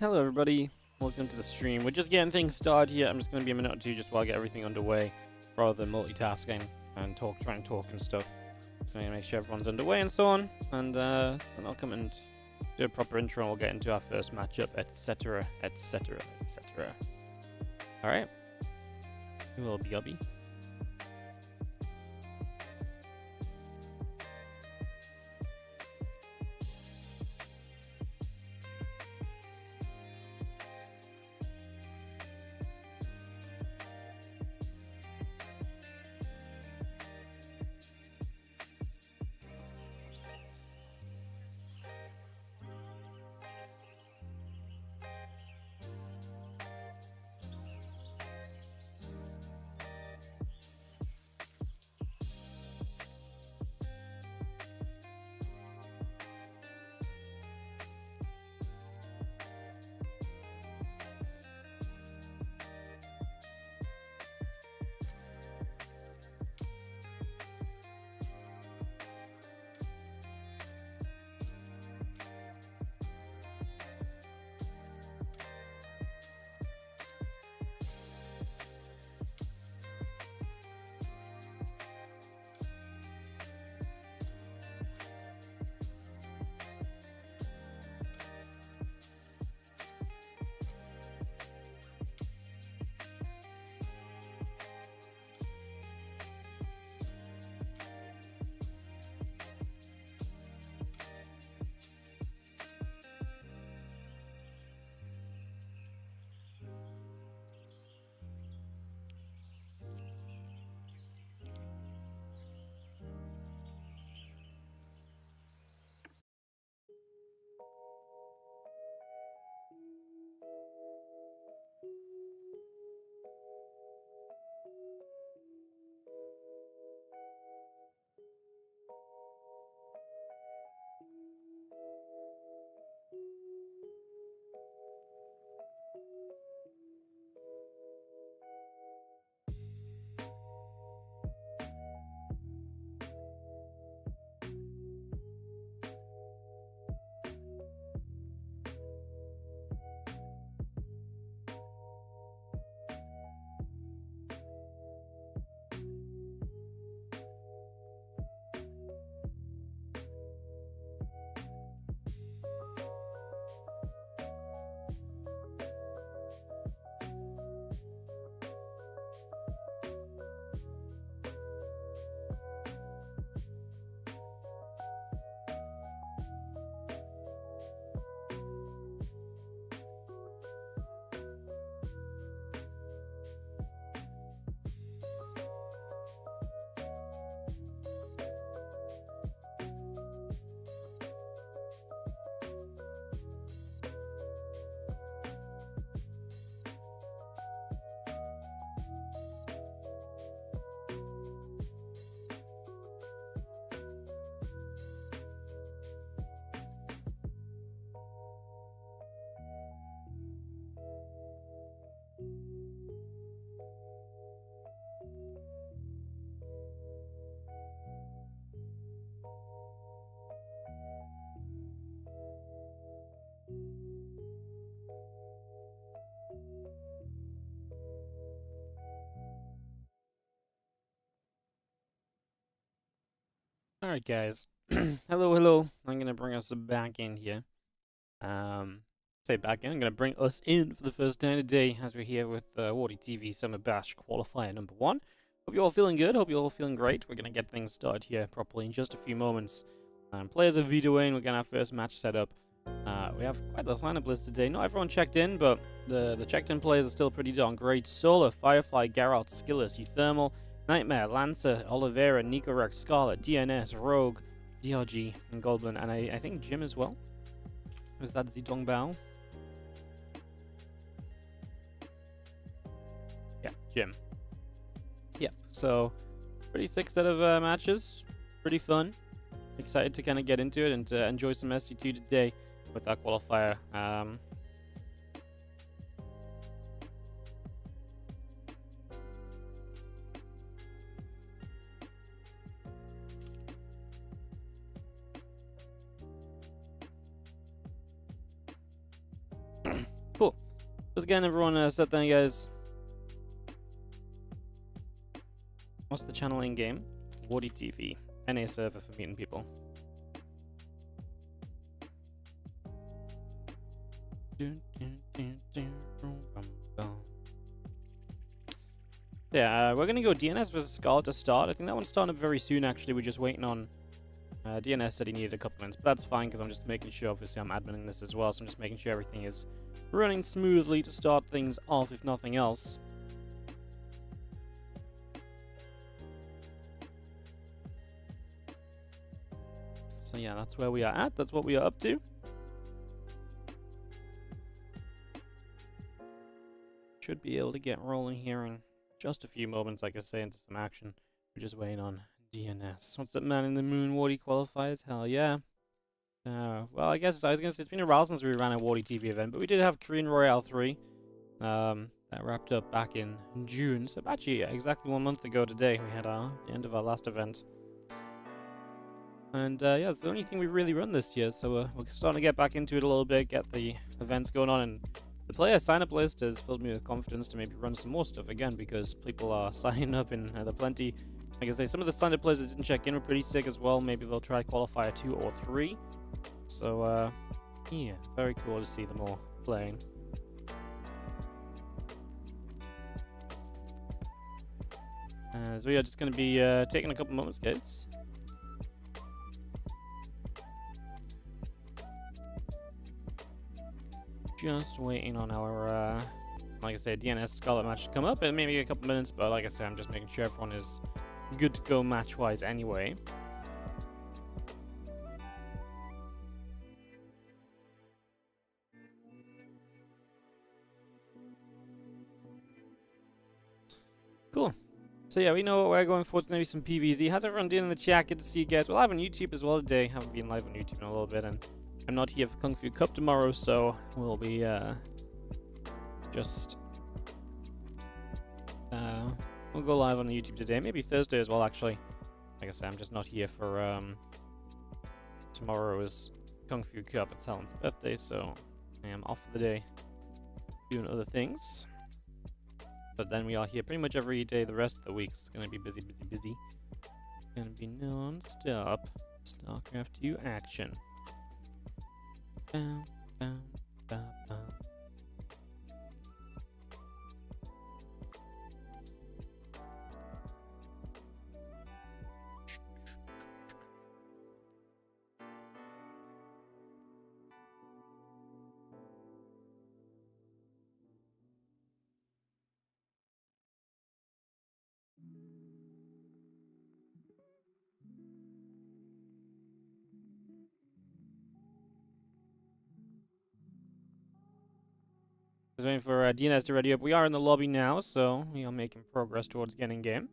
Hello everybody, welcome to the stream. We're just getting things started here. I'm just going to be a minute or two just while I get everything underway, rather than multitasking and try and talk and stuff. So make sure everyone's underway and so on, and then I'll come and do a proper intro and we'll get into our first matchup, etc, etc, etc. Alright, we will be obby. Alright guys, hello. I'm gonna bring us back in here. Say back in, I'm gonna bring us in for the first time today as we're here with WardiTV Summer Bash Qualifier number 1. Hope you're all feeling good, hope you're all feeling great. We're gonna get things started here properly in just a few moments. Players are vetoing, we're gonna have first match set up. We have quite the lineup list today. Not everyone checked in, but the checked in players are still pretty darn great. Solar, Firefly, Geralt, Skillous, Euthermal, Nightmare, Lancer, Oliveira, Nico Rex, Scarlet, DNS, Rogue, DRG, and Goblin, and I think Jim as well. Is that Zidong Bao? Yeah, Jim. Yep, so pretty sick set of matches. Pretty fun. Excited to kind of get into it and to enjoy some SC2 today with our qualifier. Just getting everyone set there, guys. What's the channel in game? WardiTV. NA server for meeting people. Yeah, we're gonna go DNS versus Scarlet to start. I think that one's starting up very soon, actually. We're just waiting on... DNS said he needed a couple minutes, but that's fine, because I'm just making sure, obviously, I'm adminning this as well, so I'm just making sure everything is running smoothly to start things off, if nothing else. So yeah, that's where we are at. That's what we are up to. Should be able to get rolling here in just a few moments, like I say, into some action. We're just waiting on DNS. What's up, man in the moon? Wardy qualifiers? Hell yeah. Well, I guess I was going to say it's been a while since we ran a WardiTV event, but we did have Korean Royale 3. That wrapped up back in June. So actually, exactly 1 month ago today, we had the end of our last event. And yeah, it's the only thing we've really run this year, so we're starting to get back into it a little bit, get the events going on, and the player sign-up list has filled me with confidence to maybe run some more stuff again, because people are signing up in the plenty. Like I say, some of the sign-up players that didn't check in were pretty sick as well. Maybe they'll try Qualifier 2 or 3. So, yeah, very cool to see them all playing. So we are just going to be taking a couple moments, guys. Just waiting on our, like I said, DNS Scarlet match to come up in maybe a couple minutes, but like I said, I'm just making sure everyone is good to go match-wise anyway. Cool. So yeah, we know what we're going for. It's going to be some PvZ. How's everyone doing in the chat? Good to see you guys. We're live on YouTube as well today. Haven't been live on YouTube in a little bit, and I'm not here for Kung Fu Cup tomorrow, so we'll be we'll go live on the YouTube today. Maybe Thursday as well, actually. Like I said, I'm just not here for tomorrow is Kung Fu Cup. It's Helen's birthday, so I am off for the day doing other things. But then we are here pretty much every day the rest of the week. It's gonna be busy, busy, busy. Gonna be non-stop Starcraft 2 action. Bam, bam, bam, bam. Just waiting for DNS to ready up. We are in the lobby now, so we are making progress towards getting game.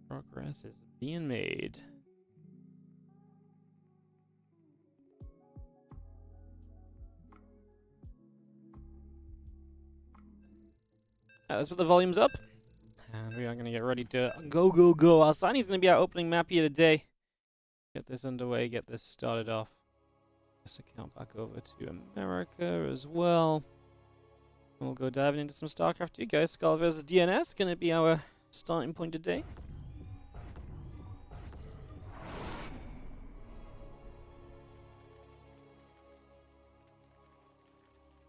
Progress is being made. Let's put the volumes up. And we are going to get ready to go, go, go. Our Sunny's going to be our opening map here today. Get this underway, get this started off. This account back over to America as well. And we'll go diving into some StarCraft 2, guys. Scarlet versus DNS going to be our starting point today.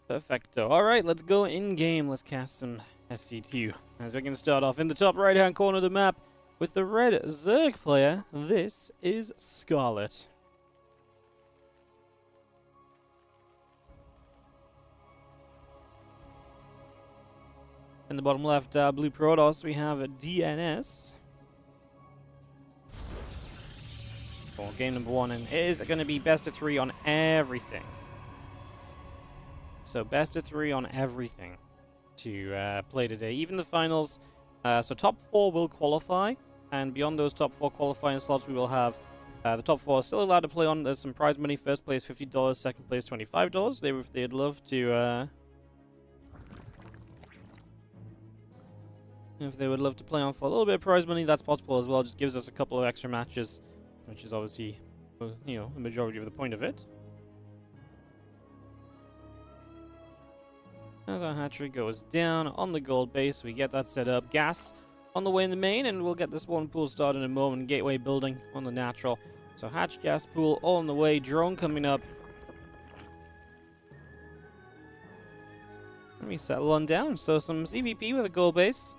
Perfecto. Alright, let's go in-game. Let's cast some SC2. As we can start off in the top right-hand corner of the map with the red Zerg player. This is Scarlet. In the bottom left, blue Protoss, we have a DNS. For game number 1, and it is going to be best of 3 on everything. So best of 3 on everything to play today. Even the finals. So top 4 will qualify, and beyond those top 4 qualifying slots, we will have the top 4 still allowed to play on. There's some prize money. First place $50, second place $25. They'd love to. If they would love to play on for a little bit of prize money, that's possible as well. Just gives us a couple of extra matches, which is obviously, you know, the majority of the point of it. As our hatchery goes down on the gold base, we get that set up. Gas on the way in the main, and we'll get this one pool started in a moment. Gateway building on the natural. So hatch, gas pool, all on the way. Drone coming up. Let me settle on down. So some CVP with a gold base.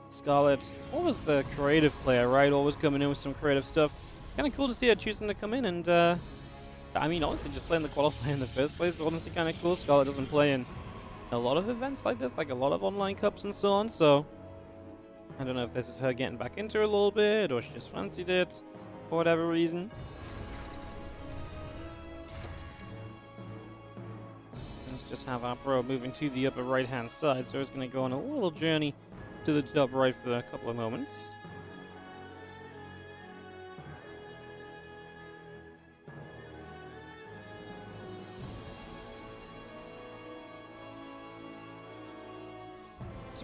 Scarlet, always the creative player, right? Always coming in with some creative stuff. Kind of cool to see her choosing to come in and, I mean, honestly, just playing the qualifier in the first place is honestly kind of cool. Scarlet doesn't play in a lot of events like this, like a lot of online cups and so on, so I don't know if this is her getting back into it a little bit, or she just fancied it, for whatever reason. Let's just have our pro moving to the upper right-hand side, so it's going to go on a little journey to the top right for a couple of moments.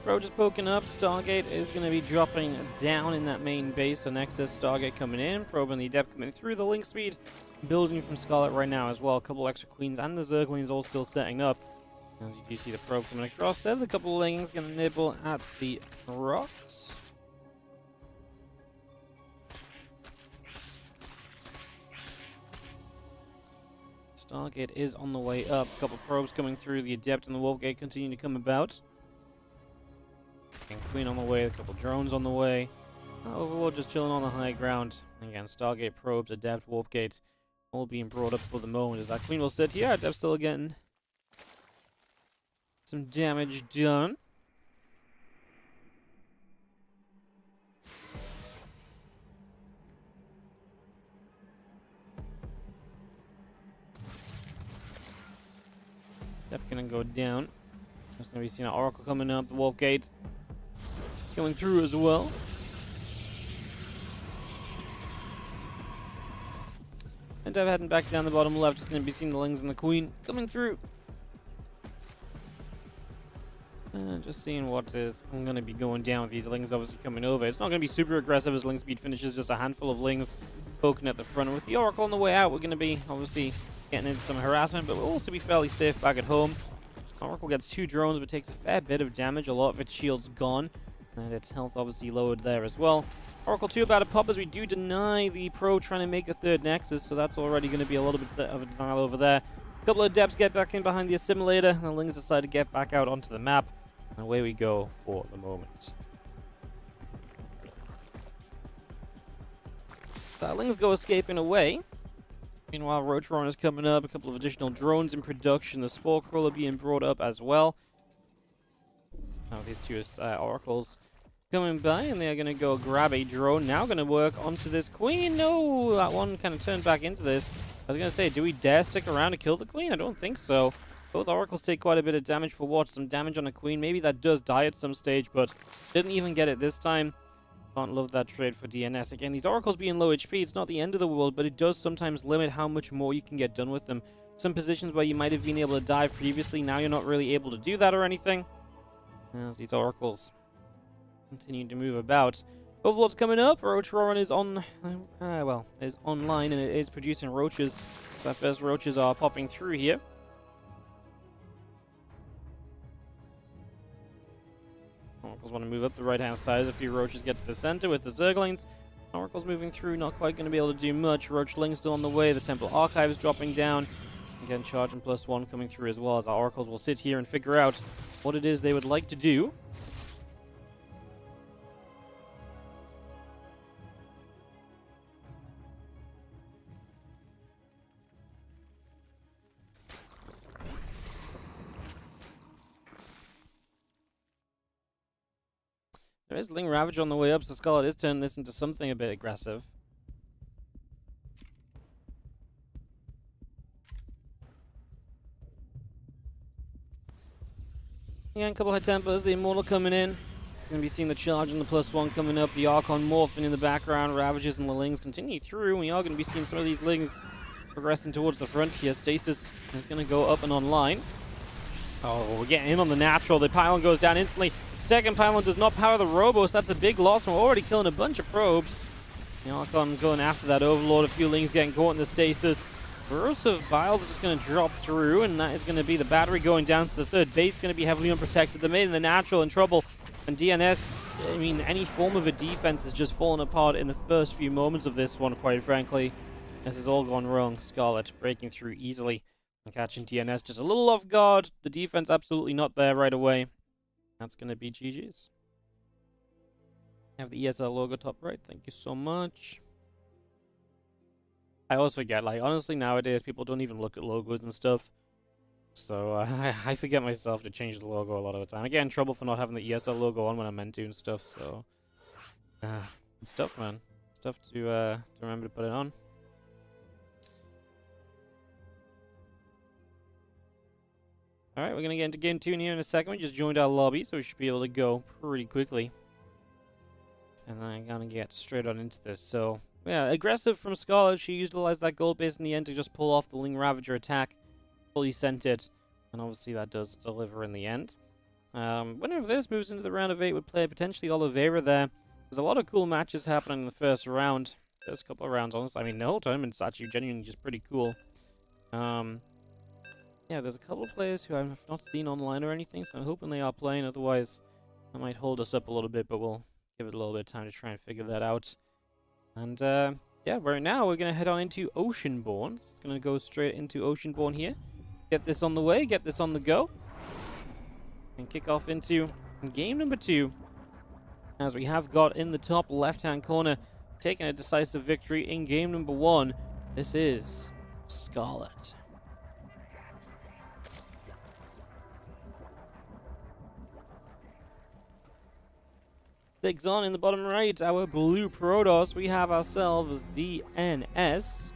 Pro just poking up. Stargate is going to be dropping down in that main base. So Nexus, Stargate coming in. Probe and the Adept coming through. The link speed building from Scarlet right now as well. A couple extra queens and the Zerglings all still setting up. As you do see the probe coming across there. The couple of lings going to nibble at the rocks. Stargate is on the way up. A couple of probes coming through. The Adept and the Wolfgate continue to come about. Queen on the way, a couple drones on the way. Overlord just chilling on the high ground. Again, Stargate, probes, Adept, Warpgate, all being brought up for the moment as that Queen will sit here. Adept still getting some damage done. Adept gonna go down. There's gonna be seeing an Oracle coming up, the Warpgate going through as well. And Dev heading back down the bottom left is going to be seeing the Lings and the Queen coming through. Just seeing what is I'm going to be going down with these Lings obviously coming over. It's not going to be super aggressive as Ling speed finishes, just a handful of Lings poking at the front. And with the Oracle on the way out, we're going to be obviously getting into some harassment, but we'll also be fairly safe back at home. Oracle gets 2 drones, but takes a fair bit of damage. A lot of its shield's gone. And its health obviously lowered there as well. Oracle 2 about to pop as we do deny the pro trying to make a third Nexus, so that's already going to be a little bit of a denial over there. A couple of Adepts get back in behind the assimilator, and the Lings decide to get back out onto the map. And away we go for the moment. So Lings go escaping away. Meanwhile, Roach Run is coming up, a couple of additional drones in production, the Spore Crawler being brought up as well. Now these two Oracles coming by, and they're going to go grab a drone. Now going to work onto this Queen. No, that one kind of turned back into this. I was going to say, do we dare stick around to kill the Queen? I don't think so. Both Oracles take quite a bit of damage for what? Some damage on a Queen. Maybe that does die at some stage, but didn't even get it this time. Can't love that trade for DNS. Again, these Oracles being low HP, it's not the end of the world, but it does sometimes limit how much more you can get done with them. Some positions where you might have been able to dive previously, now you're not really able to do that or anything. As these Oracles continue to move about. Overlord's coming up. Roach Roaring is on, is online, and it is producing roaches. So our first roaches are popping through here. Oracles want to move up the right-hand side as a few roaches get to the center with the Zerglings. Oracle's moving through, not quite going to be able to do much. Roachling's still on the way. The Temple Archives dropping down. Again, charge and +1 coming through as well, as our Oracles will sit here and figure out what it is they would like to do. There is Ling Ravage on the way up, so Scarlet is turning this into something a bit aggressive. Again, a couple of High Tempers, the Immortal coming in. Going to be seeing the charge and the +1 coming up. The Archon morphing in the background. Ravages and the Lings continue through. We are going to be seeing some of these Lings progressing towards the front here. Stasis is going to go up and online. Oh, we're getting in on the natural. The pylon goes down instantly. Second pylon does not power the Robos. That's a big loss. We're already killing a bunch of probes. The Archon going after that Overlord. A few Lings getting caught in the stasis. Corrosive Vials are just going to drop through, and that is going to be the battery going down to the third base. Going to be heavily unprotected. The main and the natural in trouble. And DNS, I mean, any form of a defense is just falling apart in the first few moments of this one, quite frankly. This has all gone wrong. Scarlet breaking through easily and catching DNS just a little off guard. The defense absolutely not there right away. That's going to be GG's. Have the ESL logo top right. Thank you so much. I always forget, like, honestly, nowadays, people don't even look at logos and stuff. So, I forget myself to change the logo a lot of the time. I get in trouble for not having the ESL logo on when I'm meant to and stuff, so... it's tough, man. It's tough to remember to put it on. Alright, we're gonna get into game 2 in here in a second. We just joined our lobby, so we should be able to go pretty quickly. And then I'm gonna get straight on into this, so... Yeah, aggressive from Scarlet. She utilized that gold base in the end to just pull off the Ling Ravager attack. Fully sent it. And obviously that does deliver in the end. Winner of this moves into the round of 8 would play potentially Oliveira there. There's a lot of cool matches happening in the first round. First couple of rounds, honestly. I mean, the whole tournament's actually genuinely just pretty cool. Yeah, there's a couple of players who I've not seen online or anything, so I'm hoping they are playing. Otherwise, that might hold us up a little bit, but we'll give it a little bit of time to try and figure that out. And, yeah, right now we're going to head on into Oceanborn. It's going to go straight into Oceanborn here. Get this on the way, get this on the go. And kick off into game number 2. As we have got in the top left-hand corner, taking a decisive victory in game number 1. This is Scarlet. Takes on in the bottom right, our blue Protoss. We have ourselves DNS.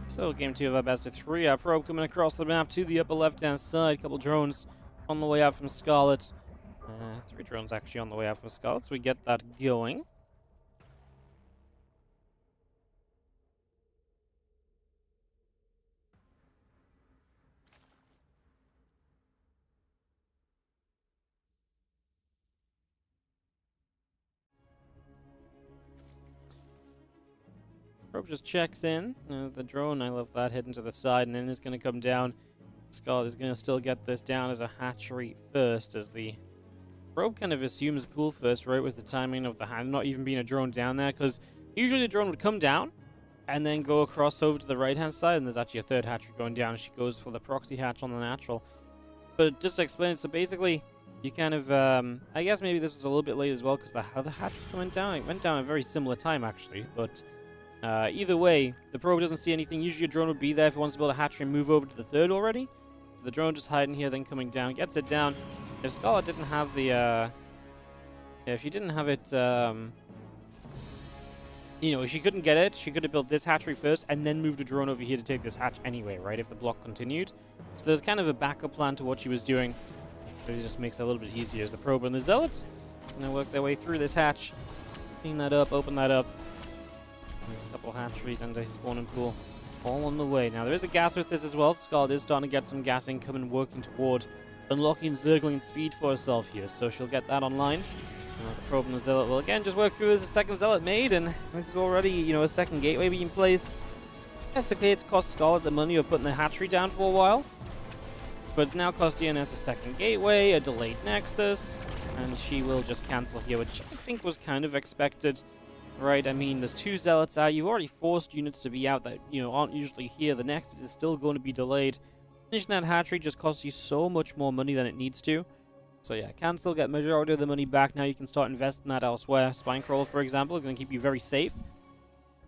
So, game 2 of our best of 3. Our probe coming across the map to the upper left-hand side. Couple drones on the way out from Scarlet. 3 drones actually on the way out from Scarlet, so we get that going. Probe just checks in. The drone, I love that, heading to the side, and then it's going to come down. Scarlet is going to still get this down as a hatchery first, as the probe kind of assumes pool first, right, with the timing of the hand not even being a drone down there, because usually the drone would come down and then go across over to the right-hand side, and there's actually a third hatchery going down, and she goes for the proxy hatch on the natural. But just to explain it, so basically, you kind of, I guess maybe this was a little bit late as well, because the other hatch went down. It went down at a very similar time, actually, but... either way, the probe doesn't see anything. Usually a drone would be there if it wants to build a hatchery and move over to the third already. So the drone just hiding here, then coming down, gets it down. If Scarlet didn't have the, yeah, if she didn't have it, you know, if she couldn't get it, she could have built this hatchery first and then moved a drone over here to take this hatch anyway, right, if the block continued. So there's kind of a backup plan to what she was doing. But it just makes it a little bit easier as the probe and the zealot going to work their way through this hatch. Clean that up, open that up. There's a couple hatcheries and a spawning pool all on the way. Now, there is a gas with this as well. Scarlet is starting to get some gas income and working toward unlocking Zergling speed for herself here. So she'll get that online. And the probe and the zealot will again just work through as a second zealot made. And this is already, you know, a second gateway being placed. Basically, it's cost Scarlet the money of putting the hatchery down for a while. But it's now cost DNS a second gateway, a delayed nexus. And she will just cancel here, which I think was kind of expected. Right, I mean, there's 2 zealots out. You've already forced units to be out that, you know, aren't usually here. The next is still going to be delayed. Finishing that hatchery just costs you so much more money than it needs to. So yeah, cancel, get majority of the money back. Now you can start investing that elsewhere. Spinecrawler, for example, is going to keep you very safe.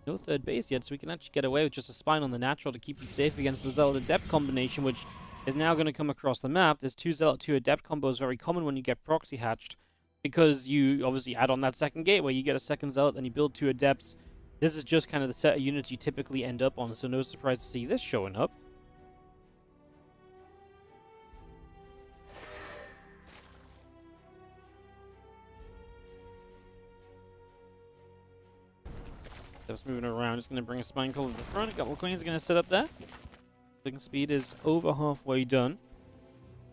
No third base yet, so we can actually get away with just a spine on the natural to keep you safe against the Zealot Adept combination, which is now going to come across the map. This 2 Zealot 2 Adept combo is very common when you get proxy hatched. Because you obviously add on that second gateway, you get a second Zealot, then you build 2 Adepts. This is just kind of the set of units you typically end up on, so no surprise to see this showing up. Just moving around, just going to bring a Spinecrawler to the front. A couple of Queens are going to set up there. Clicking speed is over halfway done.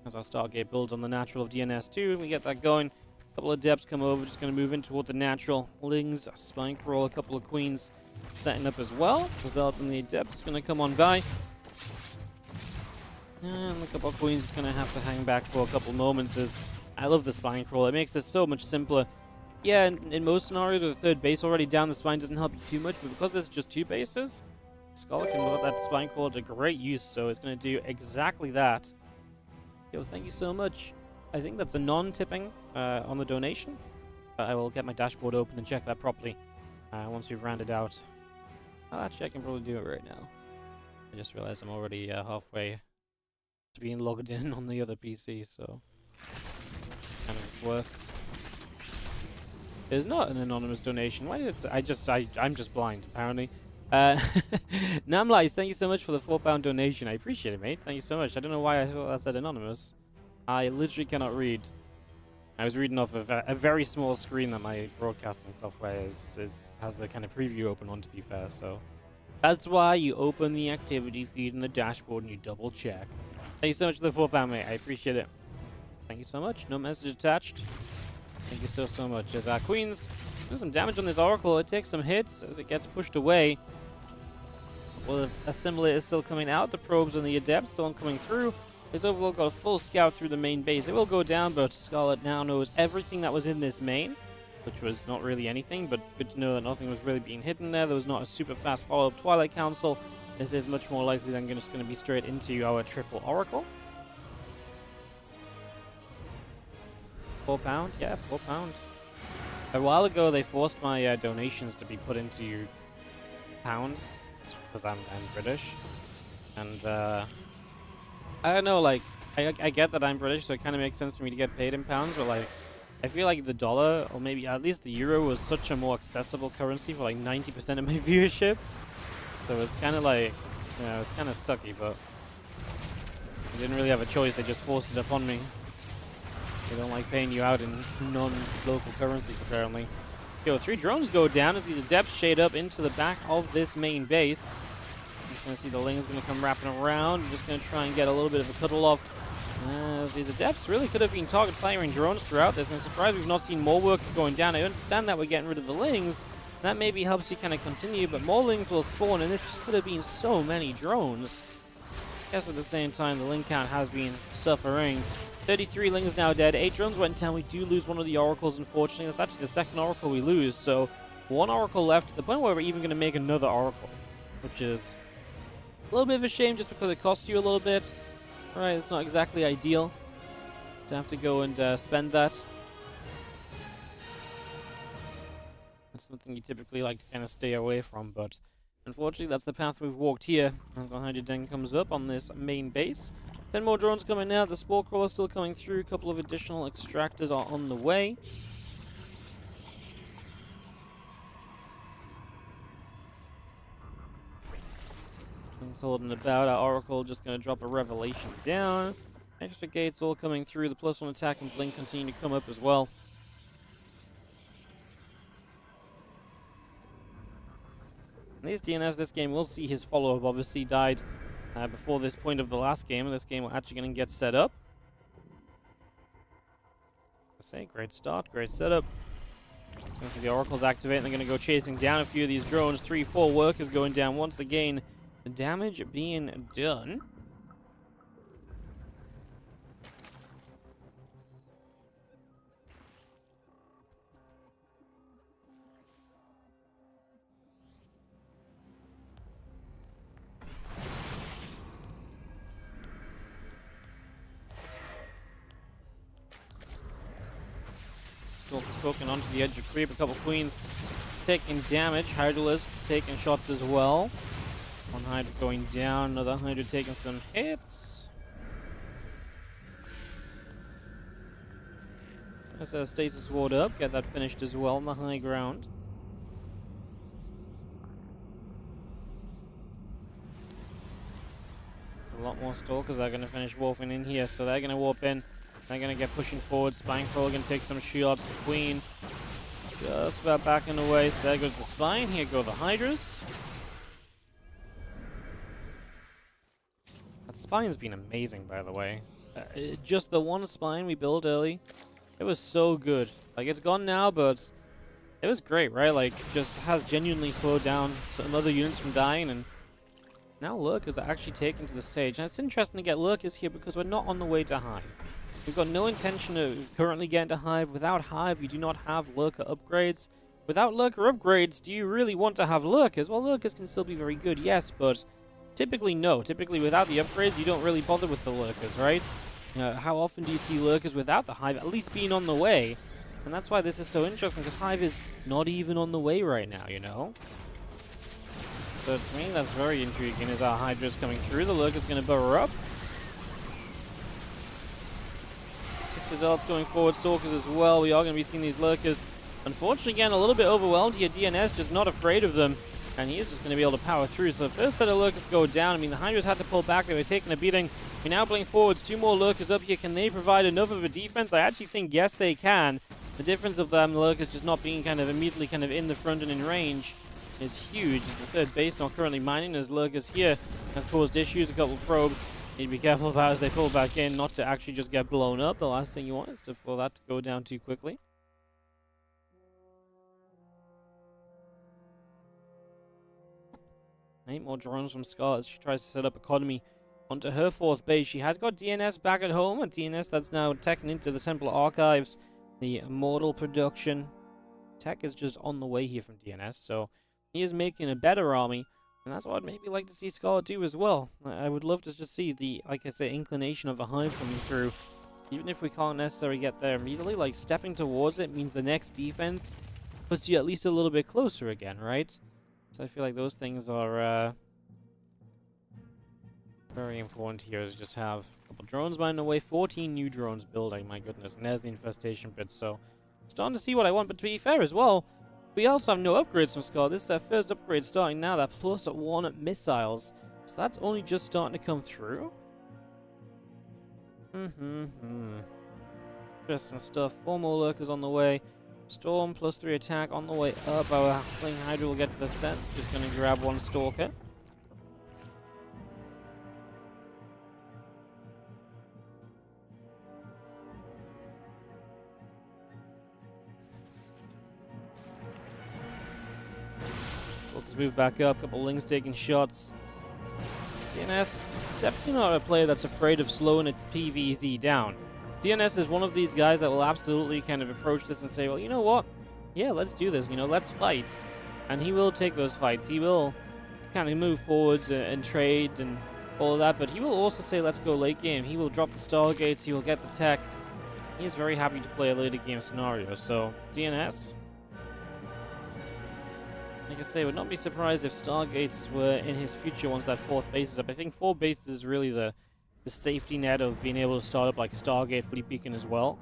as our Stargate builds on the natural of DNS2. We get that going. A couple of depths come over, just going to move in toward the natural. Lings, Spike Roll, a couple of queens setting up as well. The Zealots and the Adepts going to come on by. And a couple of queens is going to have to hang back for a couple moments. As I love the spine crawl. It makes this so much simpler. Yeah, in most scenarios with a third base already down, the spine doesn't help you too much. But because there's just 2 bases, Scarlet can put that spine crawl to great use. So it's going to do exactly that. Yo, thank you so much. I think that's a non-tipping on the donation. I will get my dashboard open and check that properly once we've rounded out. Actually, I can probably do it right now. I just realized I'm already halfway to being logged in on the other PC, so kind of works. There's not an anonymous donation. Why did I'm just blind, apparently. Namlice, thank you so much for the £4 donation. I appreciate it, mate. Thank you so much. I don't know why I thought that said anonymous. I literally cannot read. I was reading off of a very small screen that my broadcasting software has the kind of preview open on, to be fair, so that's why you open the activity feed in the dashboard and you double check. Thank you so much for the £4, mate. I appreciate it. Thank you so much. No message attached. Thank you so much. As our queens do some damage on this Oracle, it takes some hits as it gets pushed away. Well, a assimilator is still coming out. The probes and the adepts still coming through. His Overlord got a full scout through the main base. It will go down, but Scarlet now knows everything that was in this main, which was not really anything, but good to know that nothing was really being hidden there. There was not a super fast follow-up Twilight Council. This is much more likely than just going to be straight into our triple Oracle. £4? Yeah, £4. A while ago, they forced my donations to be put into pounds, because I'm British. And, I don't know, like, I get that I'm British, so it kind of makes sense for me to get paid in pounds, but, like, I feel like the dollar, or maybe at least the euro, was such a more accessible currency for, like, 90% of my viewership. So it's kind of like, you know, it's kind of sucky, but I didn't really have a choice. They just forced it upon me. They don't like paying you out in non-local currencies, apparently. Yo, 3 drones go down as these adepts shade up into the back of this main base. I'm just going to see the Ling's going to come wrapping around. I'm just going to try and get a little bit of a cuddle off. These adepts really could have been target firing drones throughout this. I'm surprised we've not seen more workers going down. I understand that we're getting rid of the Lings. That maybe helps you kind of continue, but more Lings will spawn, and this just could have been so many drones. I guess at the same time, the Ling count has been suffering. 33 Lings now dead. 8 drones went down. We do lose one of the Oracles, unfortunately. That's actually the second Oracle we lose, so 1 Oracle left to the point where we're even going to make another Oracle, which is a little bit of a shame just because it costs you a little bit. Alright, it's not exactly ideal to have to go and spend that. That's something you typically like to kind of stay away from, but unfortunately that's the path we've walked here. As the Hydroden comes up on this main base. 10 more drones coming out, the Spore Crawler still coming through, a couple of additional extractors are on the way. Things holding about, our Oracle just going to drop a Revelation down. Extra gates all coming through, the +1 attack and blink continue to come up as well. These DNS this game will see his follow-up obviously died before this point of the last game, and this game we're actually going to get set up. I say, great start, great setup. So the Oracle's activate, and they're going to go chasing down a few of these drones. 3-4 workers going down once again. The damage being done. Spoken onto the edge of creep. A couple queens taking damage. Hydralisks taking shots as well. One Hydra going down. Another Hydra taking some hits. Let's stasis ward up. Get that finished as well on the high ground. A lot more stalkers are going to finish warping in here, so they're going to warp in. They're going to get pushing forward. Spine Crawler going to take some shots. The Queen just about backing away. So there goes the Spine. Here go the Hydras. That Spine's been amazing, by the way. just the one spine we built early, it was so good. Like, it's gone now, but it was great, right? Like, just has genuinely slowed down some other units from dying, and now Lurkers are actually taken to the stage. And it's interesting to get Lurkers here because we're not on the way to Hive. We've got no intention of currently getting to Hive. Without Hive, you do not have Lurker upgrades. Without Lurker upgrades, do you really want to have Lurkers? Well, Lurkers can still be very good, yes, but typically no. Typically, without the upgrades, you don't really bother with the Lurkers, right? How often do you see Lurkers without the Hive at least being on the way? And that's why this is so interesting, because Hive is not even on the way right now, you know? So to me, that's very intriguing. Is our Hydra's coming through? The Lurker's going to burrow up. 6 results going forward. Stalkers as well. We are going to be seeing these Lurkers. Unfortunately, again, a little bit overwhelmed here. DNS just not afraid of them. And he is just going to be able to power through. So the first set of Lurkers go down. I mean, the Hydras had to pull back. They were taking a beating. We now bring forwards 2 more Lurkers up here. Can they provide enough of a defense? I actually think, yes, they can. The difference of them, the Lurkers just not being kind of immediately kind of in the front and in range, is huge. The third base not currently mining as Lurkers here have caused issues. A couple of probes need to be careful about as they pull back in, not to actually just get blown up. The last thing you want is for that to go down too quickly. 8 more drones from Scarlet as she tries to set up economy onto her 4th base. She has got DNS back at home, a DNS that's now taken into the Temple Archives. The Immortal production tech is just on the way here from DNS, so he is making a better army, and that's what I'd maybe like to see Scarlet do as well. I would love to just see the, like I say, inclination of a Hive coming through. Even if we can't necessarily get there immediately, like stepping towards it means the next defense puts you at least a little bit closer again, right? So I feel like those things are very important here, is just have a couple drones mining away, 14 new drones building, my goodness, and there's the infestation bit, so starting to see what I want. But to be fair as well, we also have no upgrades from Scarlet. This is our first upgrade starting now, that +1 missiles, so that's only just starting to come through. Interesting stuff. 4 more Lurkers on the way. Storm +3 attack on the way up. Our Fling Hydra will get to the set. Just going to grab 1 Stalker. Stalkers move back up. Couple Lings taking shots. DNS, definitely not a player that's afraid of slowing its PvZ down. DNS is one of these guys that will absolutely kind of approach this and say, well, you know what? Yeah, let's do this, you know, let's fight. And he will take those fights. He will kind of move forwards and trade and all of that, but he will also say, let's go late game. He will drop the Stargates, he will get the tech. He is very happy to play a later game scenario, so DNS, like I say, would not be surprised if Stargates were in his future once that 4th base is up. I think 4 bases is really the safety net of being able to start up like Stargate Fleet Beacon as well.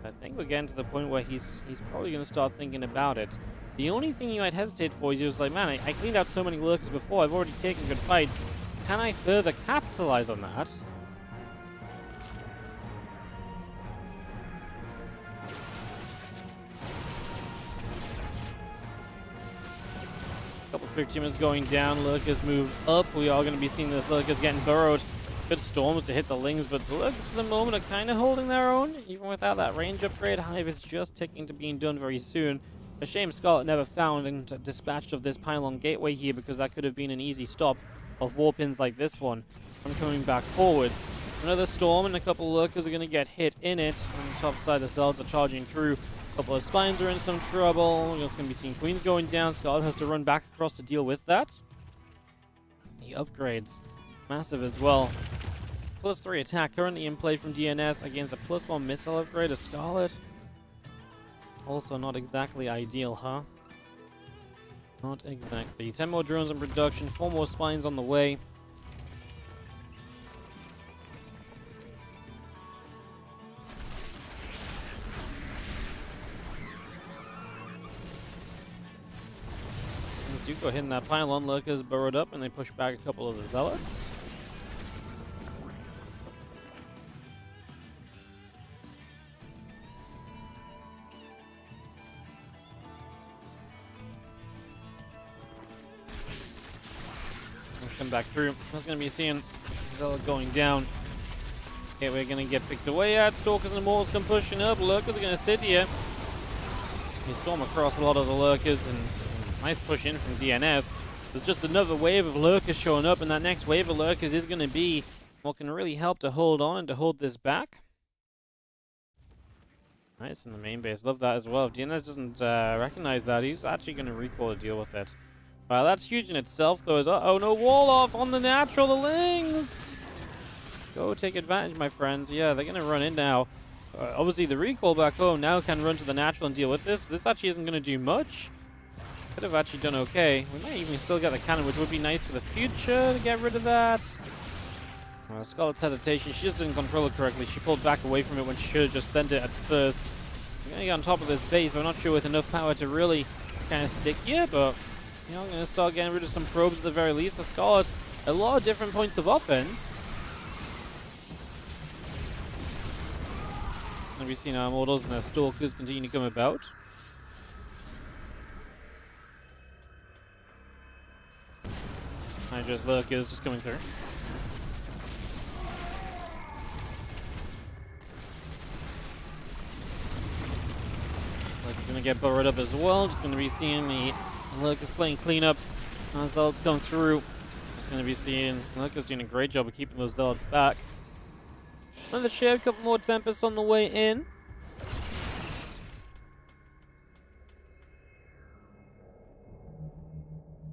I think we're getting to the point where he's probably going to start thinking about it. The only thing you might hesitate for is just like, man, I cleaned out so many Lurkers before, I've already taken good fights. Can I further capitalize on that? Couple quick Jimmers going down, Lurkers move up. We are going to be seeing this Lurkers getting burrowed. Good storms to hit the Lings, but the Lurkers at the moment are kind of holding their own. Even without that range upgrade, Hive is just ticking to being done very soon. A shame Scarlet never found and dispatched of this pylon gateway here, because that could have been an easy stop of warpins like this one from coming back forwards. Another storm and a couple Lurkers are going to get hit in it. On the top side, the cells are charging through. A couple of spines are in some trouble. We're just going to be seeing Queens going down. Scarlet has to run back across to deal with that. The upgrades, massive as well. +3 attack currently in play from DNS against a +1 missile upgrade of Scarlet. Also not exactly ideal, huh? Not exactly. 10 more drones in production, 4 more spines on the way. Things do go hitting that pylon. Lurkers burrowed up and they push back a couple of the zealots. Come back through. I was going to be seeing Zealot going down. Okay, we're gonna get picked away at. Stalkers and Immortals come pushing up. Lurkers are gonna sit here. You storm across a lot of the Lurkers, and nice push in from DNS. There's just another wave of Lurkers showing up, and that next wave of Lurkers is gonna be what can really help to hold on and to hold this back. Nice in the main base. Love that as well. If DNS doesn't recognize that, he's actually gonna recall to deal with it. Well, that's huge in itself, though. Uh-oh, no wall off on the natural. The Lings! Go take advantage, my friends. Yeah, they're going to run in now. Obviously, the recall back home now can run to the natural and deal with this. This actually isn't going to do much. Could have actually done okay. We might even still get the cannon, which would be nice for the future to get rid of that. Scarlet's hesitation. She just didn't control it correctly. She pulled back away from it when she should have just sent it at first. We're going to get on top of this base, but I'm not sure with enough power to really kind of stick here, but... You know, I'm going to start getting rid of some probes at the very least. So Scarlet, a lot of different points of offense. And we've seen our Immortals and our Stalkers continue to come about. Hydra's Lurkers just coming through. Lurkers going to get burrowed up as well. Just going to be seeing the Lurkers playing cleanup. Zealots going through. Just going to be seeing Lurkers doing a great job of keeping those Zealots back. Another share, a couple more Tempests on the way in.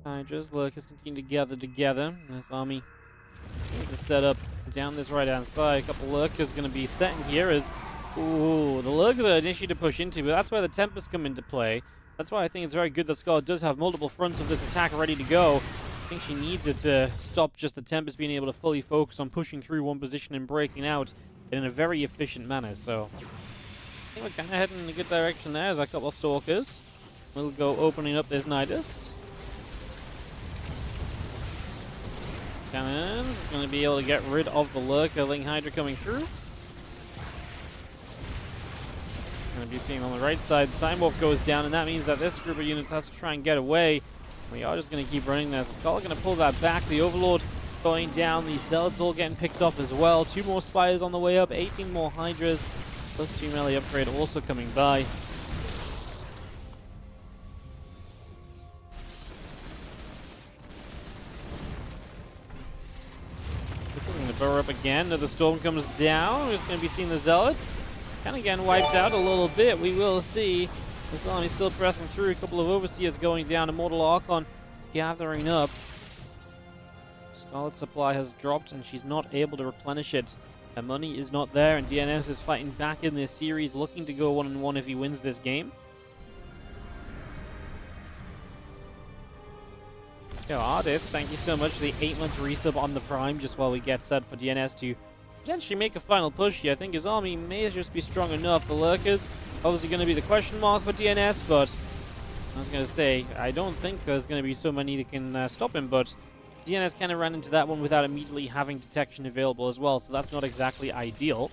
Hydra's Lurkers continue to gather together. This army needs to set up down this right hand side. A couple Lurkers going to be setting here as... Ooh, the Lurkers are an issue to push into, but that's where the Tempests come into play. That's why I think it's very good that Scarlet does have multiple fronts of this attack ready to go. I think she needs it to stop just the Tempest being able to fully focus on pushing through one position and breaking out in a very efficient manner. So I think we're kind of heading in a good direction there as a couple of Stalkers. We'll go opening up this Nidus. Cannons is going to be able to get rid of the Lurker. Ling Hydra coming through. Going to be seeing on the right side, the Time Warp goes down, and that means that this group of units has to try and get away. We are just going to keep running there. So Scarlet going to pull that back. The Overlord going down. The Zealots all getting picked off as well. 2 more Spires on the way up. 18 more Hydras. Plus 2 melee upgrade also coming by. This is going to burrow up again. Another Storm comes down. We're just going to be seeing the Zealots kind of getting wiped out a little bit. We will see. This army still pressing through. A couple of Overseers going down. Immortal Archon gathering up. Scarlet's supply has dropped and she's not able to replenish it. Her money is not there, and DNS is fighting back in this series, looking to go 1-1 if he wins this game. Yo, Ardith, thank you so much for the 8-month resub on the Prime, just while we get set for DNS to potentially make a final push here. I think his army may just be strong enough. The Lurkers, obviously going to be the question mark for DNS, but I was going to say, I don't think there's going to be so many that can stop him, but DNS kind of ran into that one without immediately having detection available as well, so that's not exactly ideal.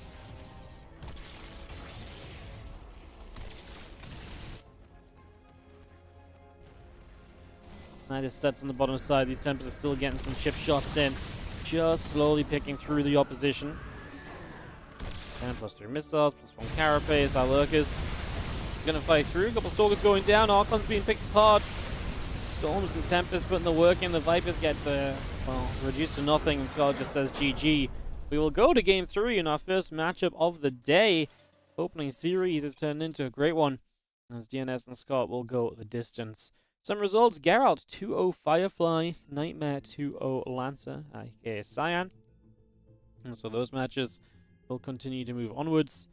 Nidus sets on the bottom side. These Tempests are still getting some chip shots in. Just slowly picking through the opposition. 10 plus 3 missiles, plus 1 carapace. Our Lurkers gonna fight through. A couple Stalkers going down. Archon's being picked apart. Storms and Tempests putting the work in. The Vipers get, well, reduced to nothing. And Scarlet just says GG. We will go to game 3 in our first matchup of the day. Opening series has turned into a great one, as DNS and Scarlet will go the distance. Some results: Geralt 2-0 Firefly, Nightmare 2-0 Lancer, aka Cyan. And so those matches will continue to move onwards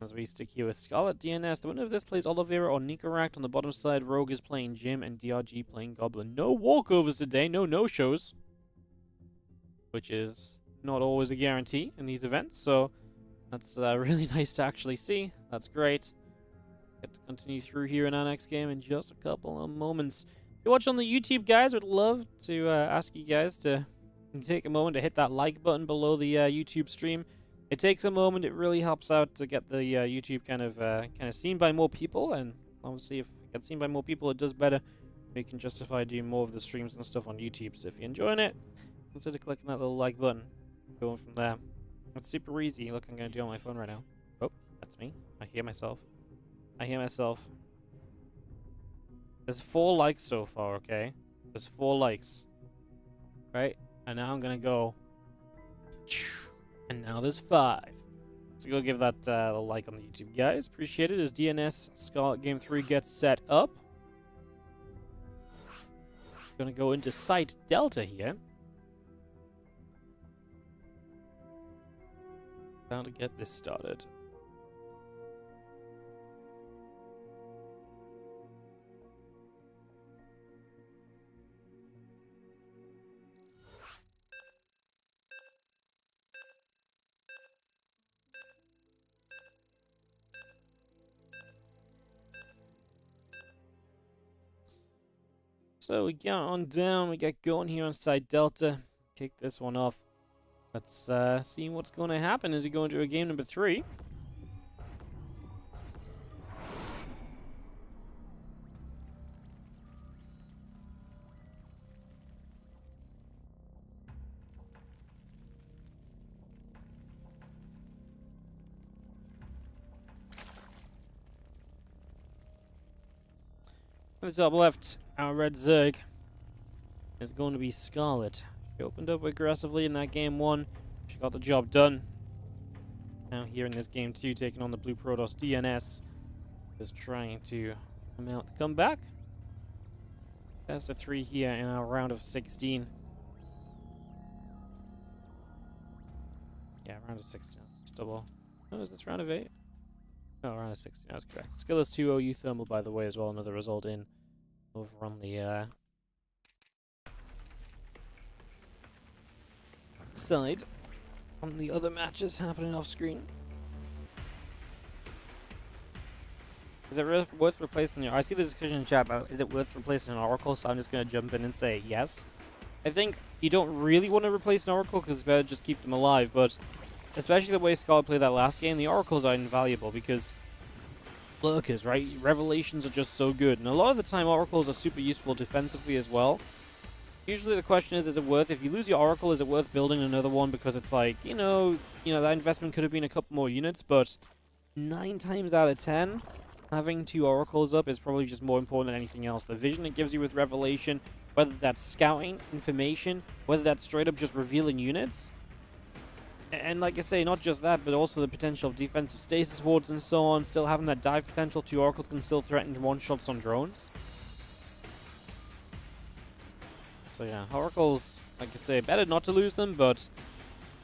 as we stick here with Scarlet. DNS, the winner of this plays Oliveira or Nikaract on the bottom side. Rogue is playing Jim, and DRG playing Goblin. No walkovers today, no no-shows, which is not always a guarantee in these events, so that's really nice to actually see. That's great. Get to continue through here in our next game in just a couple of moments. If you watch on the YouTube, guys, would love to ask you guys to take a moment to hit that like button below the YouTube stream. It takes a moment. It really helps out to get the YouTube kind of seen by more people, and obviously if it gets seen by more people, it does better. We can justify doing more of the streams and stuff on YouTube. So if you're enjoying it, consider clicking that little like button. Going from there. It's super easy. Look, I'm gonna do it on my phone right now. Oh, that's me. I hear myself. I hear myself. There's 4 likes so far, okay? There's 4 likes. Right? And now I'm gonna go. And now there's 5. So go give that a like on the YouTube, guys. Appreciate it. As DNS Scarlet Game 3 gets set up. Gonna go into Site Delta here. About to get this started. So we get on down, we get going here on Site Delta. Kick this one off. Let's see what's going to happen as we go into a game number 3. In the top left, our red Zerg is going to be Scarlet. She opened up aggressively in that game 1. She got the job done. Now here in this game 2, taking on the Blue Protoss DNS. Just trying to come out the comeback. Best of 3 here in our round of 16. Yeah, round of 16. Let's double. Oh, is this round of 8? No, round of 16. That's correct. Skillous 2 OU Thermal, by the way, as well. Another result in over on the side. On the other matches happening off screen. Is it worth replacing I see the discussion in chat about is it worth replacing an Oracle, so I'm just going to jump in and say yes. I think you don't really want to replace an Oracle because it's better to just keep them alive, but especially the way Scarlet played that last game, the Oracles are invaluable because lurkers, right? Revelations are just so good, and a lot of the time Oracles are super useful defensively as well. Usually the question is it worth, if you lose your Oracle, is it worth building another one? Because it's like, you know, that investment could have been a couple more units, but 9 times out of 10, having 2 Oracles up is probably just more important than anything else. The vision it gives you with Revelation, whether that's scouting information, whether that's straight up just revealing units. And like I say, not just that, but also the potential of defensive stasis wards and so on. Still having that dive potential, 2 Oracles can still threaten one-shots on drones. So yeah, Oracles, like I say, better not to lose them, but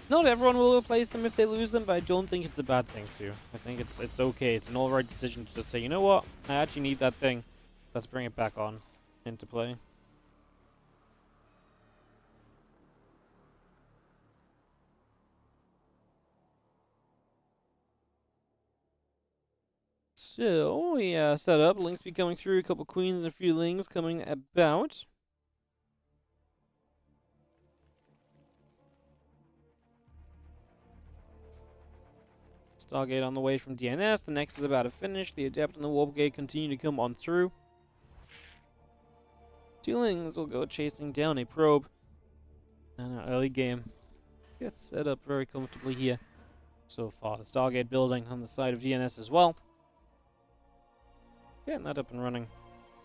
not everyone will replace them if they lose them, but I don't think it's a bad thing to. I think it's okay. It's an alright decision to just say, you know what, I actually need that thing. Let's bring it back on into play. So, yeah, set up. Links be coming through. A couple queens and a few lings coming about. Stargate on the way from DNS. The next is about to finish. The Adept and the Warp Gate continue to come on through. 2 lings will go chasing down a probe. And our early game gets set up very comfortably here so far. The Stargate building on the side of DNS as well. Getting that up and running.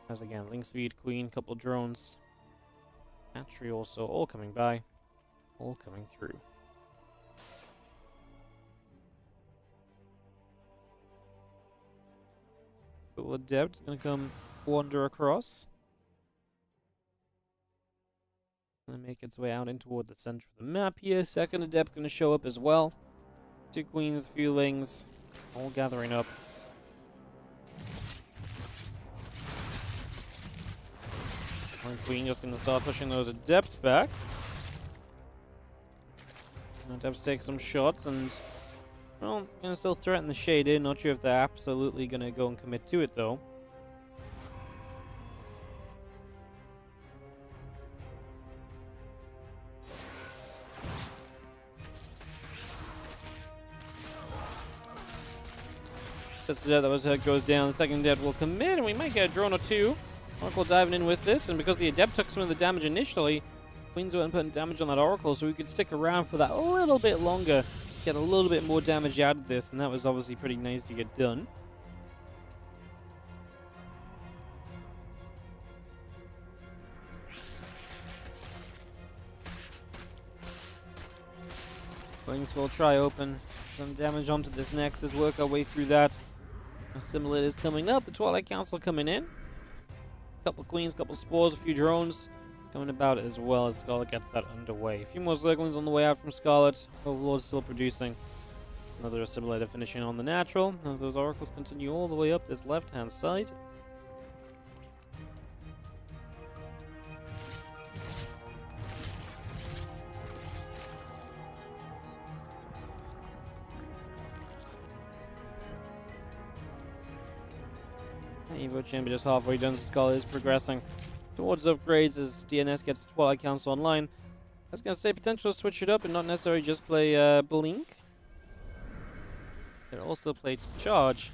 As again, Link Speed, Queen, couple drones. Hatchery also, all coming by. All coming through. Little Adept is going to come wander across. Going to make its way out in toward the center of the map here. Second Adept going to show up as well. 2 queens, a few lings, all gathering up. One queen just going to start pushing those Adepts back. Adepts take some shots and, well, going to still threaten the shade in. Not sure if they're absolutely going to go and commit to it, though. Just that was how it goes down. The second Adept will commit, and we might get a drone or 2. Oracle diving in with this, and because the Adept took some of the damage initially, Queens weren't putting damage on that Oracle, so we could stick around for that a little bit longer get a little bit more damage out of this, and that was obviously pretty nice to get done. Wings will try open some damage onto this Nexus, work our way through that. Assimilators coming up, the Twilight Council coming in. Couple queens, couple spores, a few drones coming about as well as Scarlet gets that underway. A few more Zerglings on the way out from Scarlet. Overlord still producing. It's another assimilator finishing on the natural as those oracles continue all the way up this left-hand side. Evo Chamber just halfway done. Scarlet is progressing towards upgrades as DNS gets the Twilight Council online. I was going to say potential to switch it up and not necessarily just play Blink. Could also play Charge.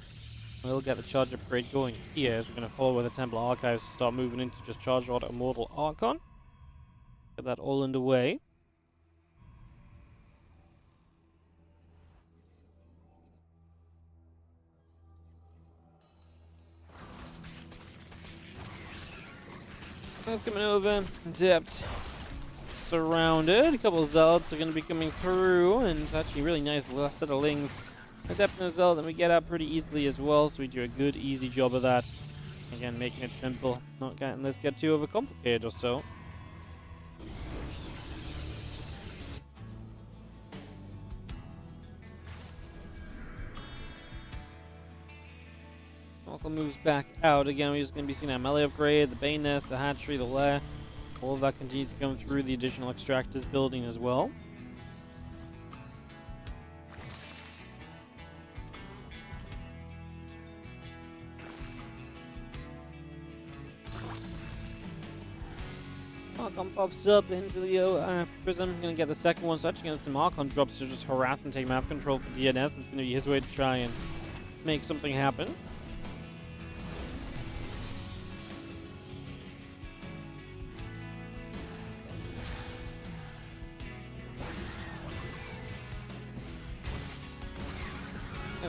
We'll get the Charge upgrade going here as we're going to follow with the Temple Archives to start moving into just Charge Rod Immortal Archon. Get that all underway. That's coming over, depth, surrounded. A couple of Zealots are going to be coming through, and it's actually a really nice last set of Lings. Adept and a Zealot that we get out pretty easily as well, so we do a good, easy job of that. Again, making it simple, not getting this get too overcomplicated or so. Oracle moves back out. Again, we're just going to be seeing that melee upgrade, the Bane Nest, the Hatchery, the Lair. All of that continues to come through the additional Extractors building as well. Archon pops up into the Prism. Going to get the second one, so actually going to some Archon drops to just harass and take map control for DNS. That's going to be his way to try and make something happen.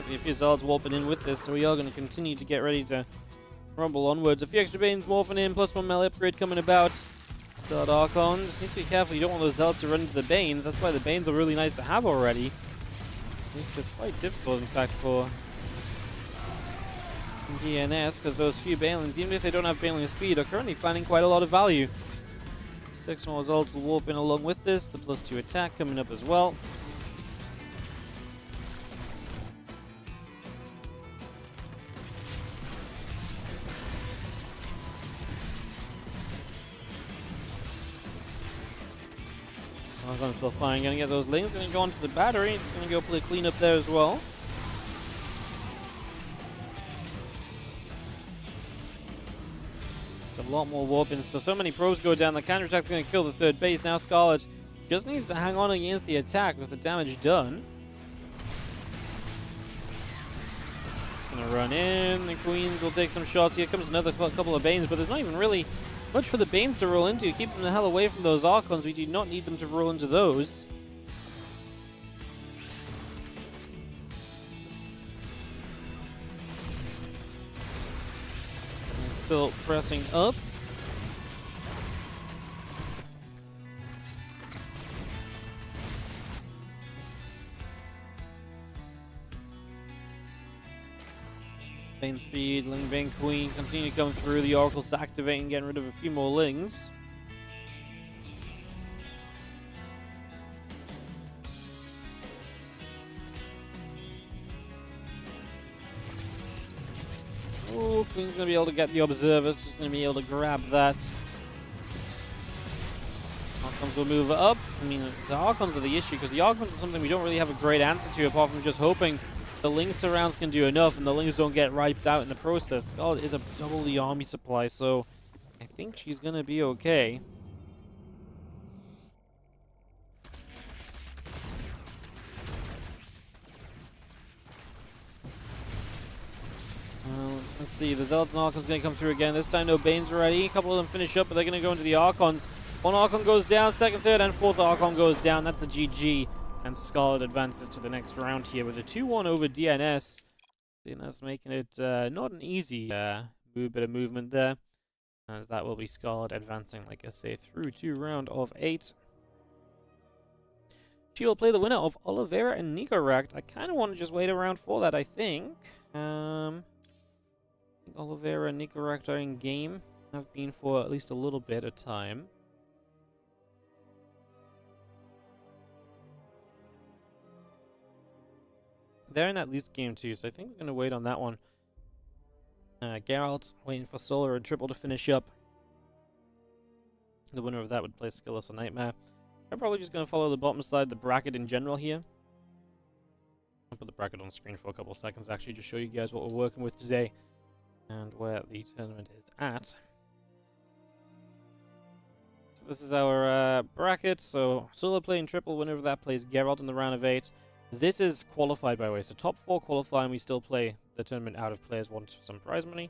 A few Zealots warping in with this, so we are going to continue to get ready to rumble onwards. A few extra Banes morphing in, plus one melee upgrade coming about. Third Archon. Just need to be careful, you don't want those Zealots to run into the Banes. That's why the Banes are really nice to have already. It's quite difficult, in fact, for DNS, because those few Banelings, even if they don't have Baneling speed, are currently finding quite a lot of value. 6 more Zealots will warp in along with this. The +2 attack coming up as well. Archon's still fine. Gonna get those Lings. Gonna go onto the battery. It's gonna go play clean up there as well. It's a lot more warping. So many probes go down. The counterattack's gonna kill the third base. Now Scarlet just needs to hang on against the attack with the damage done. It's gonna run in. The Queens will take some shots. Here comes another couple of Banes, but there's not even really much for the Banes to roll into. Keep them the hell away from those Archons. We do not need them to roll into those. And still pressing up. Bane speed, Ling Bane Queen continue to come through. The Oracle's activating, getting rid of a few more Lings. Oh, Queen's gonna be able to get the Observers, just gonna be able to grab that. Archons will move up. I mean, the Archons are the issue, because the Archons are something we don't really have a great answer to, apart from just hoping the Ling surrounds can do enough and the Lings don't get wiped out in the process. Scarlet is a double the army supply, so I think she's going to be okay. Let's see, the Zealots and Archons going to come through again. This time no Banes ready. A couple of them finish up, but they're going to go into the Archons. One Archon goes down, second, third, and fourth Archon goes down. That's a GG. And Scarlet advances to the next round here with a 2-1 over DNS. DNS making it not an easy bit of movement there. As that will be Scarlet advancing, like I say, through to round of 8. She will play the winner of Oliveira and Nicorect. I kind of want to just wait around for that, I think. Oliveira and Nicorect are in game. Have been for at least a little bit of time. They're in at least game 2, so I think we're going to wait on that one. Geralt waiting for Solar and Triple to finish up. The winner of that would play Skillous or Nightmare. I'm probably just going to follow the bottom side, the bracket in general here. I'll put the bracket on screen for a couple of seconds, actually, just show you guys what we're working with today and where the tournament is at. So this is our bracket. So Solar playing Triple, winner of that plays Geralt in the round of 8. This is qualified, by the way, so top 4 qualify, and we still play the tournament out of players want some prize money.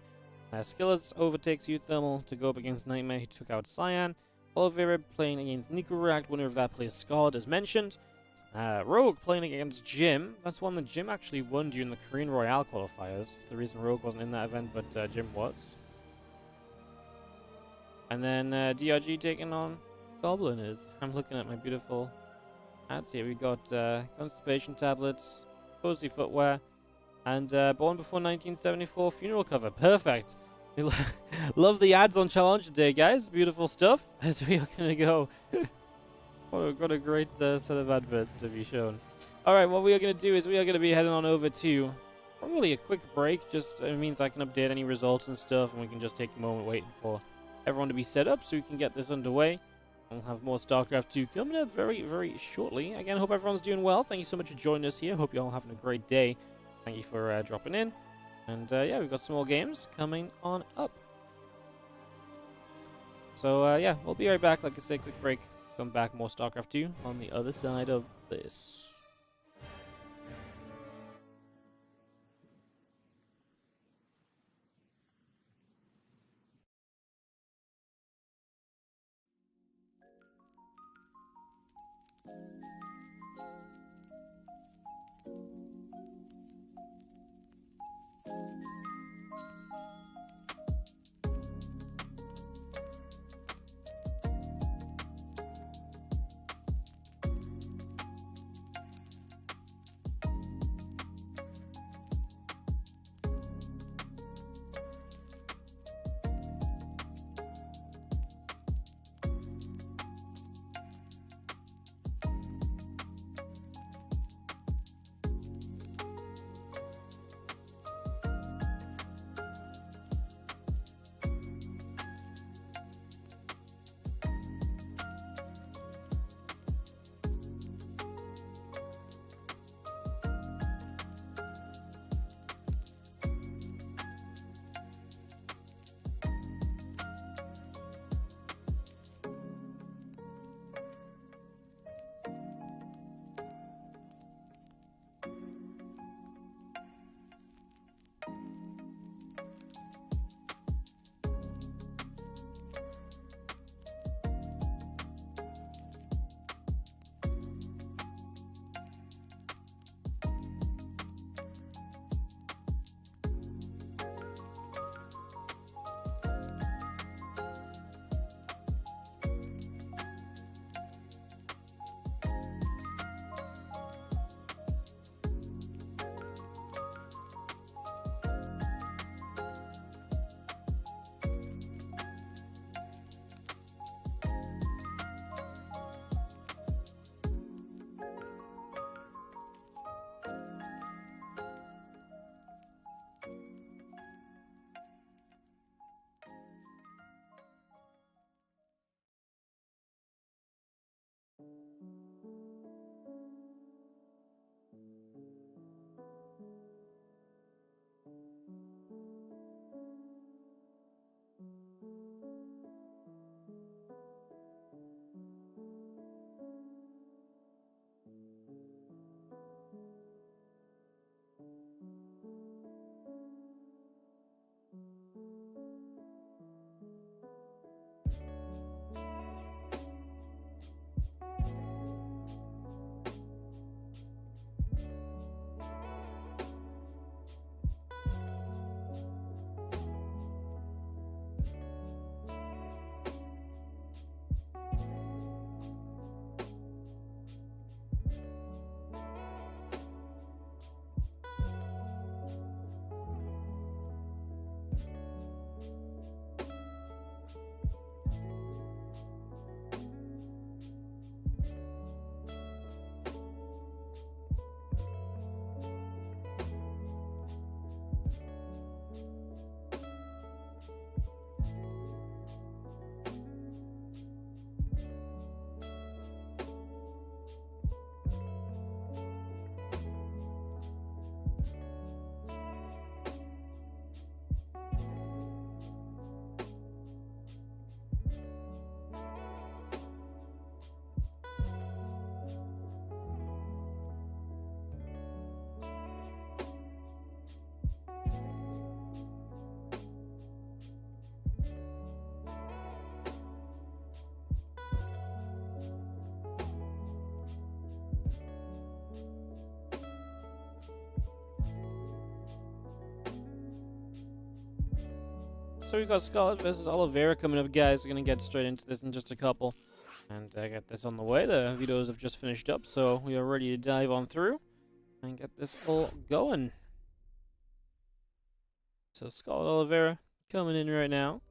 Skillous overtakes Thermal to go up against Nightmare, who took out Cyan. Oliveira playing against Nicorect, winner of that plays Scarlet, as mentioned. Rogue playing against Jim. That's one that Jim actually won during the Korean Royale qualifiers. It's the reason Rogue wasn't in that event, but Jim was. And then DRG taking on Goblin. I'm looking at my beautiful ads here. We got constipation tablets, cozy footwear, and born before 1974 funeral cover. Perfect. Love the ads on challenge today, guys. Beautiful stuff. As we are gonna go. What a great set of adverts to be shown. All right, what we are gonna do is we are gonna be heading on over to probably a quick break. Just it means I can update any results and stuff, and we can just take a moment waiting for everyone to be set up so we can get this underway. We'll have more Starcraft 2 coming up very, very shortly. Again, hope everyone's doing well. Thank you so much for joining us here. Hope you're all having a great day. Thank you for dropping in. And yeah, we've got some more games coming on up. So yeah, we'll be right back. Like I said, quick break. Come back, more Starcraft 2 on the other side of this. So we've got Scarlet versus Oliveira coming up, guys. We're going to get straight into this in just a couple. And get this on the way. The videos have just finished up, so we are ready to dive on through and get this all going. So Scarlet Oliveira coming in right now.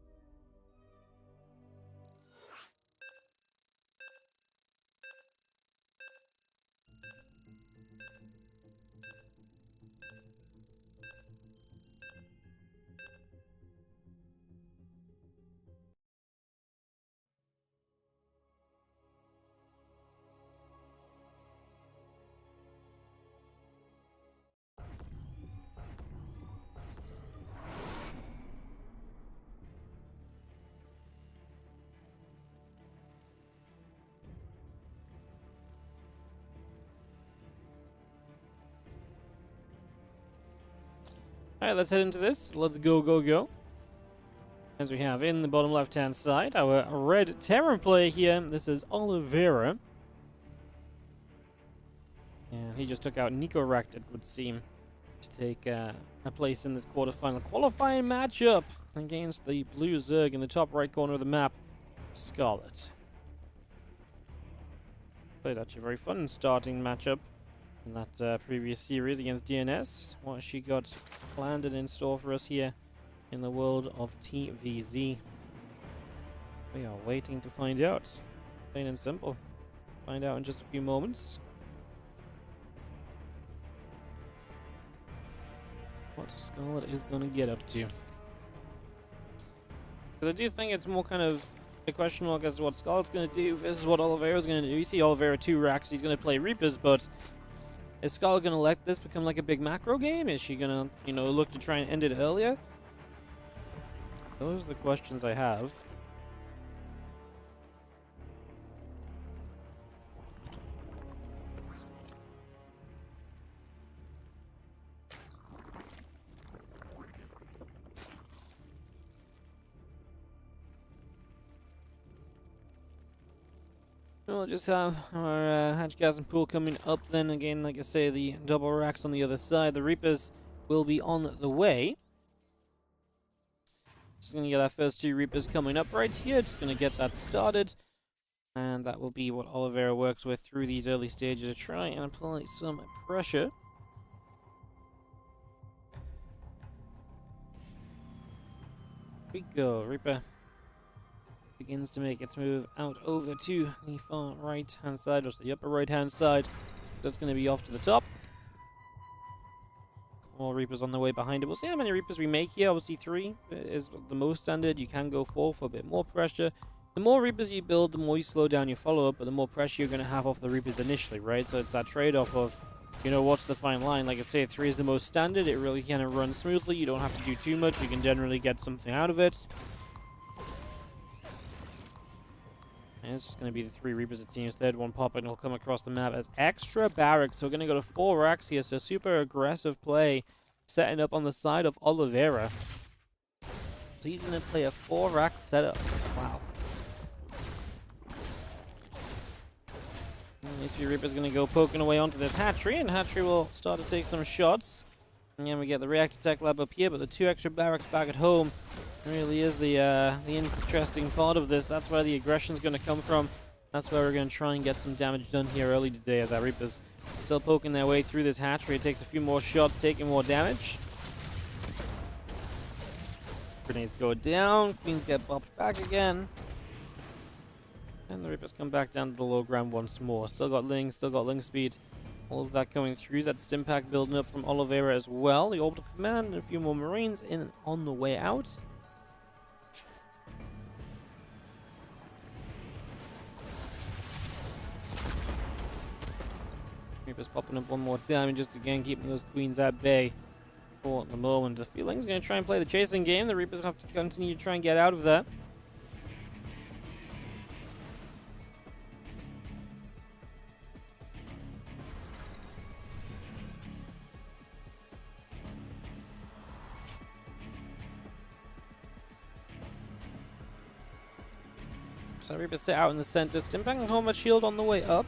Alright, let's head into this. Let's go. As we have in the bottom left-hand side, our red Terran player here. This is Oliveira. And he just took out Nico Rekt, it would seem, to take a place in this quarterfinal qualifying matchup against the blue Zerg in the top right corner of the map, Scarlet. Played actually a very fun starting matchup in that previous series against DNS. What she got planned and in store for us here in the world of TVZ. We are waiting to find out. Plain and simple. Find out in just a few moments. What Scarlet is going to get up to. Because I do think it's more kind of a question mark as to what Scarlet's going to do versus what Oliveira's going to do. You see Oliveira 2 racks, he's going to play Reapers, but is Scarlet going to let this become like a big macro game? Is she going to, look to try and end it earlier? Those are the questions I have. We'll just have our Hatchgasm pool coming up then. Again, like I say, the double racks on the other side. The Reapers will be on the way. Just going to get our first 2 Reapers coming up right here. Just going to get that started. And that will be what Oliveira works with through these early stages to try and apply some pressure. Here we go. Reaper begins to make its move out over to the far right hand side, or the upper right hand side. That's going to be off to the top. More Reapers on the way behind it. We'll see how many Reapers we make here. Obviously 3 is the most standard. You can go 4 for a bit more pressure. The more Reapers you build, the more you slow down your follow-up, but the more pressure you're going to have off the Reapers initially, right? So it's that trade-off of, what's the fine line? Like I say, 3 is the most standard. It really kind of runs smoothly. You don't have to do too much. You can generally get something out of it. And it's just going to be the 3 Reapers, it seems. Third one popping will come across the map as extra barracks. So we're going to go to 4 racks here. So super aggressive play setting up on the side of Oliveira. So he's going to play a 4-rack setup. Wow. And these 3 Reapers are going to go poking away onto this hatchery. And hatchery will start to take some shots. And then we get the reactor tech lab up here. But the 2 extra barracks back at home really is the interesting part of this. That's where the aggression is going to come from. That's where we're going to try and get some damage done here early today as our Reapers still poking their way through this hatchery. It takes a few more shots, taking more damage. Grenades go down. Queens get bopped back again. And the Reapers come back down to the low ground once more. Still got Ling, still got Ling speed. All of that coming through. That stim pack building up from Oliveira as well. The orbital command and a few more Marines in on the way out. Reapers popping up one more time and just again keeping those Queens at bay for the moment. The Feeling's going to try and play the chasing game. The Reapers have to continue to try and get out of that. So Reapers sit out in the center. Stimpack and Combat Shield on the way up.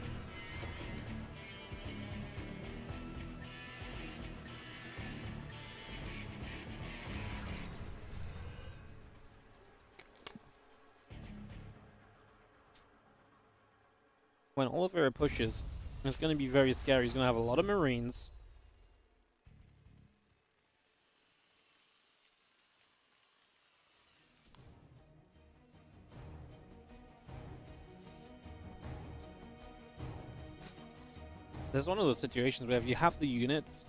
when Oliveira pushes, it's going to be very scary. He's going to have a lot of Marines. There's one of those situations where if you have the units,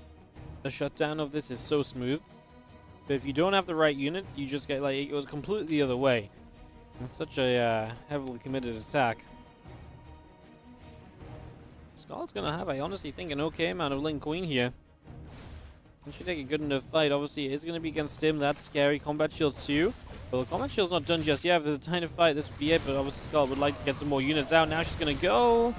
the shutdown of this is so smooth. But if you don't have the right units, you just get like, it goes completely the other way. It's such a heavily committed attack. Scarlet's gonna have, I honestly think, an okay amount of Link Queen here. He should take a good enough fight. Obviously, it is gonna be against him. That's scary. Combat shields too. Well, the combat shield's not done just yet. If there's a tiny fight, this would be it. But obviously, Scarlet would like to get some more units out. Now she's gonna go.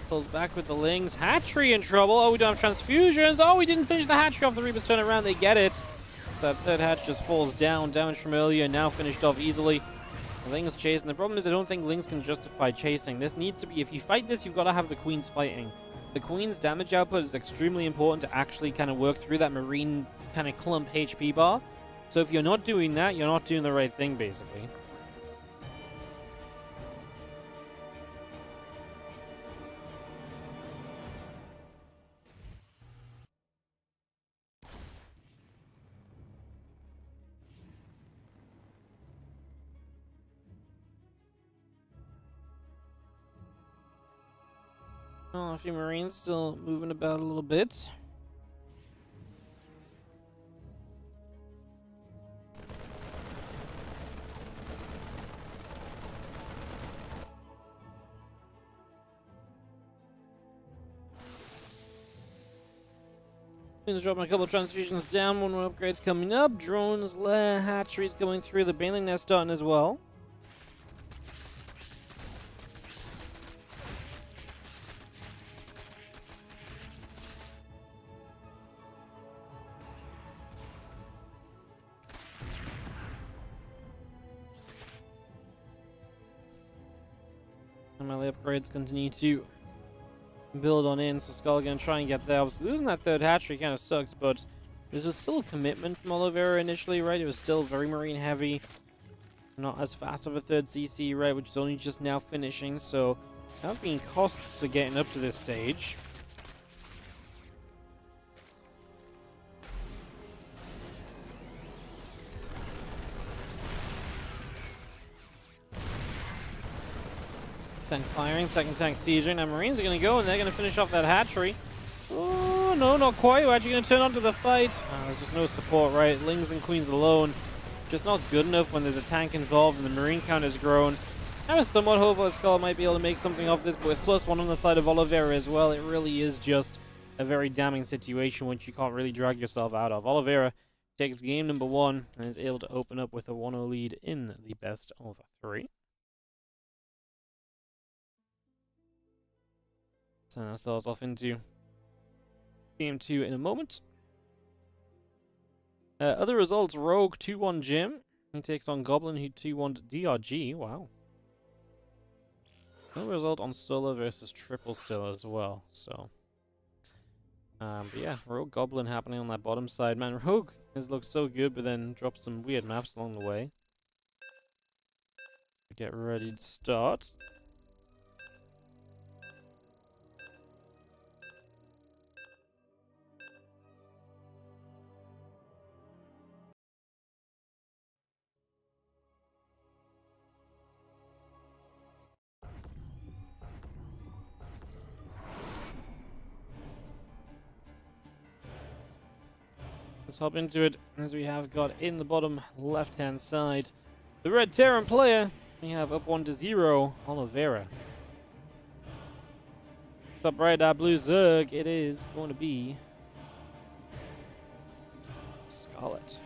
Pulls back with the Lings. Hatchery in trouble. Oh, we don't have transfusions. Oh, we didn't finish the hatchery off. The Reapers turn around. They get it. So that third hatch just falls down. Damage from earlier. Now finished off easily. Lings chasing. The problem is I don't think Lings can justify chasing. This needs to be, if you fight this, you've got to have the Queens fighting. The Queen's damage output is extremely important to actually kind of work through that Marine kind of clump HP bar. So if you're not doing that, you're not doing the right thing, basically. Oh, a few Marines still moving about a little bit. Queen's dropping a couple of transfusions down. One more upgrade's coming up. Drones, lair, hatcheries going through. The Baneling nest starting as well. Melee upgrades continue to build on in, so Skull gonna try and get there. Obviously, losing that third hatchery kind of sucks, but this was still a commitment from Oliveira initially, right? It was still very Marine heavy. Not as fast of a third CC, right? Which is only just now finishing, so there have been costs to getting up to this stage. Tank firing, second tank sieging, and Marines are going to go and they're going to finish off that hatchery. Oh, no, not quite. We're actually going to turn onto the fight. There's just no support, right? Lings and Queens alone. Just not good enough when there's a tank involved and the Marine count has grown. I was somewhat hopeful that Scarlet might be able to make something of this, but with +1 on the side of Oliveira as well, it really is just a very damning situation which you can't really drag yourself out of. Oliveira takes game number 1 and is able to open up with a 1-0 lead in the best of 3. Send ourselves off into game 2 in a moment. Other results, Rogue 2-1 Jim. He takes on Goblin, who 2-1 DRG. Wow. No result on solo versus triple still as well, so. But yeah, Rogue Goblin happening on that bottom side. Man, Rogue has looked so good, but then dropped some weird maps along the way. Get ready to start. Let's hop into it, as we have got in the bottom left-hand side the Red Terran player. We have up 1-0, Oliveira. Top right, that blue Zerg, it is going to be Scarlet.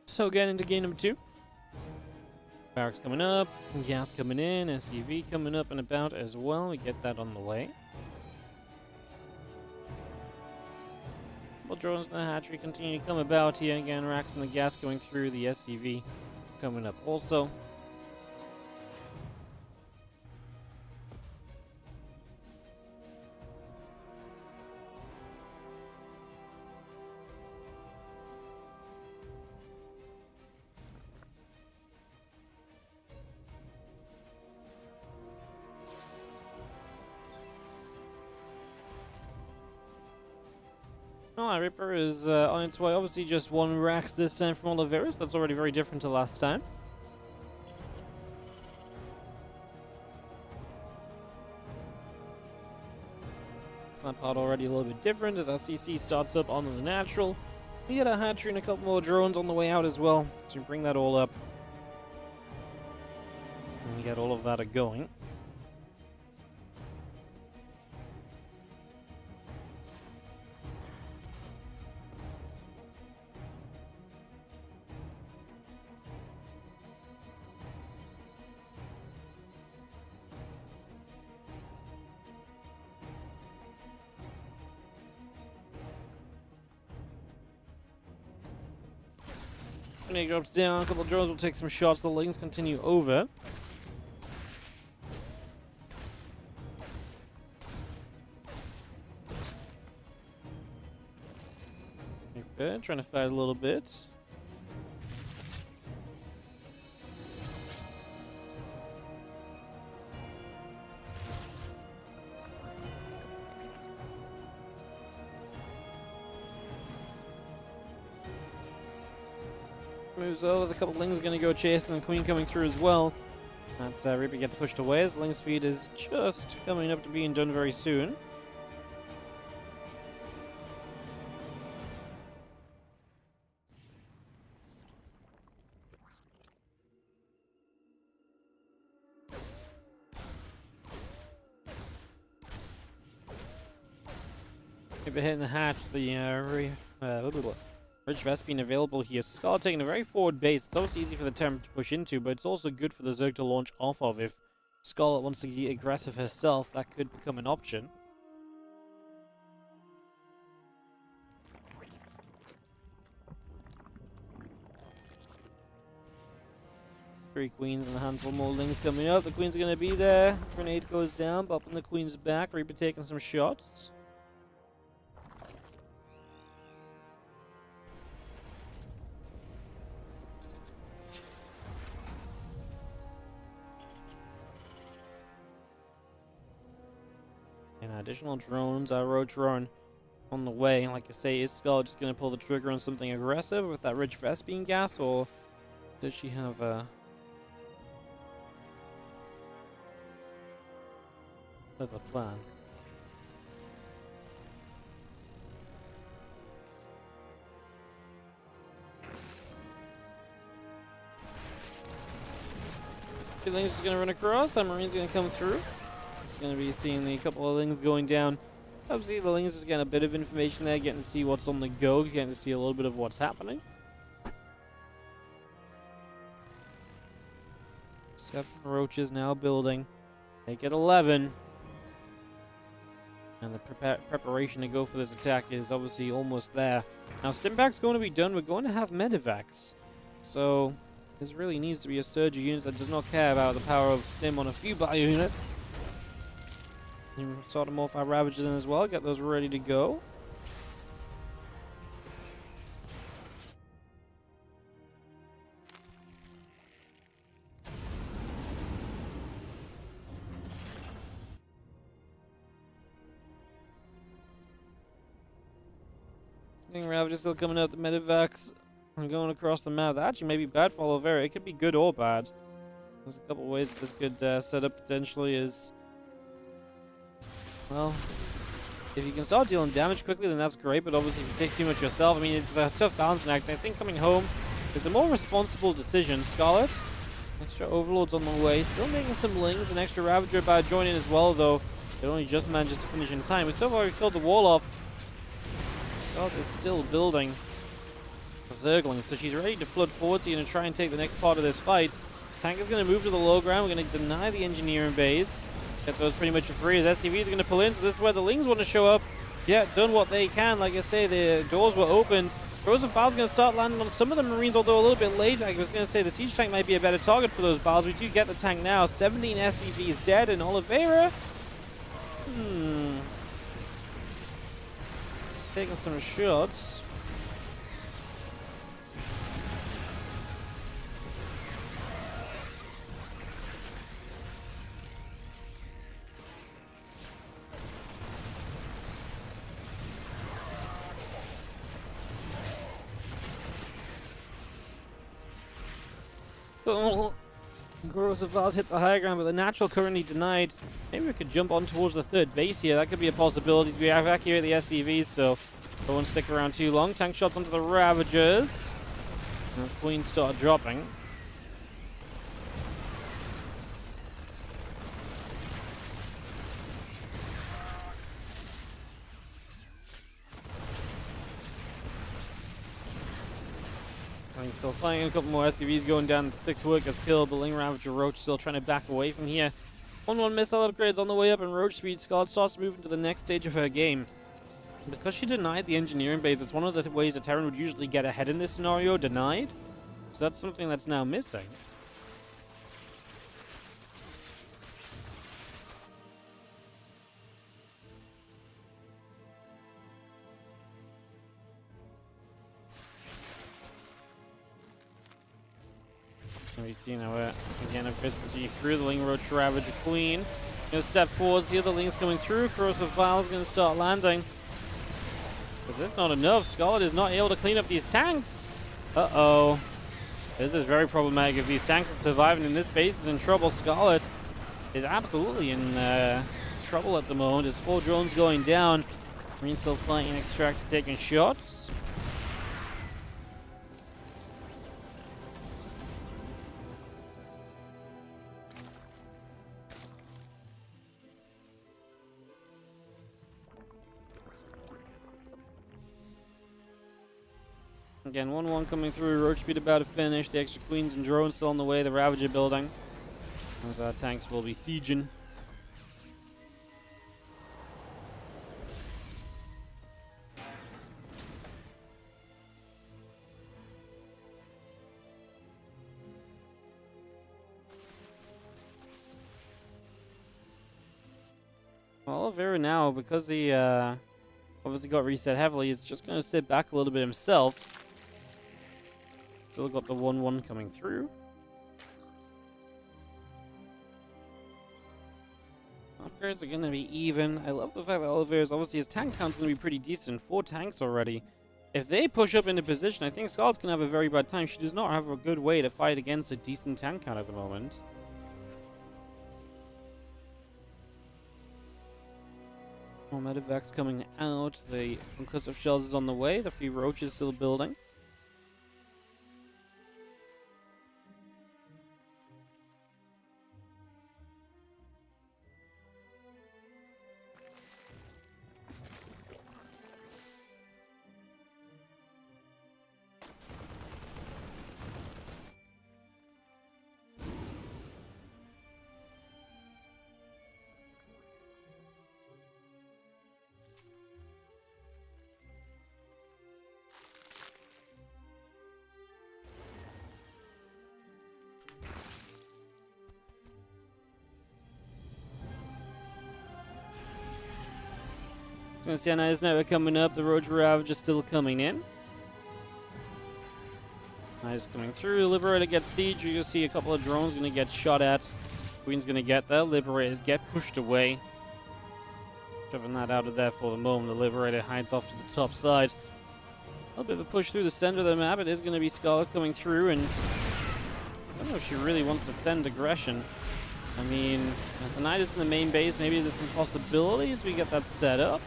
So getting into game number 2. barracks coming up, gas coming in, SCV coming up and about as well. We get that on the way. Couple drones in the hatchery continue to come about here. Again, racks and the gas going through, the SCV coming up also. Alright, Reaper is on its way. Obviously just one Rax this time from Oliveris. That's already very different to last time. So that part already a little bit different as our CC starts up on the natural. We get a hatchery and a couple more drones on the way out as well. So we bring that all up. And we get all of that going. He drops down, a couple of drones will take some shots, the lanes continue over. Okay, trying to fight a little bit. Moves over, the couple Lings are going to go chasing, and the Queen coming through as well. That Reaper gets pushed away as Ling speed is just coming up to being done very soon. Reaper hitting the hatch, the Rich Vest being available here. So Scarlet taking a very forward base. It's always easy for the Terran to push into, but it's also good for the Zerg to launch off of. If Scarlet wants to get aggressive herself, that could become an option. Three Queens and a handful more Lings coming up. The Queen's are going to be there. Grenade goes down, bopping the Queen's back. Reaper taking some shots. And additional drones, our road drone on the way. Like I say, is Scarlet just going to pull the trigger on something aggressive with that Rich Vest being gas, or does she have a plan? Two Lings is going to run across, that Marine's going to come through. Going to be seeing a couple of Lings going down. Obviously, the Lings is getting a bit of information there, getting to see what's on the go, getting to see a little bit of what's happening. 7 roaches now building. Make it 11. And the preparation to go for this attack is obviously almost there. Now, Stimpak's going to be done. We're going to have Medivacs. So, there really needs to be a surge of units that does not care about the power of Stim on a few bio units. Sort of morph our Ravagers in as well, get those ready to go. I think Ravagers still coming out the Medivacs and going across the map. That actually may be bad for Olivera. It could be good or bad. There's a couple ways this could set up potentially is... Well, if you can start dealing damage quickly, then that's great, but obviously if you take too much yourself, I mean, it's a tough balancing act. I think coming home is the more responsible decision. Scarlet, extra Overlords on the way, still making some Lings, an extra Ravager about joining as well, though it only just manages to finish in time. We still have already killed the wall off. Scarlet is still building Zerglings, so she's ready to flood forward, so you're going to try and take the next part of this fight. Tank is going to move to the low ground. We're going to deny the engineering base. Get those pretty much for free as SCVs are going to pull in. So this is where the Lings want to show up. Yeah, done what they can. Like I say, the doors were opened. Rows of Bars going to start landing on some of the Marines, although a little bit late. I was going to say the Siege Tank might be a better target for those Bars. We do get the tank now. 17 SCVs dead, and Oliveira taking some shots. Oh, Gross of Vals hit the high ground, but the natural currently denied. Maybe we could jump on towards the third base here. That could be a possibility. We evacuate the SCVs, so I won't stick around too long. Tank shots onto the Ravagers. And as Queens start dropping. Still fighting, a couple more SCVs going down. 6 workers killed. The Ling Ravager Roach still trying to back away from here. 1-1 missile upgrades on the way up, and Roach speed. Scarlet starts to move into the next stage of her game. Because she denied the engineering base, it's one of the ways a Terran would usually get ahead in this scenario, denied. So that's something that's now missing. We've seen how again a Viscity through the Ling Roach Ravager Queen. Gonna step forwards here, the Ling's coming through. Corrosive Vial's gonna start landing. Because that's not enough. Scarlet is not able to clean up these tanks. Uh-oh. This is very problematic. If these tanks are surviving and this base is in trouble, Scarlet is absolutely in trouble at the moment. There's 4 drones going down. Marine still fighting, Extractor taking shots. Again, 1-1 coming through. Roach speed about to finish. The extra Queens and drones still on the way. The Ravager building. As our tanks will be sieging. Oliveira now, because he obviously got reset heavily, is just going to sit back a little bit himself. Still got the 1-1 coming through. Upgrades are going to be even. I love the fact that Oliveira's, obviously his tank count's going to be pretty decent. 4 tanks already. If they push up into position, I think Scarlet's going to have a very bad time. She does not have a good way to fight against a decent tank count at the moment. More medevacs coming out. The concussive shells is on the way. The free Roach is still building. Gonna see Nice Network coming up. The Roach Ravager still coming in. Nice coming through. Liberator gets siege. You can see a couple of drones gonna get shot at. Queen's gonna get there. Liberators get pushed away. Shoving that out of there for the moment. The Liberator hides off to the top side. A little bit of a push through the center of the map. It is gonna be Scarlet coming through, and I don't know if she really wants to send aggression. I mean, if the Knight is in the main base, maybe there's some possibilities we get that set up.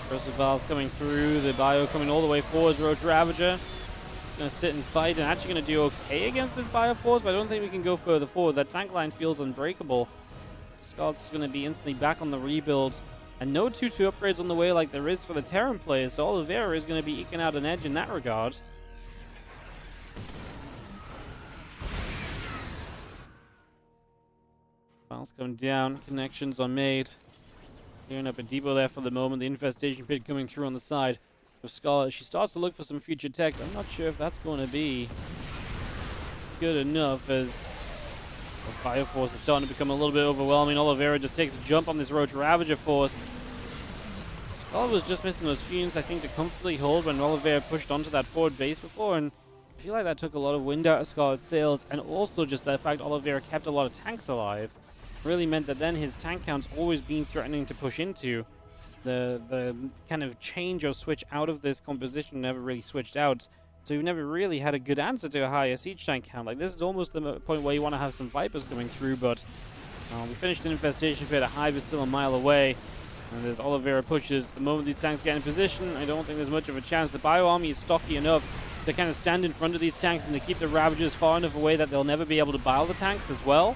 Roosevelt coming through, the bio coming all the way forward. Roach Ravager is going to sit and fight and actually going to do okay against this bio force, but I don't think we can go further forward. That tank line feels unbreakable. Scarlet's going to be instantly back on the rebuild, and no 2-2 upgrades on the way like there is for the Terran players, so Oliveira is going to be eking out an edge in that regard. Miles coming down. Connections are made. Clearing up a depot there for the moment. The infestation pit coming through on the side of Scarlet. She starts to look for some future tech. I'm not sure if that's going to be good enough as Bioforce is starting to become a little bit overwhelming. Oliveira just takes a jump on this Roach Ravager force. Scarlet was just missing those fumes, I think, to comfortably hold when Oliveira pushed onto that forward base before, and I feel like that took a lot of wind out of Scarlet's sails, and also just the fact Oliveira kept a lot of tanks alive really meant that then his tank count's always been threatening to push into. The kind of change or switch out of this composition never really switched out, so you've never really had a good answer to a higher siege tank count. Like, this is almost the point where you want to have some Vipers coming through, but we finished an infestation pit. A hive is still a mile away, and as Oliveira pushes, the moment these tanks get in position, I don't think there's much of a chance. The Bio Army is stocky enough to kind of stand in front of these tanks and to keep the Ravagers far enough away that they'll never be able to bile the tanks as well.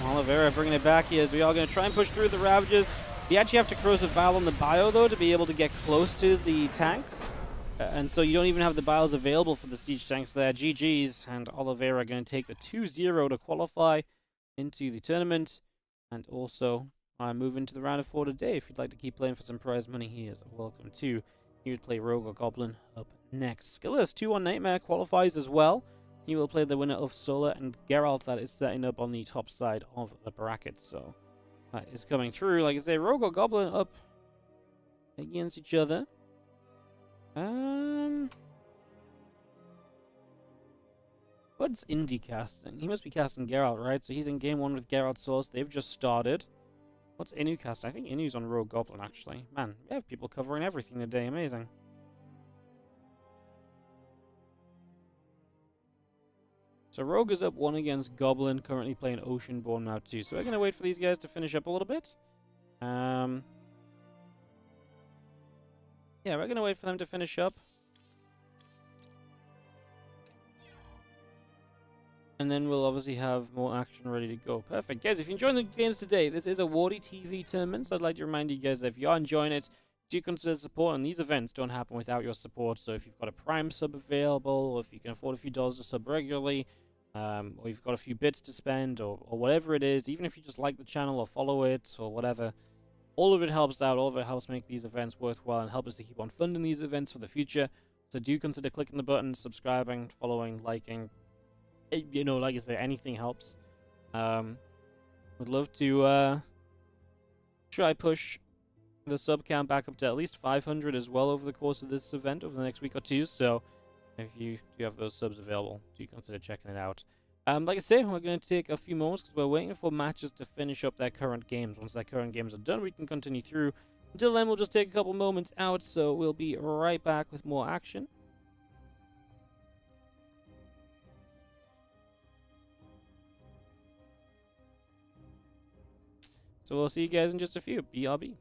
Oliveira bringing it back here as we are going to try and push through the Ravagers. You actually have to corrosive bile on the bio, though, to be able to get close to the tanks. And so you don't even have the biles available for the siege tanks there. GG's, and Oliveira going to take the 2-0 to qualify into the tournament. And also move into the round of 4 today. If you'd like to keep playing for some prize money, he is welcome to. He would play Rogue or Goblin up next. Skillous 2-1 Nightmare qualifies as well. He will play the winner of Solar and Geralt that is setting up on the top side of the bracket. So that is coming through. Like I say, Rogue or Goblin up against each other. What's Indy casting? He must be casting Geralt, right? So he's in game 1 with Geralt Source. They've just started. What's Inu casting? I think Inu's on Rogue Goblin, actually. Man, we have people covering everything today. Amazing. So Rogue is up 1 against Goblin, currently playing Oceanborn now too. So we're going to wait for these guys to finish up a little bit. Yeah, we're going to wait for them to finish up. And then we'll obviously have more action ready to go. Perfect. Guys, if you're enjoying the games today, this is a WardiTV tournament. So I'd like to remind you guys that if you are enjoying it, do consider support. And these events don't happen without your support. So if you've got a Prime sub available, or if you can afford a few dollars to sub regularly, or you've got a few bits to spend, or whatever it is, even if you just like the channel or follow it or whatever, all of it helps out. All of it helps make these events worthwhile and help us to keep on funding these events for the future. So do consider clicking the button, subscribing, following, liking. You know, like I say, anything helps. Would love to try push the sub count back up to at least 500 as well over the course of this event over the next week or two. So if you do have those subs available, do consider checking it out. Like I say, we're going to take a few moments because we're waiting for matches to finish up their current games. Once their current games are done, we can continue through. Until then, we'll just take a couple moments out, so we'll be right back with more action. So we'll see you guys in just a few. BRB.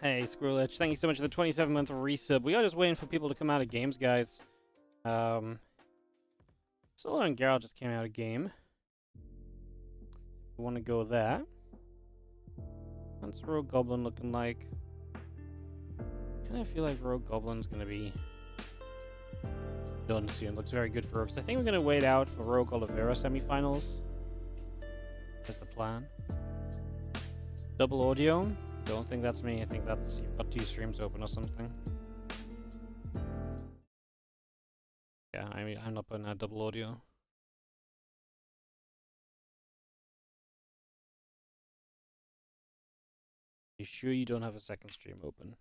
Hey, Scarlet, thank you so much for the 27-month resub. We are just waiting for people to come out of games, guys. Solar and Geralt just came out of game. We want to go there. What's Rogue Goblin looking like? Kind of feel like Rogue Goblin's going to be done soon. Looks very good for Rogue. So I think we're going to wait out for Rogue Qualifier semifinals. That's the plan. Double audio? Don't think that's me. I think that's you've got 2 streams open or something. Yeah, I mean, I'm not putting out double audio. You sure you don't have a second stream open?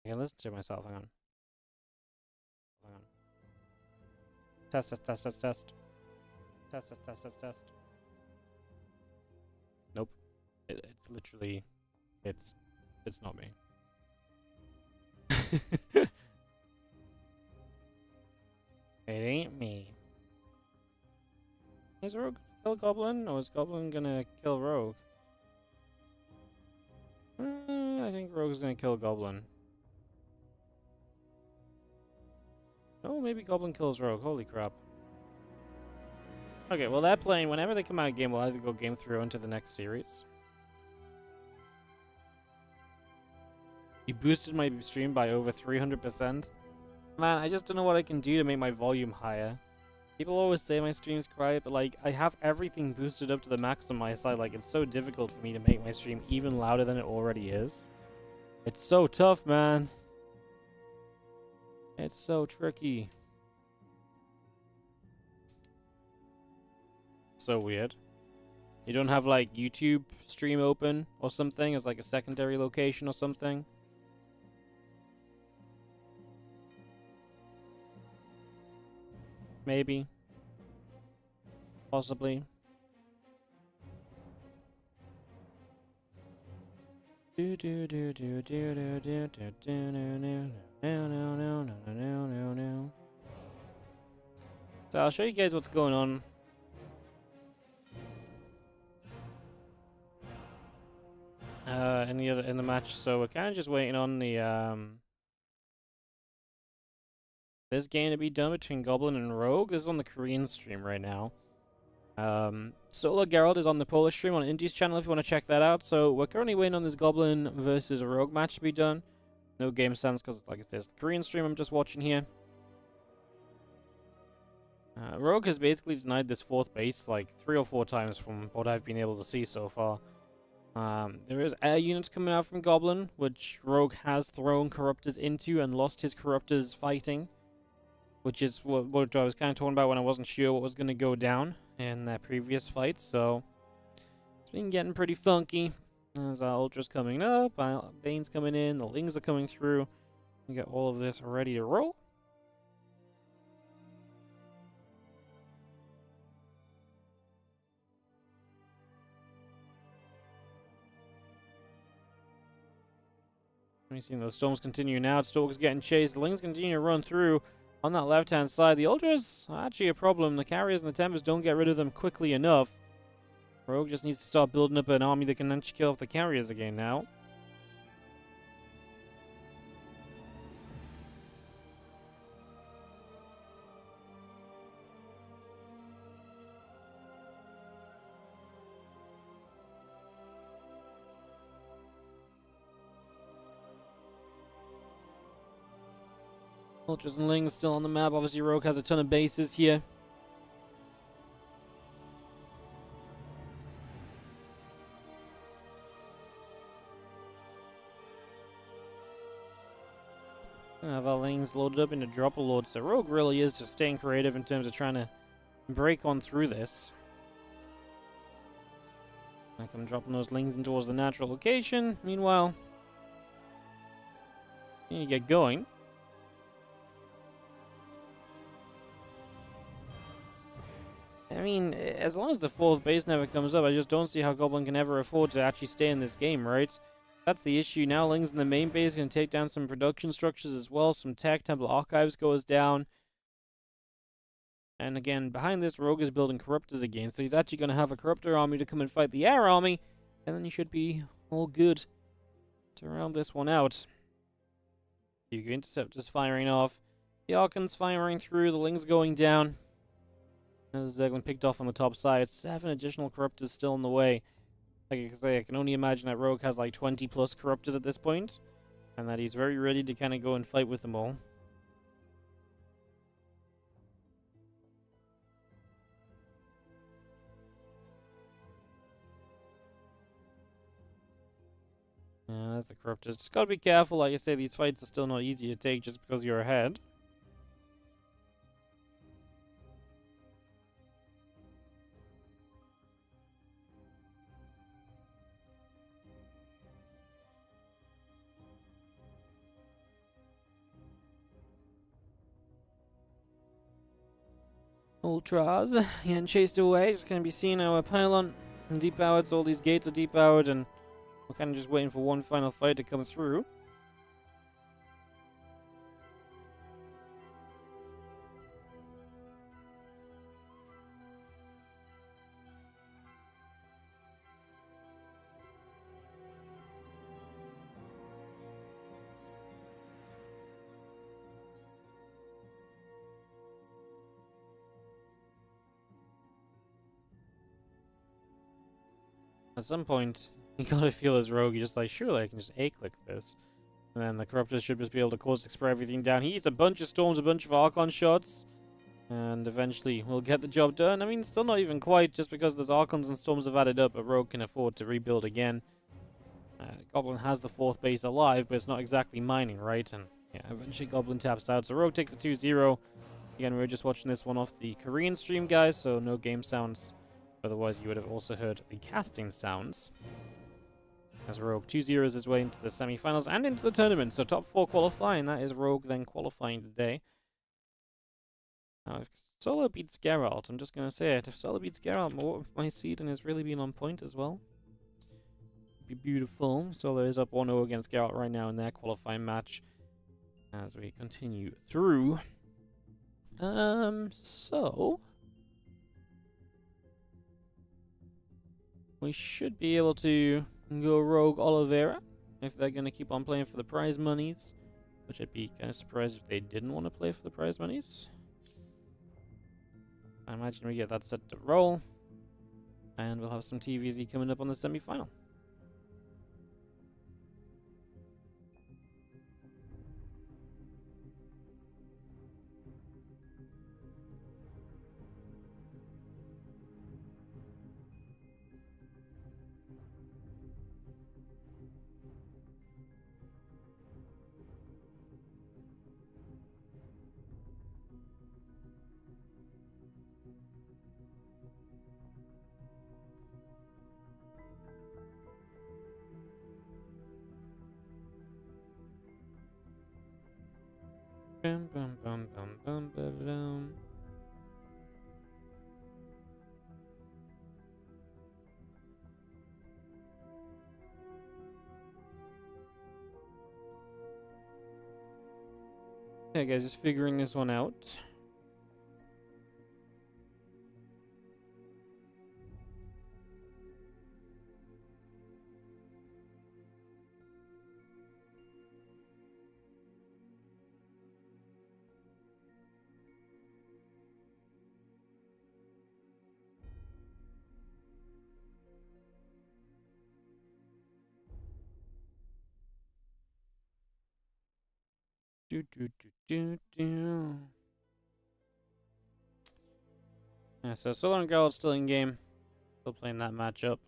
I can listen to myself. Hang on. Hang on. Test, test, test, test, test. Test, test, test, test, test. Nope. It's literally... It's not me. It ain't me. Is Rogue gonna kill Goblin, or is Goblin gonna kill Rogue? I think Rogue's gonna kill Goblin. Oh, maybe Goblin kills Rogue. Holy crap. Okay, well, they're playing. Whenever they come out of game, we'll either go game through into the next series. You boosted my stream by over 300%. Man, I just don't know what I can do to make my volume higher. People always say my stream's quiet, but like, I have everything boosted up to the max on my side. Like, it's so difficult for me to make my stream even louder than it already is. It's so tough, man. It's so tricky. So weird. You don't have like YouTube stream open or something as like a secondary location or something? Maybe. Possibly. So I'll show you guys what's going on. In the match, so we're kind of just waiting on the this game to be done between Goblin and Rogue. This is on the Korean stream right now. Solar Geralt is on the Polish stream on Indie's channel if you want to check that out. So we're currently waiting on this Goblin versus Rogue match to be done. No game sense because, like I said, it's the Korean stream I'm just watching here. Rogue has basically denied this 4th base like 3 or 4 times from what I've been able to see so far. There is air units coming out from Goblin, which Rogue has thrown Corruptors into and lost his Corruptors fighting. Which is what I was kind of talking about when I wasn't sure what was going to go down in that previous fight. So it's been getting pretty funky. There's Ultra's coming up, Bane's coming in, the Lings are coming through. We got all of this ready to roll. We've seen those storms continue now. Stalker's getting chased. The Lings continue to run through. On that left-hand side, the Ultras are actually a problem. The carriers and the Tempers don't get rid of them quickly enough. Rogue just needs to start building up an army that can actually kill off the carriers again now. Ultras and Lings still on the map. Obviously, Rogue has a ton of bases here. Have our Lings loaded up into Dropper Lord. So Rogue really is just staying creative in terms of trying to break on through this. Like I'm dropping those Lings in towards the natural location. Meanwhile, you get going. I mean, as long as the 4th base never comes up, I just don't see how Goblin can ever afford to actually stay in this game, right? That's the issue. Now Lings in the main base can take down some production structures as well. Some tech, Temple Archives goes down. And again, behind this, Rogue is building Corruptors again, so he's actually going to have a Corruptor army to come and fight the Air army, and then you should be all good to round this one out. Your Interceptor's firing off, the Archon's firing through, the Ling's going down. And the Zerglin picked off on the top side. 7 additional Corruptors still in the way. Like I say, I can only imagine that Rogue has like 20 plus Corruptors at this point, and that he's very ready to kind of go and fight with them all. Yeah, that's the Corruptors. Just gotta be careful. Like I say, these fights are still not easy to take just because you're ahead. Ultras getting chased away. Just gonna be seeing our pylon depowered, so all these gates are depowered, and we're kind of just waiting for one final fight to come through. At some point, you gotta feel as Rogue, you're just like, surely I can just A-click this. And then the Corruptors should just be able to Caustic Spray everything down. He eats a bunch of Storms, a bunch of Archon shots, and eventually we'll get the job done. I mean, still not even quite, just because those Archons and Storms have added up, but Rogue can afford to rebuild again. Goblin has the 4th base alive, but it's not exactly mining, right? And yeah, eventually Goblin taps out, so Rogue takes a 2-0. Again, we were just watching this one off the Korean stream, guys, so no game sounds. Otherwise, you would have also heard the casting sounds. As Rogue 2-0s his way into the semi-finals and into the tournament. So top 4 qualifying. That is Rogue then qualifying today. Now, if Solo beats Geralt, I'm just going to say it. If Solo beats Geralt, my seeding has really been on point as well. Be beautiful. Solo is up 1-0 against Geralt right now in their qualifying match. As we continue through. So we should be able to go Rogue Oliveira if they're going to keep on playing for the prize monies, which I'd be kind of surprised if they didn't want to play for the prize monies. I imagine we get that set to roll, and we'll have some TVZ coming up on the semi-final. Bum, bum, bum, bum, bum, ba-da-dum. Okay, guys, just figuring this one out. Do, do, do, do, do. Yeah, so Solo and Geralt still in game. Still playing that matchup.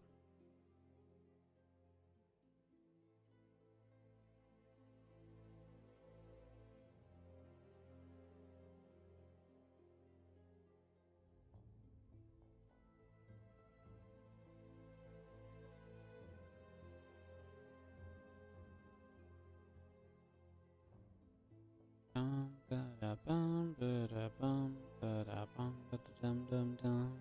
Bum, ba-da-bum, ba-da-bum, ba-da-bum, ba-da-dum-dum-dum.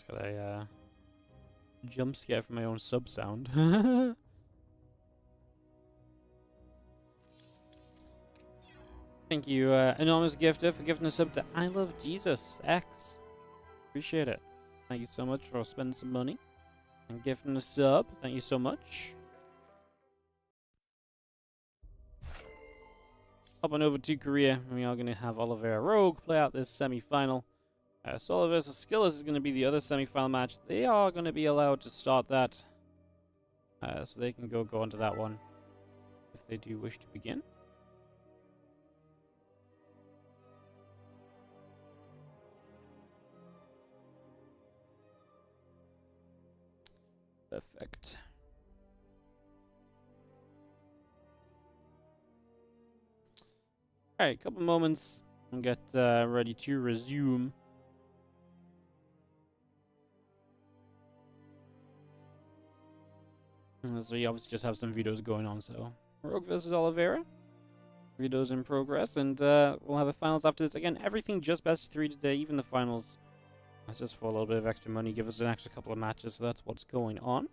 Just got a jump scare from my own sub sound. Thank you, anonymous gifter, for gifting a sub to I Love Jesus X. Appreciate it. Thank you so much for spending some money and gifting a sub. Thank you so much. Hopping over to Korea, we are going to have Oliveira Rogue play out this semi-final. Solo versus Skillous is going to be the other semi-final match. They are going to be allowed to start that, so they can go into that one if they do wish to begin. Perfect. Alright, couple moments and get ready to resume. So we obviously just have some videos going on, so Rogue versus Oliveira. Videos in progress, and we'll have a finals after this. Again, everything just best 3 today, even the finals. That's just for a little bit of extra money, give us an extra couple of matches, so that's what's going on.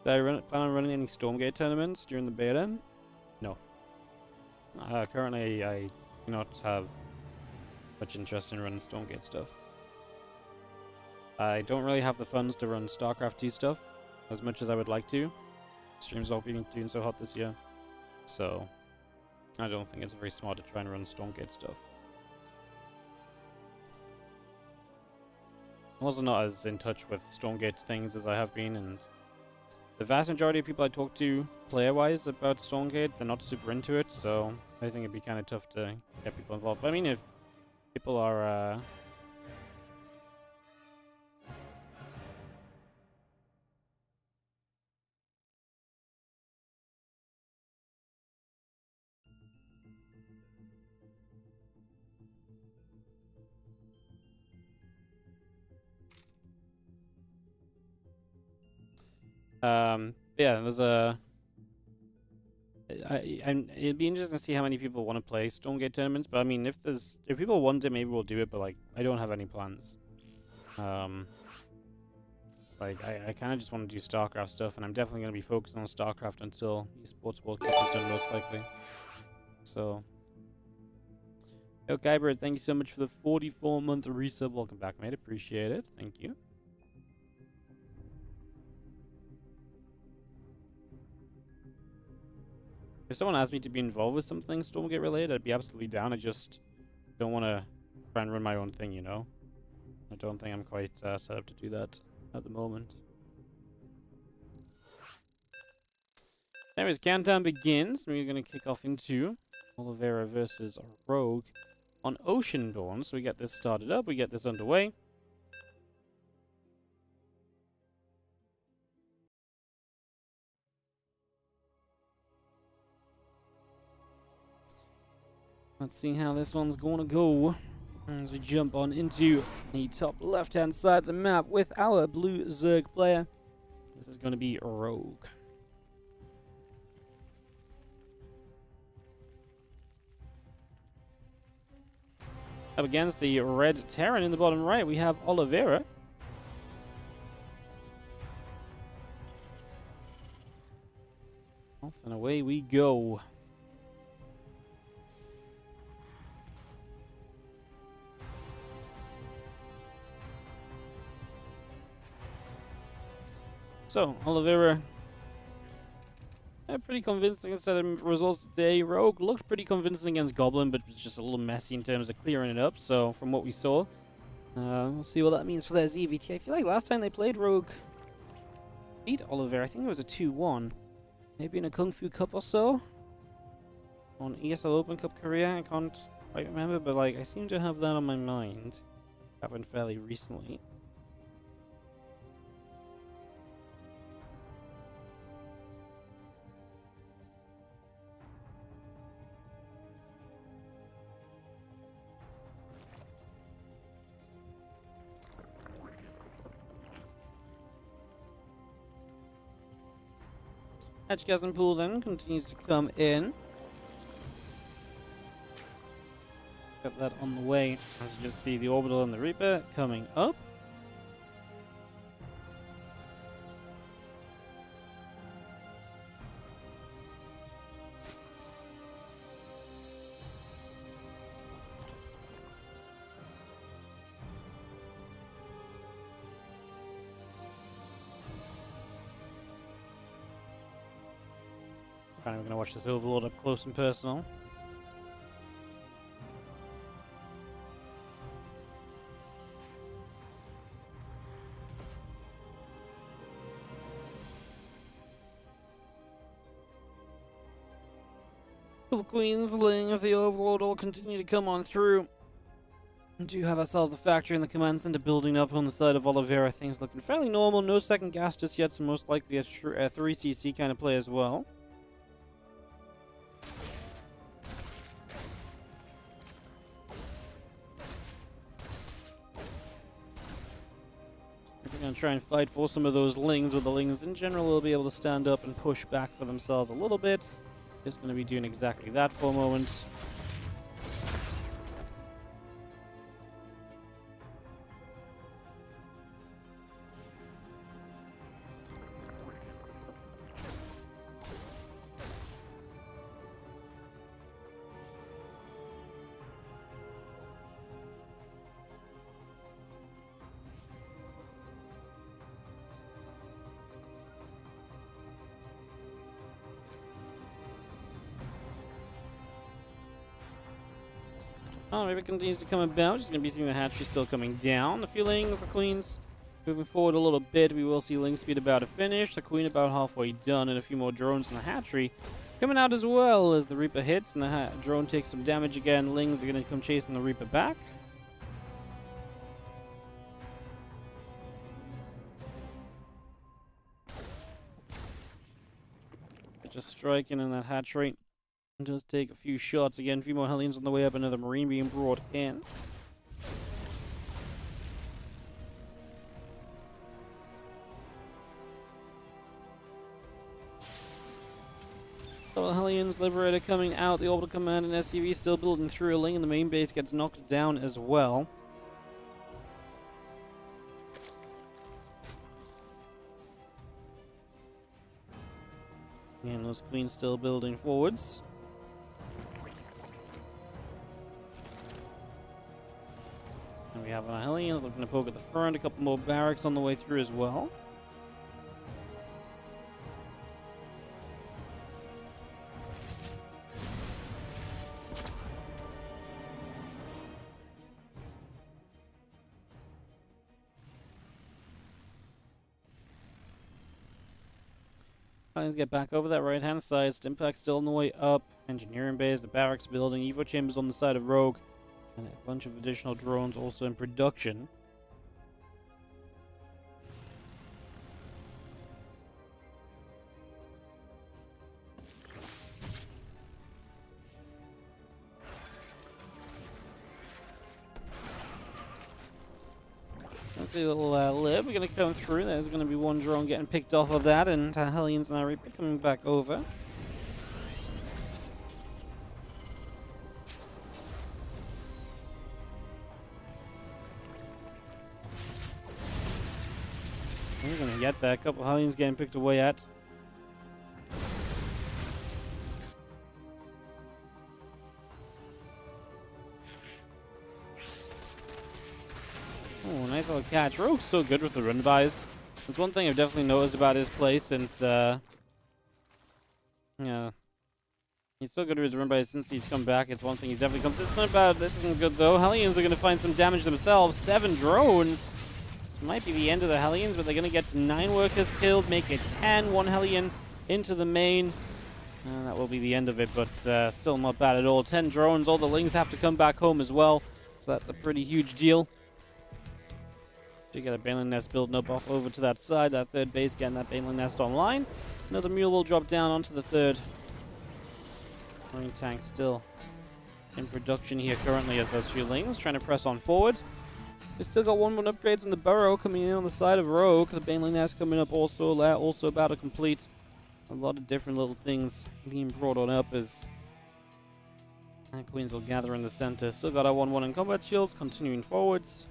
Do I plan on running any Stormgate tournaments during the beta? No. Currently, I do not have much interest in running Stormgate stuff. I don't really have the funds to run Starcraft 2 stuff as much as I would like to. Streams not being doing so hot this year, so I don't think it's very smart to try and run Stormgate stuff. I'm also not as in touch with Stormgate things as I have been, and the vast majority of people I talk to player-wise about Stormgate, they're not super into it, so I think it'd be kind of tough to get people involved. But I mean, if people are yeah, there's a it'd be interesting to see how many people want to play Stormgate tournaments, but I mean, if people want it, maybe we'll do it, but like, I don't have any plans. Like, I kind of just want to do Starcraft stuff, and I'm definitely going to be focusing on Starcraft until eSports World Cup is done, most likely. So, yo, Guybird, thank you so much for the 44-month resub. Welcome back, mate. Appreciate it. Thank you. If someone asked me to be involved with something Stormgate related, I'd be absolutely down. I just don't want to try and run my own thing, you know? I don't think I'm quite set up to do that at the moment. Anyways, countdown begins. We're going to kick off into Oliveira versus Rogue on Ocean Dawn. So we get this started up, we get this underway. Let's see how this one's gonna go. As we jump on into the top left-hand side of the map with our blue Zerg player. This is gonna be Rogue. Up against the red Terran in the bottom right, we have Oliveira. Off and away we go. So, Oliveira, pretty convincing set of results today. Rogue looked pretty convincing against Goblin, but was just a little messy in terms of clearing it up. So, from what we saw, we'll see what that means for their ZVT. I feel like last time they played, Rogue beat Oliveira. I think it was a 2-1. Maybe in a Kung Fu Cup or so? On ESL Open Cup Korea? I can't quite remember, but like, I seem to have that on my mind. Happened fairly recently. Hatchgasm pool then continues to come in. Got that on the way. As you just see the orbital and the Reaper coming up. We're going to watch this Overlord up close and personal. The Queenslings, the Overlord will continue to come on through. We do have ourselves the factory and the command center building up on the side of Oliveira. Things looking fairly normal. No second gas just yet, so most likely a 3cc kind of play as well. We're going to try and fight for some of those Lings, but the Lings in general will be able to stand up and push back for themselves a little bit. Just going to be doing exactly that for a moment. Oh, maybe it continues to come about. Just going to be seeing the hatchery still coming down. The few Lings, the Queens moving forward a little bit. We will see Ling speed about to finish. The Queen about halfway done, and a few more drones in the hatchery coming out as well as the Reaper hits and the drone takes some damage again. Lings are going to come chasing the Reaper back. Just striking in that hatchery. Just take a few shots again. A few more Hellions on the way up. Another Marine being brought in. So Hellions, Liberator coming out. The Orbital Command and SCV still building through. A Ling in the main base gets knocked down as well. And those Queens still building forwards. And we have our Hellions looking to poke at the front. A couple more barracks on the way through as well. Let's get back over that right-hand side. Stimpack's still on the way up. Engineering base, the barracks building, Evo chambers on the side of Rogue, and a bunch of additional drones also in production. Let's see a little lib. We're going to come through. There's going to be one drone getting picked off of that, and Hellions and Reaper coming back over. We're going to get that. A couple Hellions getting picked away at. Oh, nice little catch. Rogue's so good with the run-bys. That's one thing I've definitely noticed about his play since, yeah. He's so good with his run-bys since he's come back. It's one thing he's definitely consistent about. This isn't good, though. Hellions are going to find some damage themselves. 7 drones. This might be the end of the Hellions, but they're going to get to 9 workers killed, make it 10. 1 Hellion into the main. And that will be the end of it, but still not bad at all. 10 drones. All the Lings have to come back home as well. So that's a pretty huge deal. So you got a Baneling Nest building up off over to that side, that third base, getting that Baneling Nest online. Another mule will drop down onto the third. Marine tank still in production here currently as those few lings trying to press on forward. We've still got 1-1 upgrades in the burrow coming in on the side of Rogue. The Baneling Nest coming up also there, also about to complete. A lot of different little things being brought on up as Queens will gather in the center. Still got our 1-1 in combat shields, continuing forwards.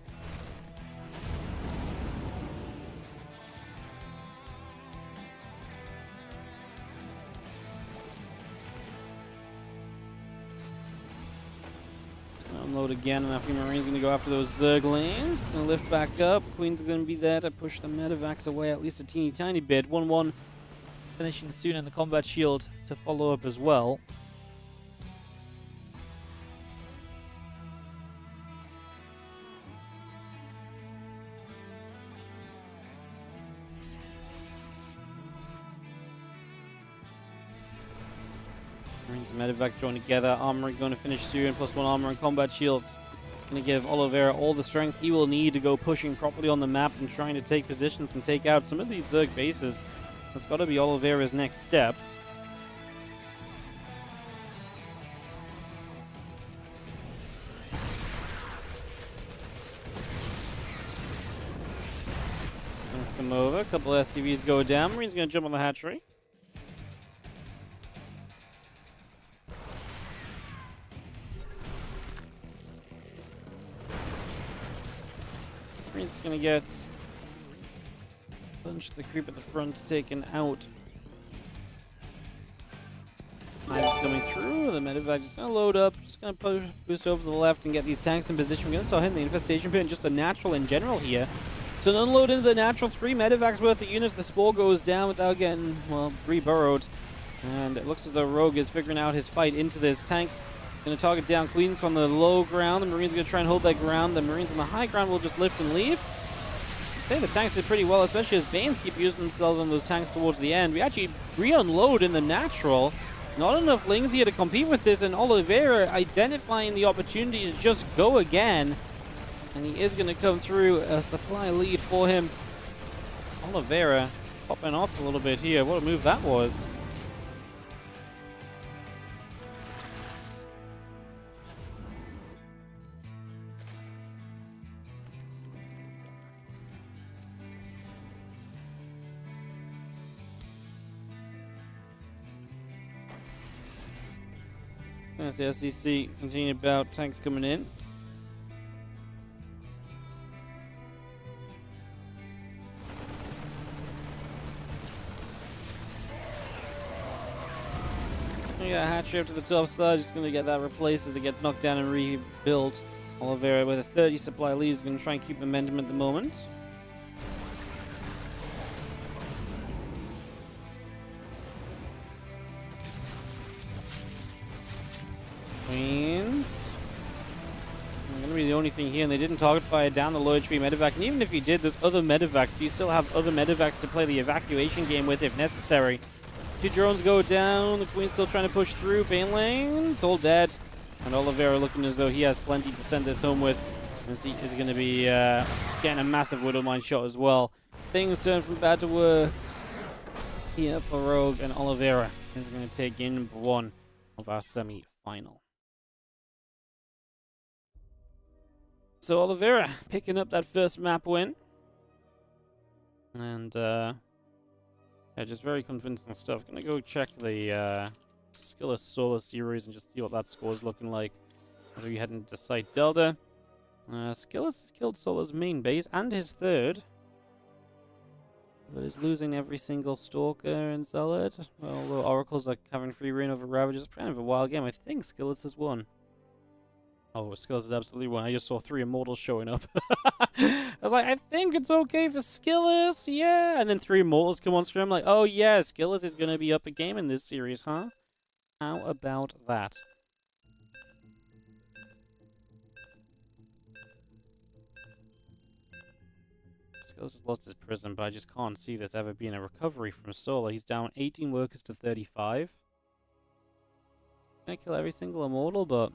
Unload again, and Afri Marine's going to go after those Zerglings. Going to lift back up. Queen's going to be there to push the medevacs away at least a teeny tiny bit. 1-1 finishing soon in the combat shield to follow up as well. Marines and medevac join together. Armory going to finish soon. +1 armor and combat shields. Going to give Oliveira all the strength he will need to go pushing properly on the map and trying to take positions and take out some of these Zerg bases. That's got to be Oliveira's next step. Let's come over. A couple of SCVs go down. Marine's going to jump on the hatchery. Marine's going to get a bunch of the creep at the front taken out. Knives coming through. The medevac just going to load up. Just going to boost over to the left and get these tanks in position. We're going to start hitting the infestation pit and just the natural in general here. So unload into the natural. 3 medevacs worth of units. The spore goes down without getting, well, re-burrowed. And it looks as though Rogue is figuring out his fight into this. Tanks going to target down Queens on the low ground. The Marines are going to try and hold that ground. The Marines on the high ground will just lift and leave. I'd say the tanks did pretty well, especially as Banes keep using themselves on those tanks towards the end. We actually re-unload in the natural. Not enough lings here to compete with this, and Oliveira identifying the opportunity to just go again. And he is going to come through a supply lead for him. Oliveira popping off a little bit here. What a move that was. As the SCC continue about tanks coming in. Yeah, hatchery up to the top side, just going to get that replaced as it gets knocked down and rebuilt. Oliveira with a 30 supply lead is going to try and keep momentum at the moment. Queens. Going to be the only thing here, and they didn't target fire down the low HP medevac. And even if you did, there's other medevacs. You still have other medevacs to play the evacuation game with if necessary. 2 drones go down. The Queen's still trying to push through. Banelings all dead. And Oliveira looking as though he has plenty to send this home with. And he is going to be getting a massive Widow Mine shot as well. Things turn from bad to worse here for Rogue, and Oliveira is going to take in number 1 of our semi-final. So Oliveira picking up that first map win. And yeah, just very convincing stuff. Gonna go check the Skillous Solar series and just see what that score is looking like as we head into Site Delta. Skillous has killed Solar's main base and his third. But is losing every single Stalker in Scarlet. Well, although Oracles are having free reign over Ravagers. Kind of a wild game. I think Skillous has won. Oh, Skillous has absolutely won. I just saw 3 Immortals showing up. I was like, I think it's okay for Skillous, yeah. And then 3 Immortals come on stream. I'm like, oh yeah, Skillous is going to be up a game in this series, huh? How about that? Skillous has lost his prison, but I just can't see this ever being a recovery from Solar. He's down 18 workers to 35. Gonna kill every single Immortal, but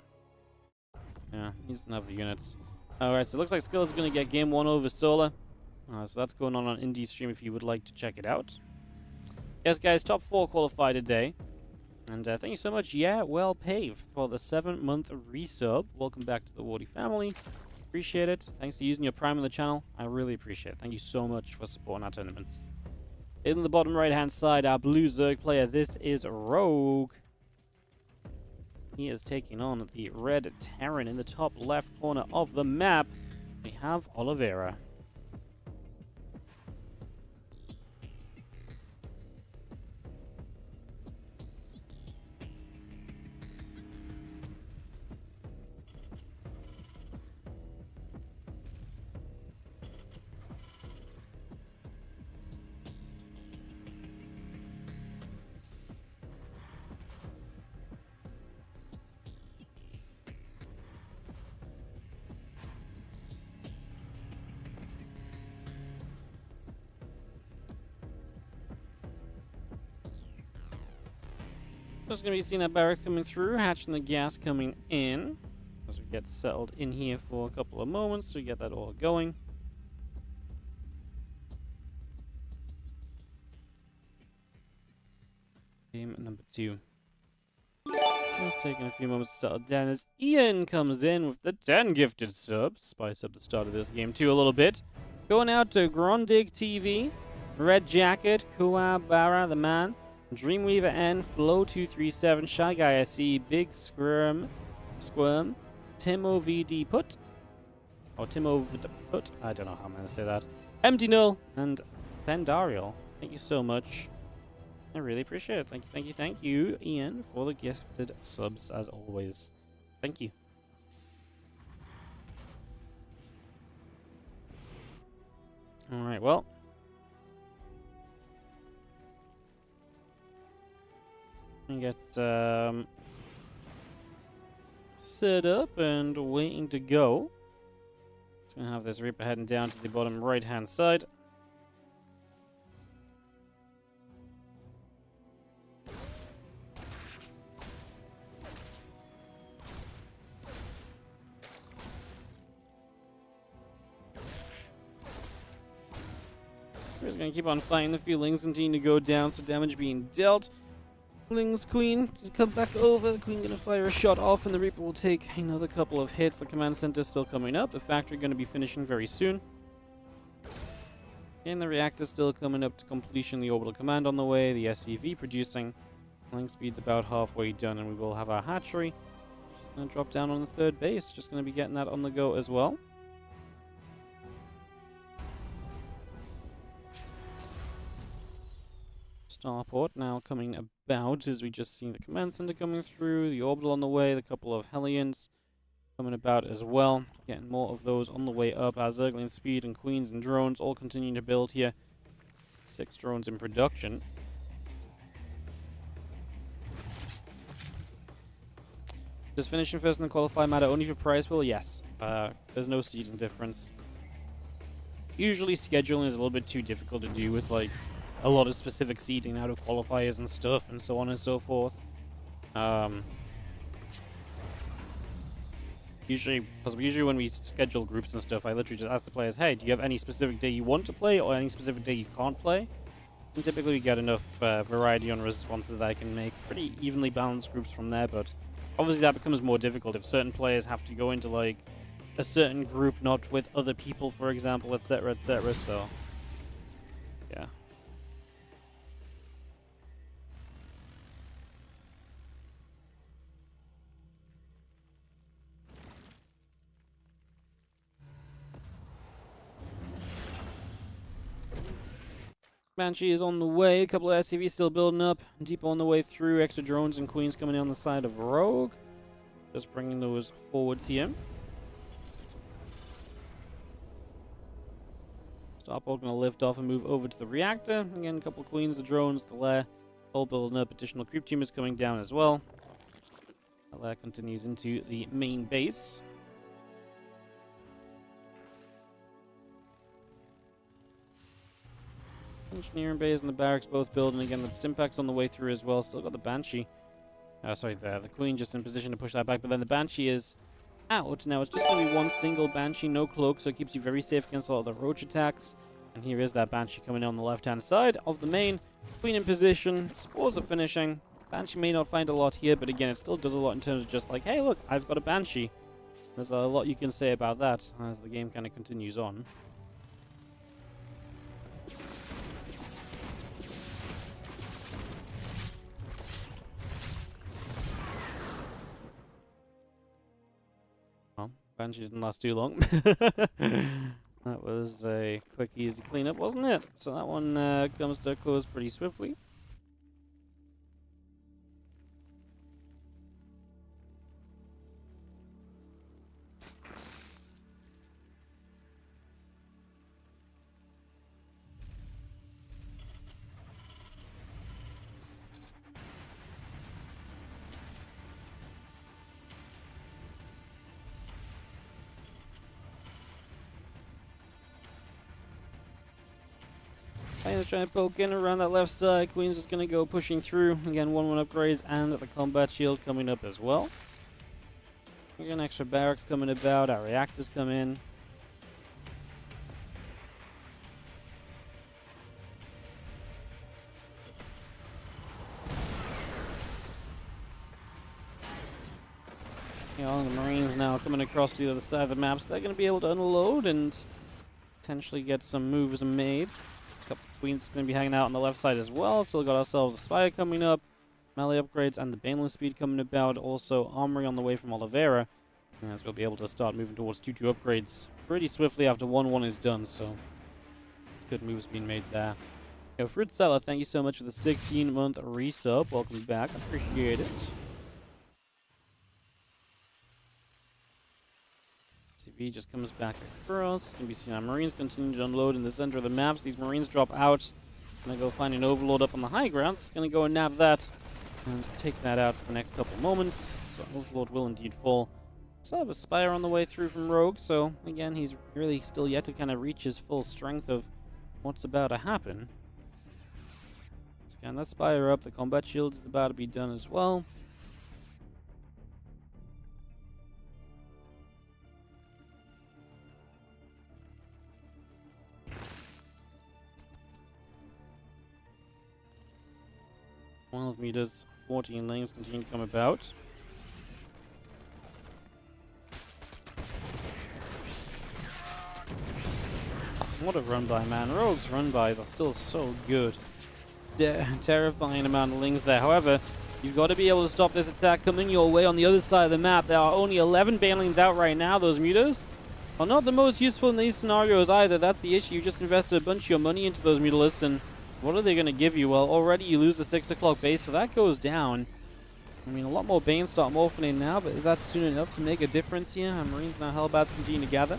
yeah, he doesn't have the units. Alright, so it looks like Skillous is going to get game 1 over Solar. So that's going on Indie Stream if you would like to check it out. Yes, guys, top 4 qualify today. And thank you so much, yeah, well paved, for the 7-month resub. Welcome back to the Wardy family. Appreciate it. Thanks for using your Prime on the channel. I really appreciate it. Thank you so much for supporting our tournaments. In the bottom right-hand side, our blue Zerg player, this is Rogue. He is taking on the red Terran in the top left corner of the map. We have Oliveira. Just going to be seeing that barracks coming through, hatching the gas coming in. As we get settled in here for a couple of moments, so we get that all going. Game number 2. Just taking a few moments to settle down as Ian comes in with the 10 gifted subs. Spice up the start of this game too a little bit. Going out to Grondig TV, Red Jacket, Kuwabara the Man, Dreamweaver N, Flow237, Shy Guy SC, Big Squirm, Timo VD Put, or Timo VD Put, I don't know how I'm going to say that, Empty Null, and Pendarial. Thank you so much. I really appreciate it. Thank you, Ian, for the gifted subs as always. Thank you. Alright, well. And get set up and waiting to go. It's gonna have this Reaper heading down to the bottom right hand side. We're just gonna keep on fighting. The feelings continue to go down, so damage being dealt. Ling's Queen can come back over. The Queen gonna fire a shot off, and the Reaper will take another couple of hits. The command center still coming up. The factory gonna be finishing very soon. And the reactor still coming up to completion. The orbital command on the way. The SCV producing. Link speed's about halfway done, and we will have our hatchery. Just gonna drop down on the 3rd base. Just gonna be getting that on the go as well. Starport now coming about as we just see the command center coming through, the orbital on the way, the couple of Hellions coming about as well. Getting more of those on the way up. Our Zergling speed and Queens and drones all continuing to build here. 6 drones in production. Does finishing first in the qualify matter only for prize pool? Yes. There's no seeding difference. Usually scheduling is a little bit too difficult to do with like a lot of specific seeding out of qualifiers and stuff and so on and so forth. Usually when we schedule groups and stuff, I literally just ask the players, hey, do you have any specific day you want to play or any specific day you can't play? And typically we get enough variety on responses that I can make pretty evenly balanced groups from there, but obviously that becomes more difficult if certain players have to go into like a certain group not with other people, for example, etc, so yeah. Banshee is on the way, a couple of SCVs still building up, deep on the way through, extra drones and Queens coming in on the side of Rogue. Just bringing those forwards here. Starport gonna lift off and move over to the reactor. Again, a couple of Queens, the drones, the lair, all building up, additional creep team is coming down as well. The lair continues into the main base. Engineering bays and the barracks both building again with Stimpaks on the way through as well. Still got the Banshee. Sorry, the Queen just in position to push that back, but then the Banshee is out. Now it's just going to be one single Banshee, no cloak, so it keeps you very safe against all the roach attacks. And here is that Banshee coming in on the left-hand side of the main. Queen in position. Spores are finishing. Banshee may not find a lot here, but again, it still does a lot in terms of just like, hey, look, I've got a Banshee. There's a lot you can say about that as the game kind of continues on. Well, Banshee didn't last too long. That was a quick, easy cleanup, wasn't it? So that one comes to a close pretty swiftly. Titans trying to poke in around that left side. Queen's just going to go pushing through. Again, 1-1 upgrades and the combat shield coming up as well. Again, extra barracks coming about. Our reactors come in. The Marines now coming across to the other side of the map, so they're going to be able to unload and potentially get some moves made. A couple of Queens going to be hanging out on the left side as well. Still got ourselves a Spire coming up, melee upgrades, and the Baneless speed coming about. Also, armory on the way from Oliveira, as we'll be able to start moving towards 2-2 upgrades pretty swiftly after 1-1 is done. So, good moves being made there. Fruit Seller, thank you so much for the 16-month resub. Welcome back. I appreciate it. CV just comes back across. Can be seen our Marines continue to unload in the center of the maps. These Marines drop out. Gonna go find an Overlord up on the high ground. It's gonna go and nab that and take that out for the next couple moments. So Overlord will indeed fall. Still have a Spire on the way through from Rogue. So again, he's really still yet to kind of reach his full strength of what's about to happen. So again, that Spire up. The combat shield is about to be done as well. Meters, 14 lanes continue to come about. What a run by, man. Rogue's run bys are still so good. Terrifying amount of lings there. However, you've got to be able to stop this attack coming your way on the other side of the map. There are only 11 banelings out right now. Those mutas are not the most useful in these scenarios either. That's the issue. You just invested a bunch of your money into those mutalisks, and what are they going to give you? Well, already you lose the 6 o'clock base, so that goes down. I mean, a lot more Banes start morphing in now, but is that soon enough to make a difference here? Our Marines and our Hellbats continue to gather.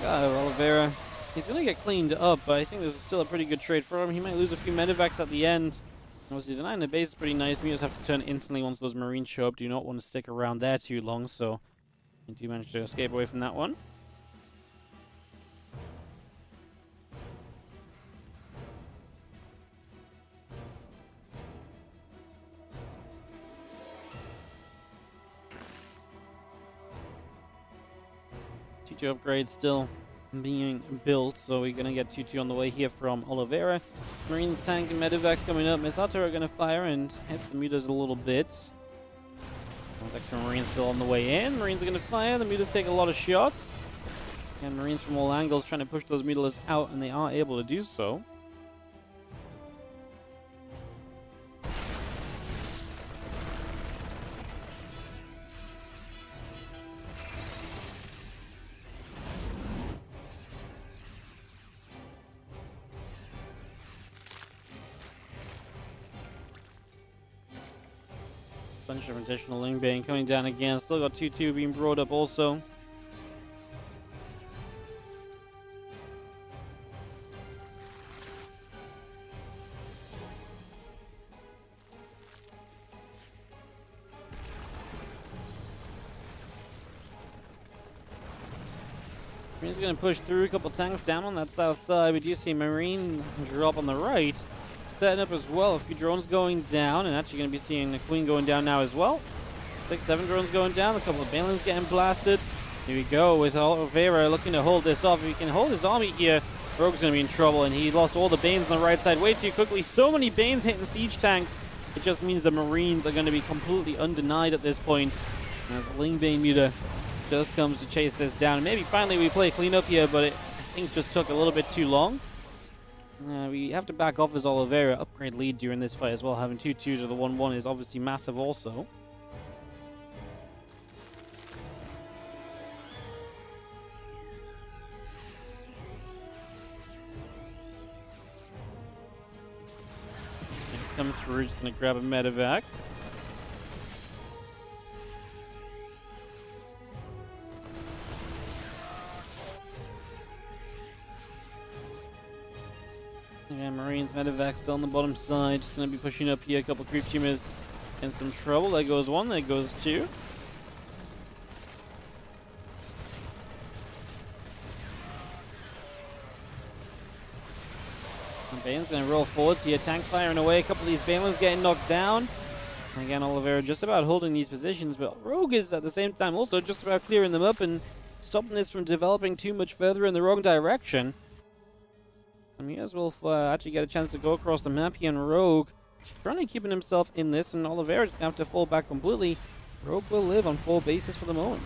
Oliveira, he's going to get cleaned up, but I think this is still a pretty good trade for him. He might lose a few medevacs at the end. Obviously, denying the base is pretty nice. Mutas have to turn instantly once those Marines show up. Do not want to stick around there too long, so you do manage to escape away from that one. Two upgrades still being built, so we're going to get 2-2 on the way here from Oliveira. Marines tank and medevacs coming up. Misato are going to fire and hit the mutas a little bit. There's extra Marines still on the way in. Marines are going to fire. The mutas take a lot of shots. And Marines from all angles trying to push those mutalisks out, and they are able to do so. Bunch of additional Lingbane coming down again. Still got 2-2 being brought up also. Marine's going to push through. A couple tanks down on that south side. We do see Marine drop on the right. setting up as well. A few drones going down, and actually going to be seeing the Queen going down now as well. 6, 7 drones going down. A couple of Balins getting blasted. Here we go with Oliveira looking to hold this off. If he can hold his army here, Rogue's going to be in trouble, and he lost all the Banes on the right side way too quickly. So many Banes hitting siege tanks. It just means the Marines are going to be completely undenied at this point. As Ling Bane Muta just comes to chase this down. Maybe finally we play clean up here, but it, I think, just took a little bit too long. We have to back off as Oliveira. Upgrade lead during this fight as well. Having 2-2 to the 1-1 is obviously massive also. He's coming through. Just going to grab a medevac. Yeah, Marines, medevac still on the bottom side. Just going to be pushing up here. A couple creep tumors in some trouble. There goes one. There goes two. And Bane's going to roll forwards here. Tank firing away. A couple of these Balins getting knocked down. And again, Oliveira just about holding these positions. But Rogue is at the same time also just about clearing them up and stopping this from developing too much further in the wrong direction. And he as well actually get a chance to go across the map here, and Rogue trying to keeping himself in this, and Oliveira's going to have to fall back completely. Rogue will live on 4 bases for the moment.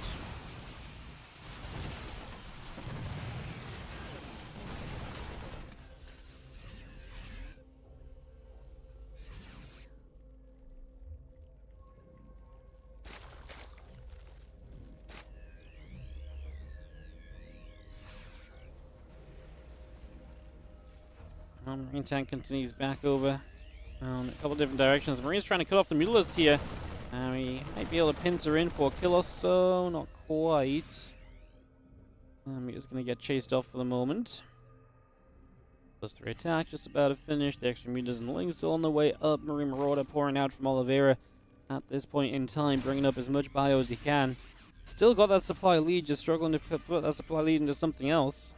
Marine tank continues back over a couple different directions. The Marine's trying to cut off the Mutilus here. We might be able to pincer in for a kill or so. Not quite. He's going to get chased off for the moment. +3 attack, just about to finish. The extra Mutas and Lings still on the way up. Marine Marauder pouring out from Oliveira at this point in time, bringing up as much bio as he can. Still got that supply lead, just struggling to put that supply lead into something else.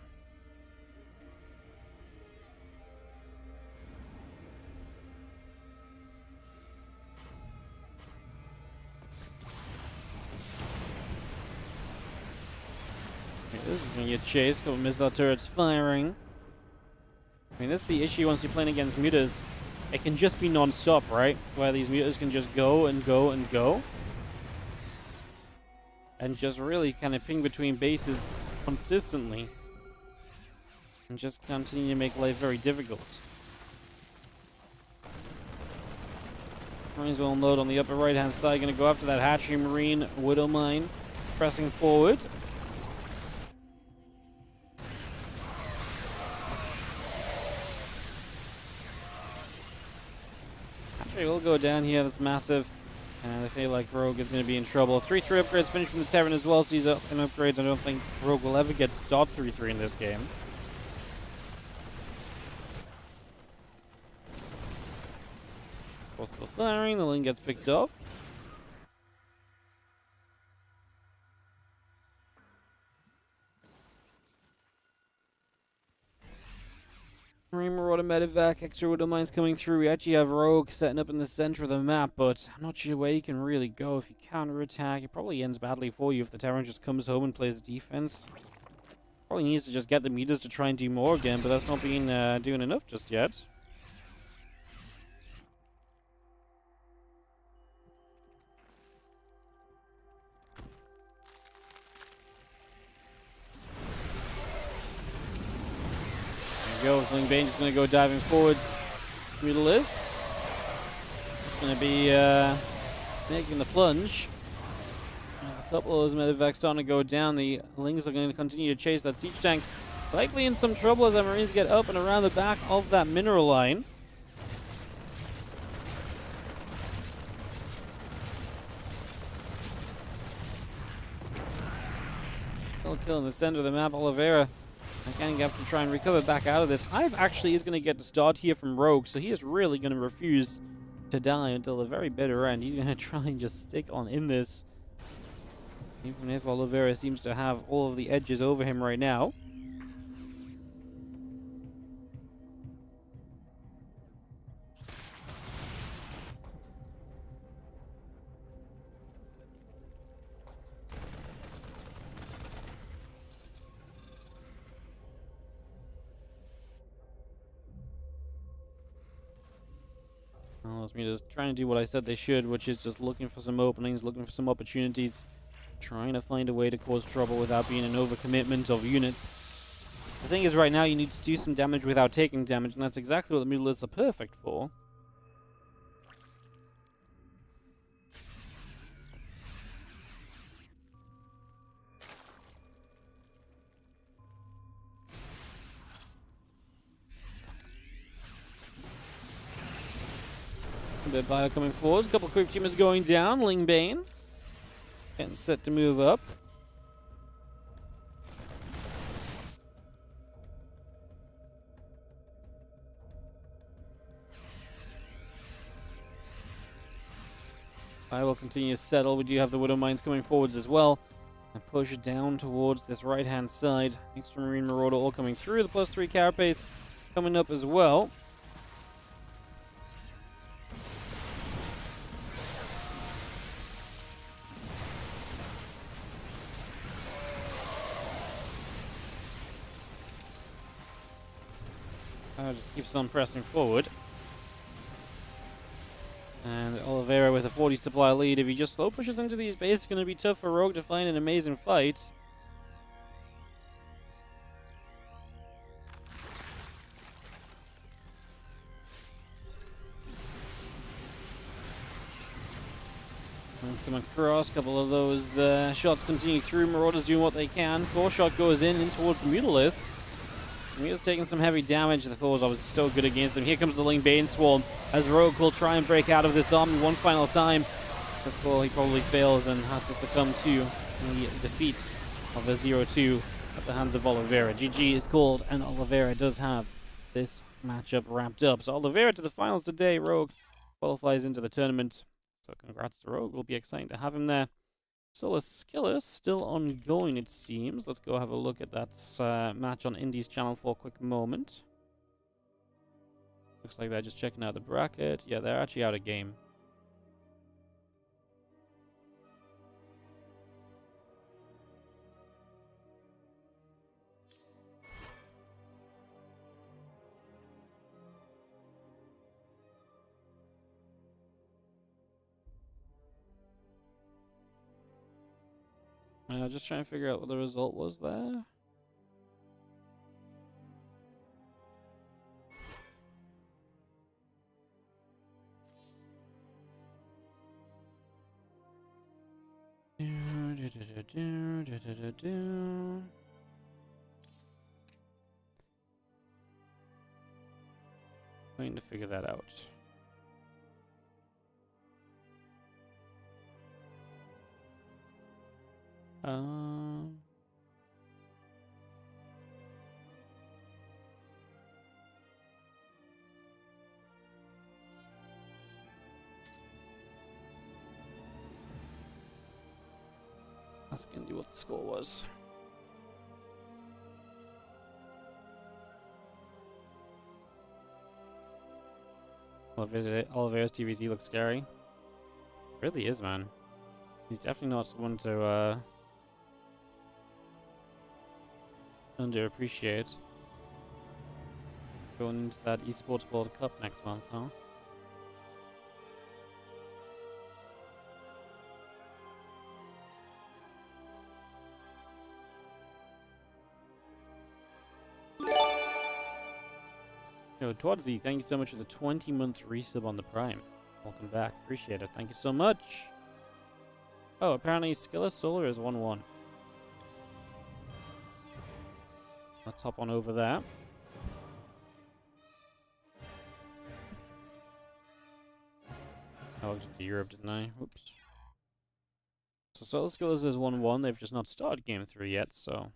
This is going to get chased. Couple missile turrets firing. I mean, that's the issue once you're playing against mutas. It can just be non-stop, right? Where these mutas can just go and go and go. And just really kind of ping between bases consistently. And just continue to make life very difficult. Marines will unload on the upper right-hand side. Going to go after that hatchery Marine Widow Mine. Pressing forward. We'll go down here. That's massive. And I feel like Rogue is going to be in trouble. 3-3 upgrades finished from the Terran as well. So he's up in upgrades. I don't think Rogue will ever get to start 3-3 in this game. Still firing. The Ling gets picked off. Marine Marauder medevac, extra Widow Mines coming through. We actually have Rogue setting up in the center of the map, but I'm not sure where you can really go. If you counterattack, it probably ends badly for you if the Terran just comes home and plays defense. Probably needs to just get the meters to try and do more again, but that's not been doing enough just yet. Ling Bane is going to go diving forwards. Mutalisks. It's going to be making the plunge. A couple of those medevacs starting to go down. The Lings are going to continue to chase that siege tank. Likely in some trouble as the Marines get up and around the back of that mineral line. Still killing the center of the map. Oliveira again, you have to try and recover back out of this. Hive actually is going to get the start here from Rogue, so he is really going to refuse to die until the very bitter end. He's going to try and just stick on in this, even if Oliveira seems to have all of the edges over him right now. Those meters trying to do what I said they should, which is just looking for some openings, looking for some opportunities, trying to find a way to cause trouble without being an overcommitment of units. The thing is, right now, you need to do some damage without taking damage, and that's exactly what the Mutalisks are perfect for. A bit of bio coming forwards, a couple of quick teamers going down, Ling Bane getting set to move up. I will continue to settle. We do have the Widow Mines coming forwards as well. And push down towards this right-hand side. Extra Marine Marauder all coming through. The +3 Carapace coming up as well. Just keeps on pressing forward. And Oliveira with a 40 supply lead. If he just slow pushes into these bases, it's going to be tough for Rogue to find an amazing fight. Let's come across. A couple of those shots continue through. Marauders doing what they can. Core shot goes in towards the Mutalisks. Semia's taking some heavy damage. The Thor was obviously so good against them. Here comes the Ling Bane Swarm as Rogue will try and break out of this army one final time before he probably fails and has to succumb to the defeat of the 0-2 at the hands of Oliveira. GG is called, and Oliveira does have this matchup wrapped up. So Oliveira to the finals today. Rogue qualifies into the tournament. So congrats to Rogue. Will be exciting to have him there. So Skillous still ongoing, it seems. Let's go have a look at that match on Indy's channel for a quick moment. Looks like they're just checking out the bracket. Yeah, they're actually out of game. Just trying to figure out what the result was there. Waiting to figure that out. Asking you what the score was. Oliveira's TVZ looks scary. It really is, man. He's definitely not someone to underappreciate. Going into that eSports World Cup next month, huh? Yo, Twadzy, thank you so much for the 20-month resub on the Prime. Welcome back. Appreciate it. Thank you so much. Oh, apparently Skillous Solar is 1-1. Let's hop on over there. I looked into Europe, didn't I? Oops. So Solar Skillous is 1-1. They've just not started Game 3 yet, so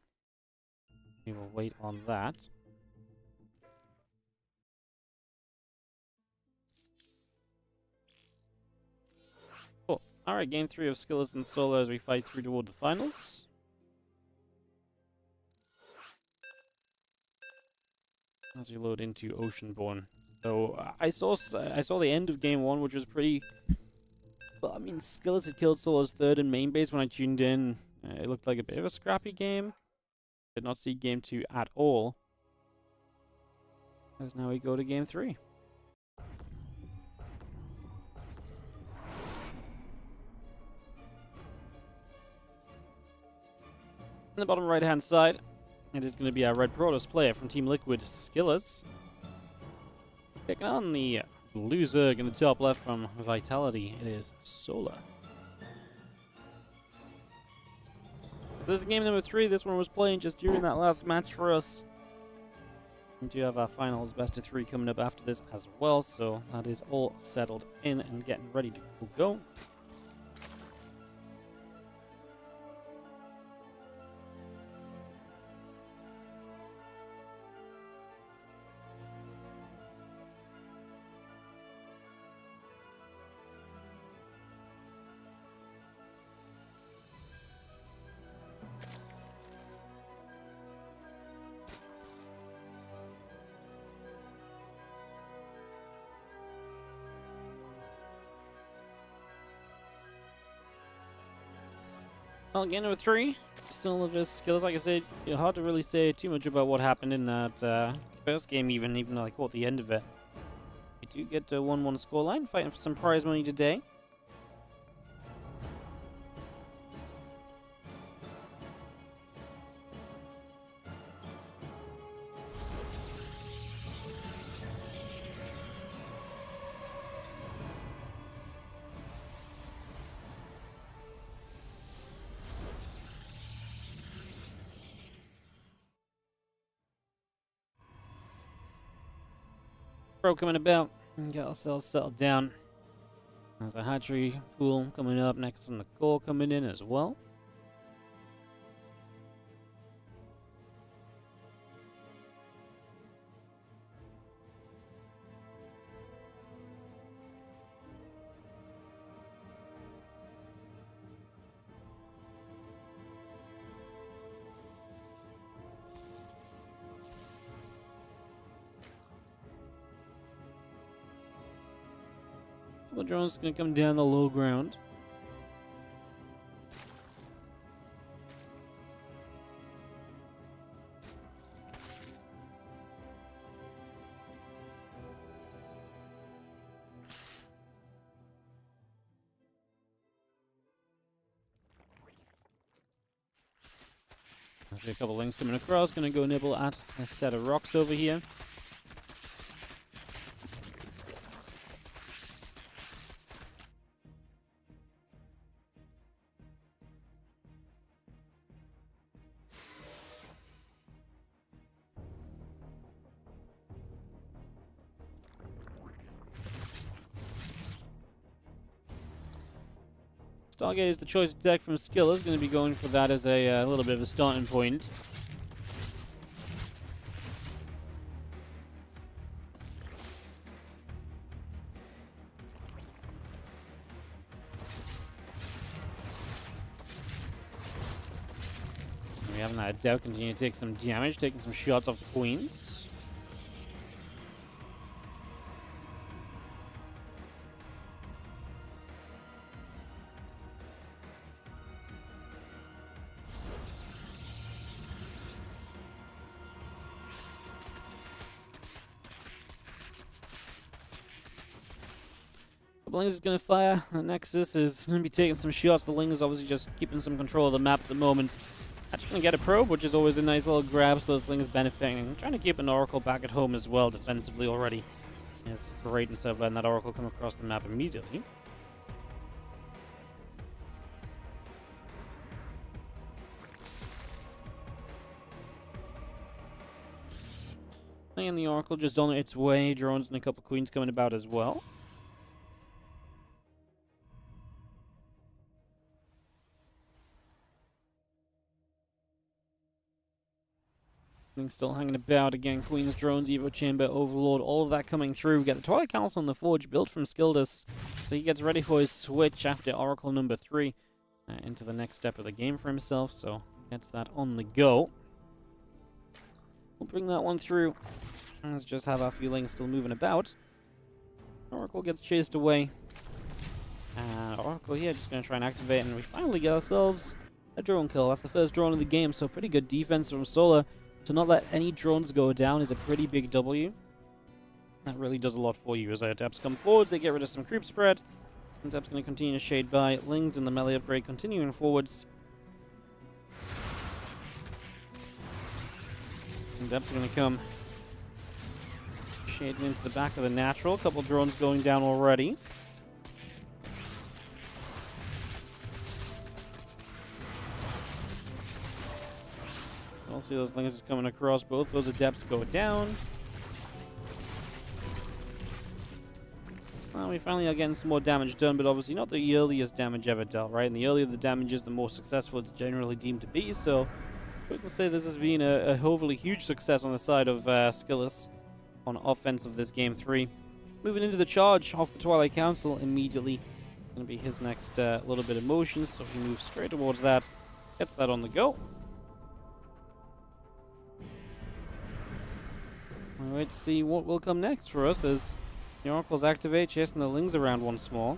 we will wait on that. Cool. Alright, Game 3 of Skillous and Solar as we fight through toward the finals. As we load into Oceanborn. So I saw the end of Game 1, which was pretty... Well, I mean, Skillous had killed Solar's third in main base when I tuned in. It looked like a bit of a scrappy game. Did not see Game 2 at all. As now we go to Game 3. the bottom right-hand side, it is going to be our Red Protoss player from Team Liquid, Skillous. Taking on the blue Zerg in the top left from Vitality, it is Solar. This is game number 3. This one was playing just during that last match for us. We do have our finals best of 3 coming up after this as well, so that is all settled in and getting ready to go. Well, game number 3, still of his skills. Like I said, hard to really say too much about what happened in that first game, even though I caught the end of it. We do get a 1-1 scoreline, fighting for some prize money today. Pro coming about and get ourselves settled down. There's a hatchery pool coming up next, and the core coming in as well. Couple drones gonna come down the low ground. I see a couple links coming across. Gonna go nibble at a set of rocks over here. Stargate is the choice of deck from Skillous. Going to be going for that as a little bit of a starting point. So we having that Dow continue to take some damage, taking some shots off the queens. Goblin is going to fire. The Nexus is going to be taking some shots. The Ling is obviously just keeping some control of the map at the moment. Actually going to get a probe, which is always a nice little grab, so those Lings benefiting. Trying to keep an Oracle back at home as well, defensively already. And it's great instead of letting that Oracle come across the map immediately. And the Oracle just on its way. Drones and a couple Queens coming about as well. Still hanging about again. Queen's drones, Evo Chamber, Overlord, all of that coming through. We get the Twilight Council on the Forge built from Skillous. So he gets ready for his switch after Oracle number 3 into the next step of the game for himself. So gets that on the go. We'll bring that one through. Let's just have our feelings still moving about. Oracle gets chased away. Oracle here just going to try and activate, and we finally get ourselves a drone kill. That's the first drone of the game, so pretty good defense from Solar. To not let any drones go down is a pretty big W. That really does a lot for you. As our Adepts come forwards, they get rid of some creep spread. Adepts going to continue to shade by. Lings in the melee upgrade continuing forwards. And Depth's going to come shading into the back of the natural. A couple drones going down already. We'll see those things coming across. Both those Adepts go down. Well, we finally are getting some more damage done, but obviously not the earliest damage ever dealt, right? And the earlier the damage is, the more successful it's generally deemed to be. So we can say this has been a hopefully huge success on the side of Skillous on offense of this game 3. Moving into the charge off the Twilight Council immediately. Going to be his next little bit of motion, so he moves straight towards that. Gets that on the go. We'll wait to see what will come next for us as the Oracles activate, chasing the Lings around once more.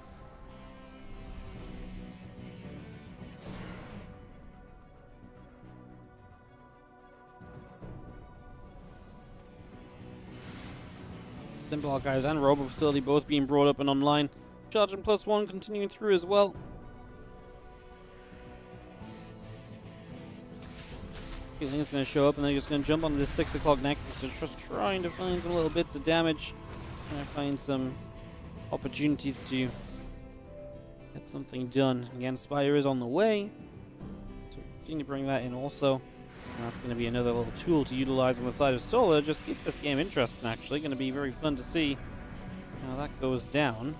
Simple Archives and Robo Facility both being brought up and online. Charging +1 continuing through as well. He's going to show up and then he's going to jump onto this 6 o'clock Nexus. So just trying to find some little bits of damage. Trying to find some opportunities to get something done. Again, Spire is on the way. So continue to bring that in also. And that's going to be another little tool to utilize on the side of Solar. Just keep this game interesting, actually. Going to be very fun to see how that goes down.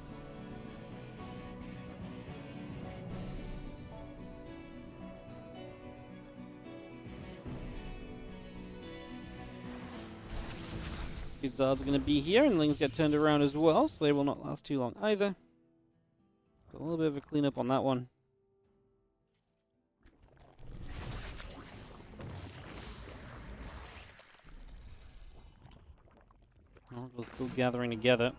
These Zards are going to be here, and Lings get turned around as well, so they will not last too long either. A little bit of a cleanup on that one. We're still gathering together.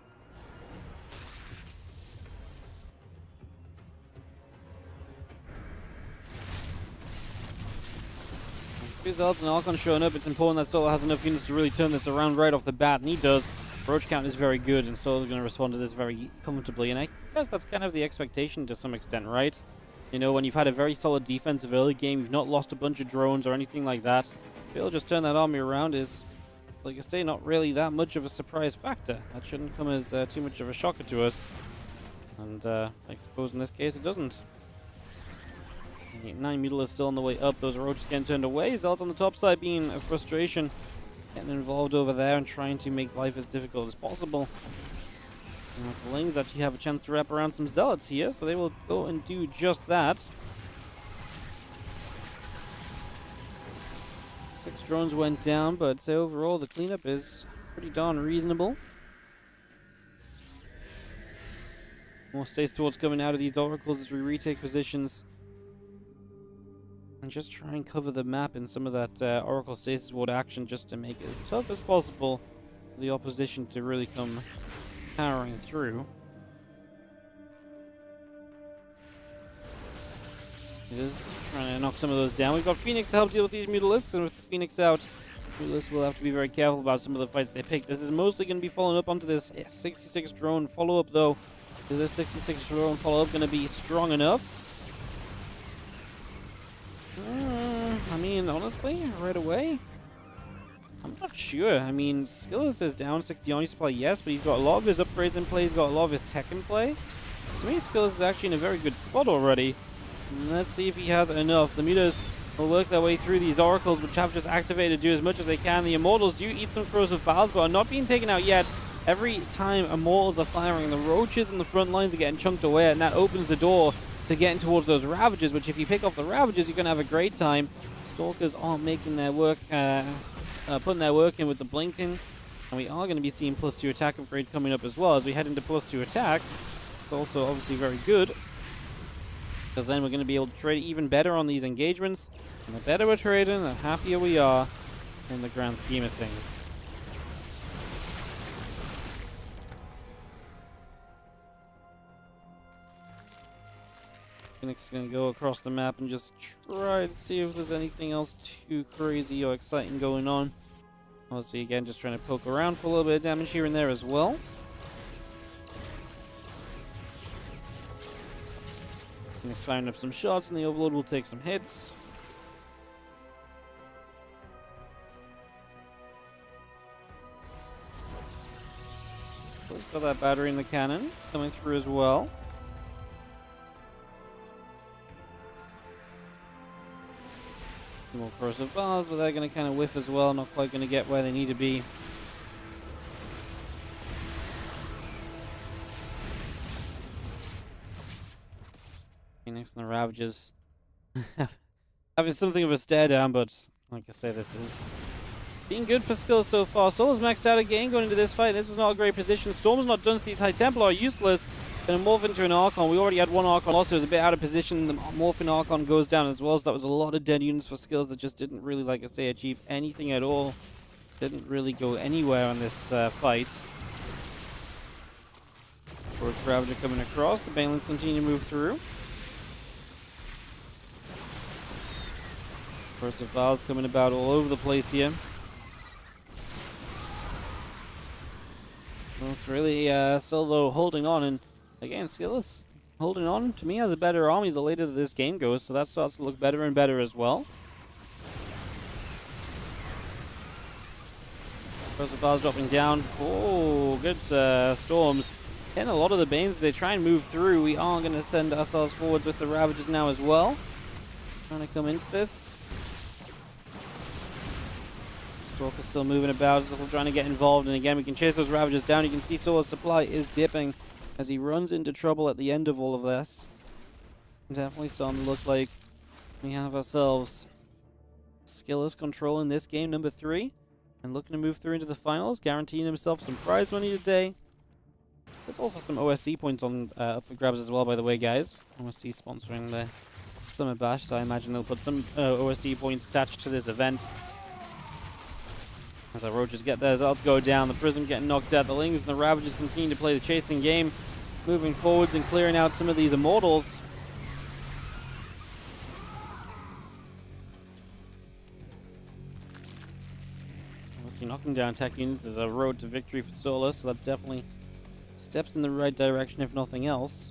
Results and Archon showing up. It's important that Solar has enough units to really turn this around right off the bat, and he does. Roach count is very good, and Solar's going to respond to this very comfortably, and I guess that's kind of the expectation to some extent, right? You know, when you've had a very solid defensive early game, you've not lost a bunch of drones or anything like that, to be able to just turn that army around is, like I say, not really that much of a surprise factor. That shouldn't come as too much of a shocker to us, and I suppose in this case it doesn't. 9 Mutilas still on the way up. Those roaches getting turned away. Zealots on the top side being a frustration. Getting involved over there and trying to make life as difficult as possible. And the Lings actually have a chance to wrap around some Zealots here, so they will go and do just that. 6 drones went down, but I'd say overall the cleanup is pretty darn reasonable. More Stasis Swords coming out of these Oracles as we retake positions. And just try and cover the map in some of that Oracle Stasis Ward action just to make it as tough as possible for the opposition to really come powering through. It is trying to knock some of those down. We've got Phoenix to help deal with these Mutalisks, and with the Phoenix out, Mutalisks will have to be very careful about some of the fights they pick. This is mostly going to be following up onto this 66 drone follow-up, though. Is this 66 drone follow-up going to be strong enough? I mean, honestly, right away, I'm not sure. I mean, Skillous is down 60 on supply, yes, but he's got a lot of his upgrades in play. He's got a lot of his tech in play. To me, Skillous is actually in a very good spot already. Let's see if he has enough. The Mutas will work their way through these Oracles, which have just activated, do as much as they can. The Immortals do eat some crows with Baals, but are not being taken out yet. Every time Immortals are firing, the Roaches in the front lines are getting chunked away, and that opens the door to getting towards those Ravages, which if you pick off the Ravages, you're going to have a great time. Stalkers aren't making their work, putting their work in with the blinking, and we are going to be seeing +2 attack upgrade coming up as well as we head into +2 attack. It's also obviously very good, because then we're going to be able to trade even better on these engagements, and the better we're trading, the happier we are in the grand scheme of things. Phoenix is going to go across the map and just try to see if there's anything else too crazy or exciting going on. Obviously, again, just trying to poke around for a little bit of damage here and there as well. Phoenix firing up some shots, and the Overlord will take some hits. Skillous got that battery in the cannon coming through as well. More corrosive bars, but they're going to kind of whiff as well. Not quite going to get where they need to be. Phoenix and the Ravagers having something of a stare down, but like I say, this is being good for Skillous so far. Soul's maxed out again going into this fight. This was not a great position. Storm's not done, so these High Templar are useless. Going to morph into an Archon. We already had one Archon lost, so it was a bit out of position. The morphing Archon goes down as well, so that was a lot of dead units for Skillous that just didn't really, like I say, achieve anything at all. Didn't really go anywhere on this fight. Forward Ravager coming across. The Balins continue to move through. Corrosive Vials coming about all over the place here. Skillous really still though holding on, and again Skillous holding on to me has a better army the later this game goes, so that starts to look better and better as well. Corrosive Vials dropping down. Oh, good storms. And a lot of the Banes, they try and move through. We are going to send ourselves forwards with the Ravagers now as well. Trying to come into this. Stalker's still moving about, still trying to get involved, and again we can chase those Ravagers down. You can see Solar's supply is dipping as he runs into trouble at the end of all of this. Definitely starting to look like we have ourselves Skillous controlling this game, number 3, and looking to move through into the finals, guaranteeing himself some prize money today. There's also some OSC points on up for grabs as well, by the way, guys. OSC sponsoring the Summer Bash, so I imagine they'll put some OSC points attached to this event. As our Roaches get their Zealots go down, the Prism getting knocked out, the Lings and the Ravagers continue to play the chasing game, moving forwards and clearing out some of these Immortals. Obviously knocking down tech units is a road to victory for Solar, so that's definitely steps in the right direction if nothing else.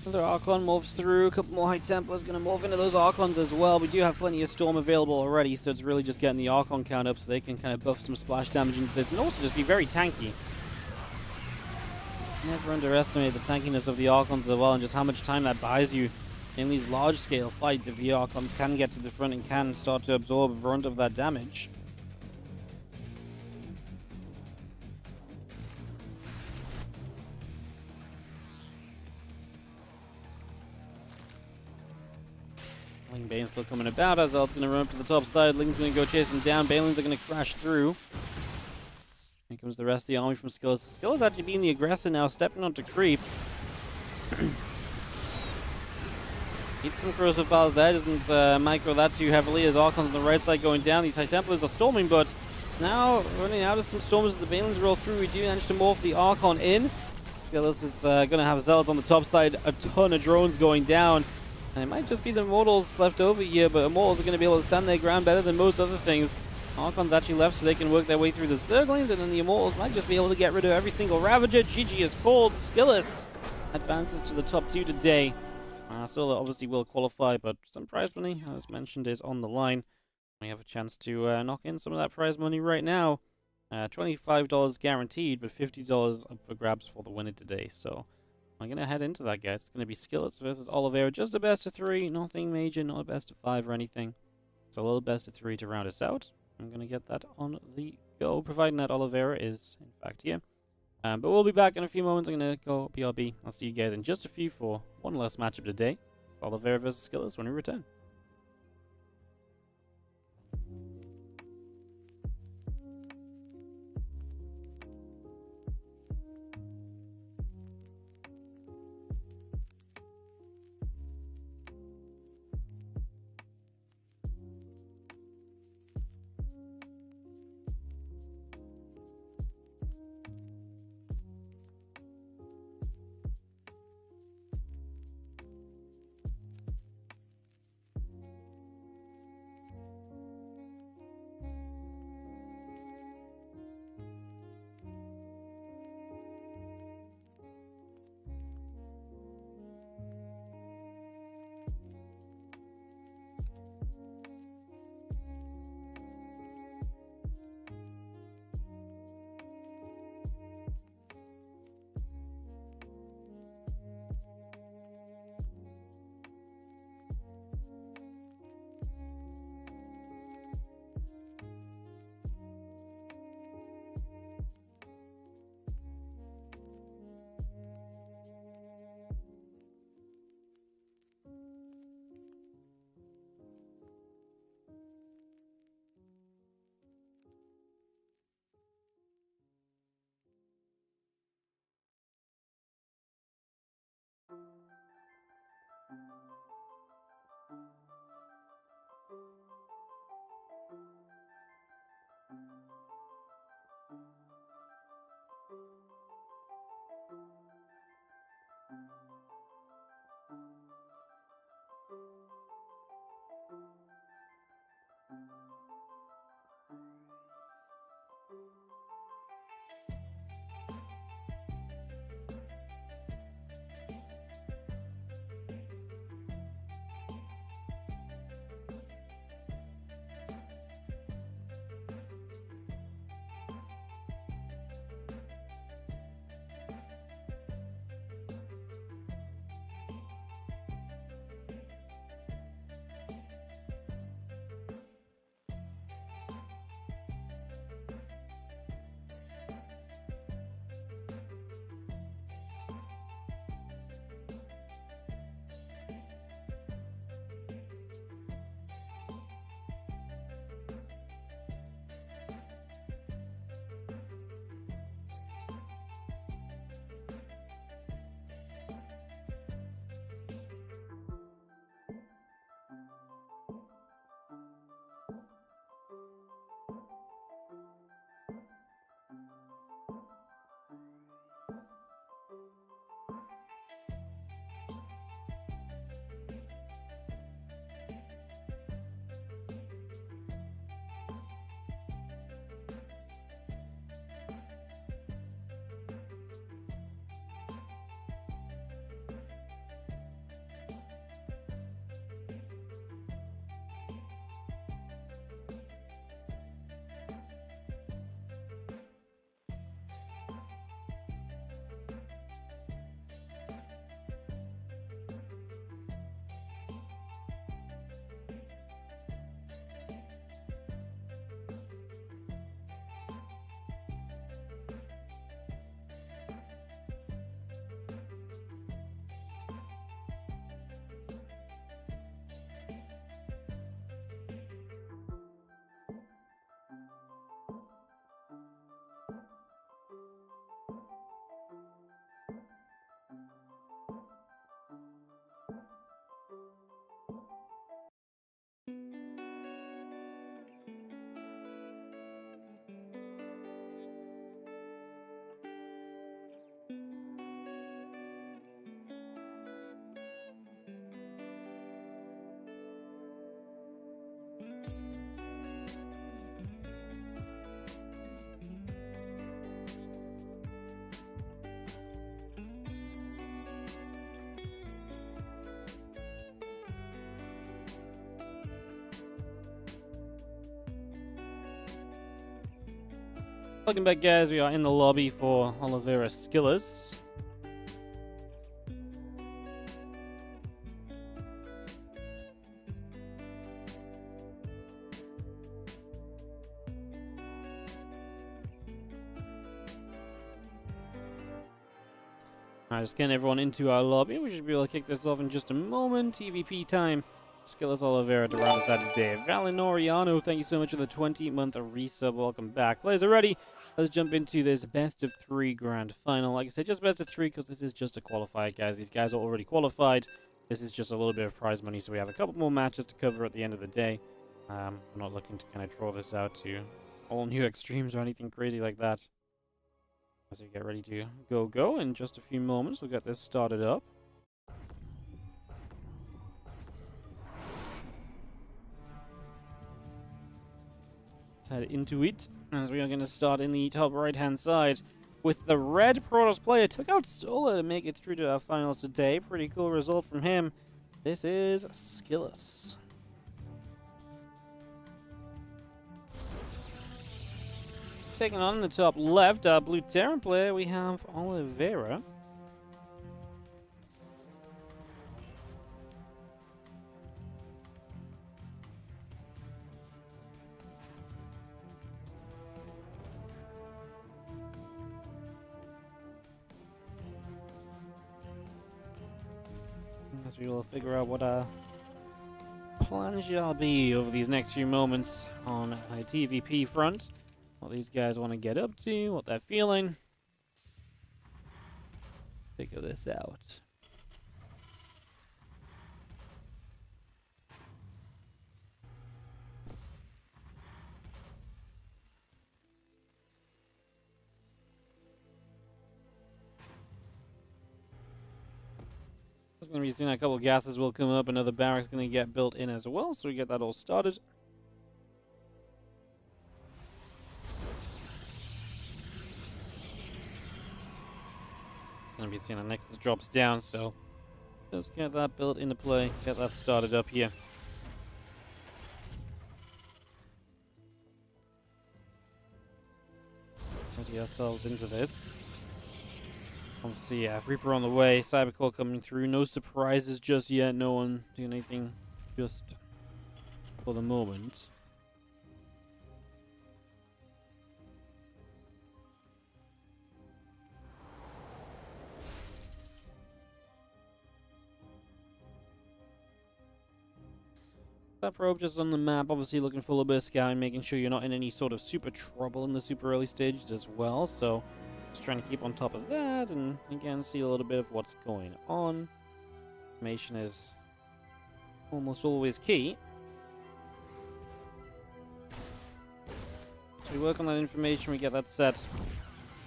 Another Archon morphs through, a couple more High Templars going to morph into those Archons as well. We do have plenty of Storm available already, so it's really just getting the Archon count up so they can kind of buff some splash damage into this and also just be very tanky. Never underestimate the tankiness of the Archons as well, and just how much time that buys you in these large-scale fights if the Archons can get to the front and can start to absorb a brunt of that damage. Bane's still coming about. Azal's going to run up to the top side. Ling's going to go chase him down. Balins are going to crash through. Here comes the rest of the army from Skillous. Skillous actually being the aggressor now, stepping onto creep. Eats some corrosive balls there. Doesn't micro that too heavily as Archon's on the right side going down. These High Templars are storming, but now running out of some storms as the Balins roll through. We do manage to morph the Archon in. Skillous is going to have Zealots on the top side. A ton of drones going down. And it might just be the Immortals left over here, but Immortals are going to be able to stand their ground better than most other things. Archon's actually left so they can work their way through the Zerglings, and then the Immortals might just be able to get rid of every single Ravager. GG is called. Skillous advances to the top 2 today. Solar obviously will qualify, but some prize money, as mentioned, is on the line. We have a chance to knock in some of that prize money right now. $25 guaranteed, but $50 up for grabs for the winner today. So I'm going to head into that, guys. It's going to be Skillous versus Oliveira. Just a best of 3. Nothing major, not a best of 5 or anything. It's a little best of 3 to round us out. I'm going to get that on the go, providing that Oliveira is, in fact, here. But we'll be back in a few moments. I'm going to go BRB. I'll see you guys in just a few for one last matchup today. Oliveira versus Skillous when we return. Welcome back, guys. We are in the lobby for Oliveira Skillous. Alright, just getting everyone into our lobby. We should be able to kick this off in just a moment. TVP time. Skillous Oliveira to round us out today. Valinoriano, thank you so much for the 20-month resub. Welcome back. Players are ready. Let's jump into this best of 3 grand final. Like I said, just best of 3 because this is just a qualifier, guys. These guys are already qualified. This is just a little bit of prize money, so we have a couple more matches to cover at the end of the day. I'm not looking to kind of draw this out to all new extremes or anything crazy like that. As we get ready to go in just a few moments, we'll get this started up. Let's head into it, as we are going to start in the top right-hand side with the red Protoss player. Took out Solar to make it through to our finals today. Pretty cool result from him. This is Skillous. Taking on in the top left, our blue Terran player, we have Oliveira. As we will figure out what our plans shall be over these next few moments on a TVP front. What these guys want to get up to, what they're feeling. Figure this out. It's going to be soon. A couple of gases will come up. Another barracks going to get built in as well, so we get that all started. Going to be seeing a Nexus drops down, so just get that built into play, get that started up here. Ready ourselves into this. Obviously, yeah, Reaper on the way, Cybercore coming through. No surprises just yet, no one doing anything just for the moment. That probe just on the map, obviously looking for a little bit of scouting, making sure you're not in any sort of super trouble in the super early stages as well. So just trying to keep on top of that and again see a little bit of what's going on. Information is almost always key. So we work on that information, we get that set.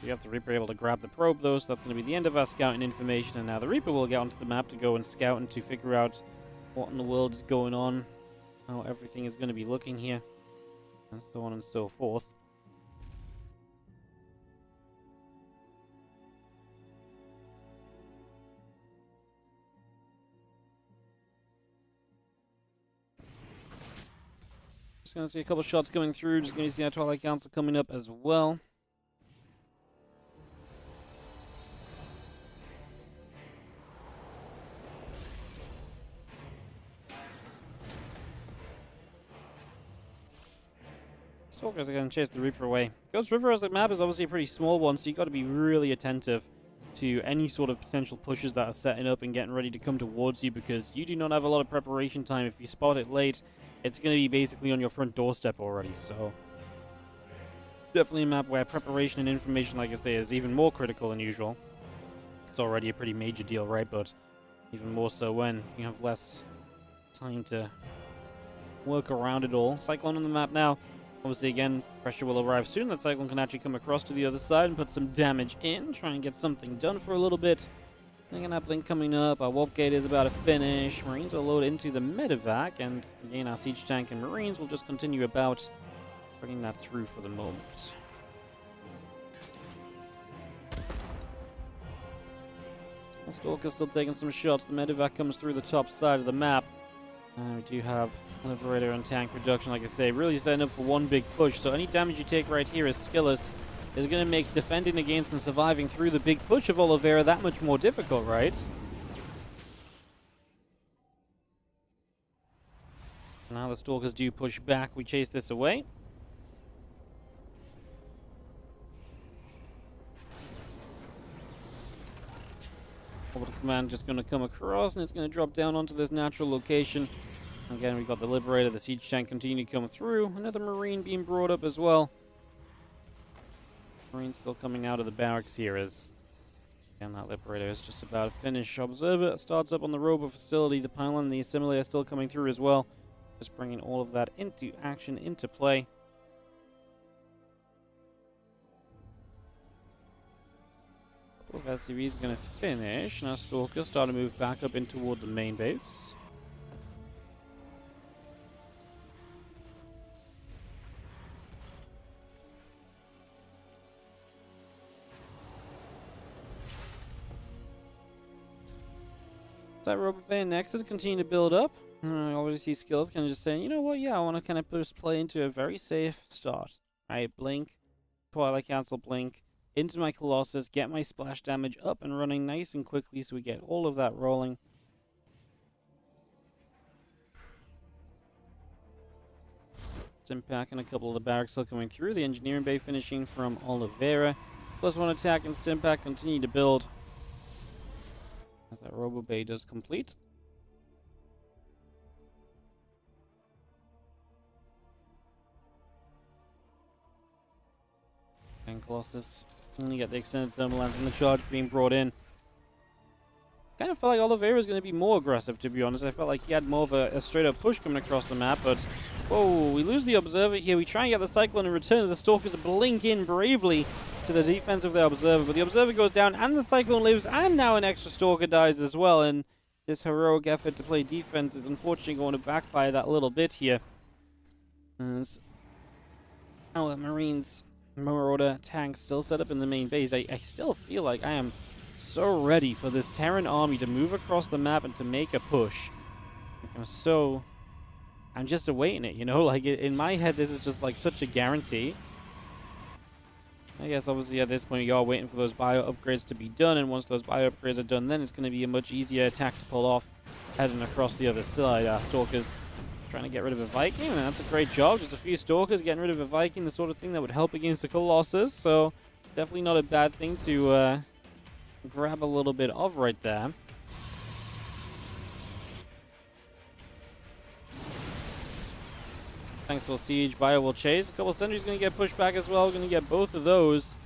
We have the Reaper able to grab the probe though, so that's going to be the end of our scouting information. And now the Reaper will get onto the map to go and scout and to figure out what in the world is going on. How everything is going to be looking here, and so on and so forth. Just going to see a couple shots coming through. Just going to see our Twilight Council coming up as well. Stalkers are going to chase the Reaper away. Ghost River as a map is obviously a pretty small one, so you've got to be really attentive to any sort of potential pushes that are setting up and getting ready to come towards you, because you do not have a lot of preparation time. If you spot it late, it's going to be basically on your front doorstep already, so definitely a map where preparation and information, like I say, is even more critical than usual. It's already a pretty major deal, right? But even more so when you have less time to work around it all. Cyclone on the map now. Obviously, again, pressure will arrive soon. That Cyclone can actually come across to the other side and put some damage in. Try and get something done for a little bit. An uplink coming up. Our Warp Gate is about to finish. Marines will load into the medevac. And again, our Siege Tank and Marines will just continue about bringing that through for the moment. Stalker's still taking some shots. The medevac comes through the top side of the map. We do have Liberator and tank production, like I say, really setting up for one big push. So any damage you take right here is Skillous is going to make defending against and surviving through the big push of Oliveira that much more difficult, right? Now the Stalkers do push back. We chase this away. Orbital Command just going to come across, and it's going to drop down onto this natural location. Again, we've got the Liberator, the Siege Tank continue to come through. Another Marine being brought up as well. Marine still coming out of the barracks here as... Again, that Liberator is just about to finish. Observer starts up on the Robo facility. The pylon and the Assimilator still coming through as well. Just bringing all of that into action, into play. SCV is going to finish. Now Stalkers start to move back up in toward the main base. That Robot Band Nexus continue to build up. I already see Skillous kind of just saying, you know what, yeah, I want to kind of just play into a very safe start. Right, Blink, Twilight Council Blink, into my Colossus, get my splash damage up and running nice and quickly so we get all of that rolling. Stimpack and a couple of the barracks still coming through. The Engineering Bay finishing from Oliveira. +1 attack and Stimpack continue to build. As that Robo Bay does complete. And Colossus only get the extended thermal lance and the charge being brought in. Kind of felt like Oliveira was going to be more aggressive, to be honest. I felt like he had more of a straight-up push coming across the map, but... Whoa, we lose the Observer here. We try and get the Cyclone in return as the Stalkers blink in bravely to the defense of the Observer. But the Observer goes down, and the Cyclone lives, and now an extra Stalker dies as well. And this heroic effort to play defense is unfortunately going to backfire that little bit here. As... Oh, the Marines... Marauder tank still set up in the main base. I still feel like I am so ready for this Terran army to move across the map and to make a push. Like I'm just awaiting it, you know? Like, in my head, this is just like such a guarantee. I guess obviously at this point you are waiting for those bio upgrades to be done, and once those bio upgrades are done, then it's going to be a much easier attack to pull off heading across the other side. Stalkers trying to get rid of a Viking, and that's a great job. Just a few Stalkers getting rid of a Viking, the sort of thing that would help against the Colossus, so definitely not a bad thing to grab a little bit of right there. Thanks for Siege, Bio will chase. A couple of sentries going to get pushed back as well. We're going to get both of those.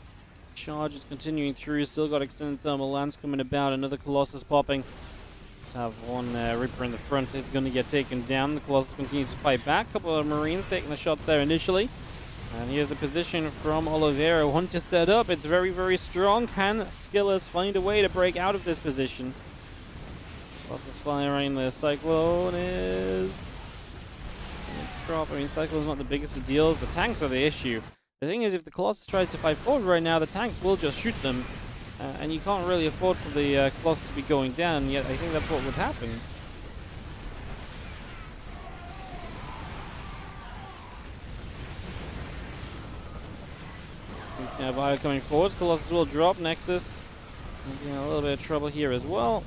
Charge is continuing through. Still got extended thermal lance coming about. Another Colossus popping. Let's have one Reaper in the front. He's going to get taken down. The Colossus continues to fight back. A couple of Marines taking the shots there initially. And here's the position from Oliveira. Once it's set up, it's very, very strong. Can Skillous find a way to break out of this position? Colossus firing. The Cyclone is... drop. I mean, Cyclone's not the biggest of deals. The tanks are the issue. The thing is, if the Colossus tries to fight forward right now, the tanks will just shoot them. And you can't really afford for the Colossus to be going down, yet I think that's what would happen. We see Bio coming forward. Colossus will drop. Nexus in a little bit of trouble here as well.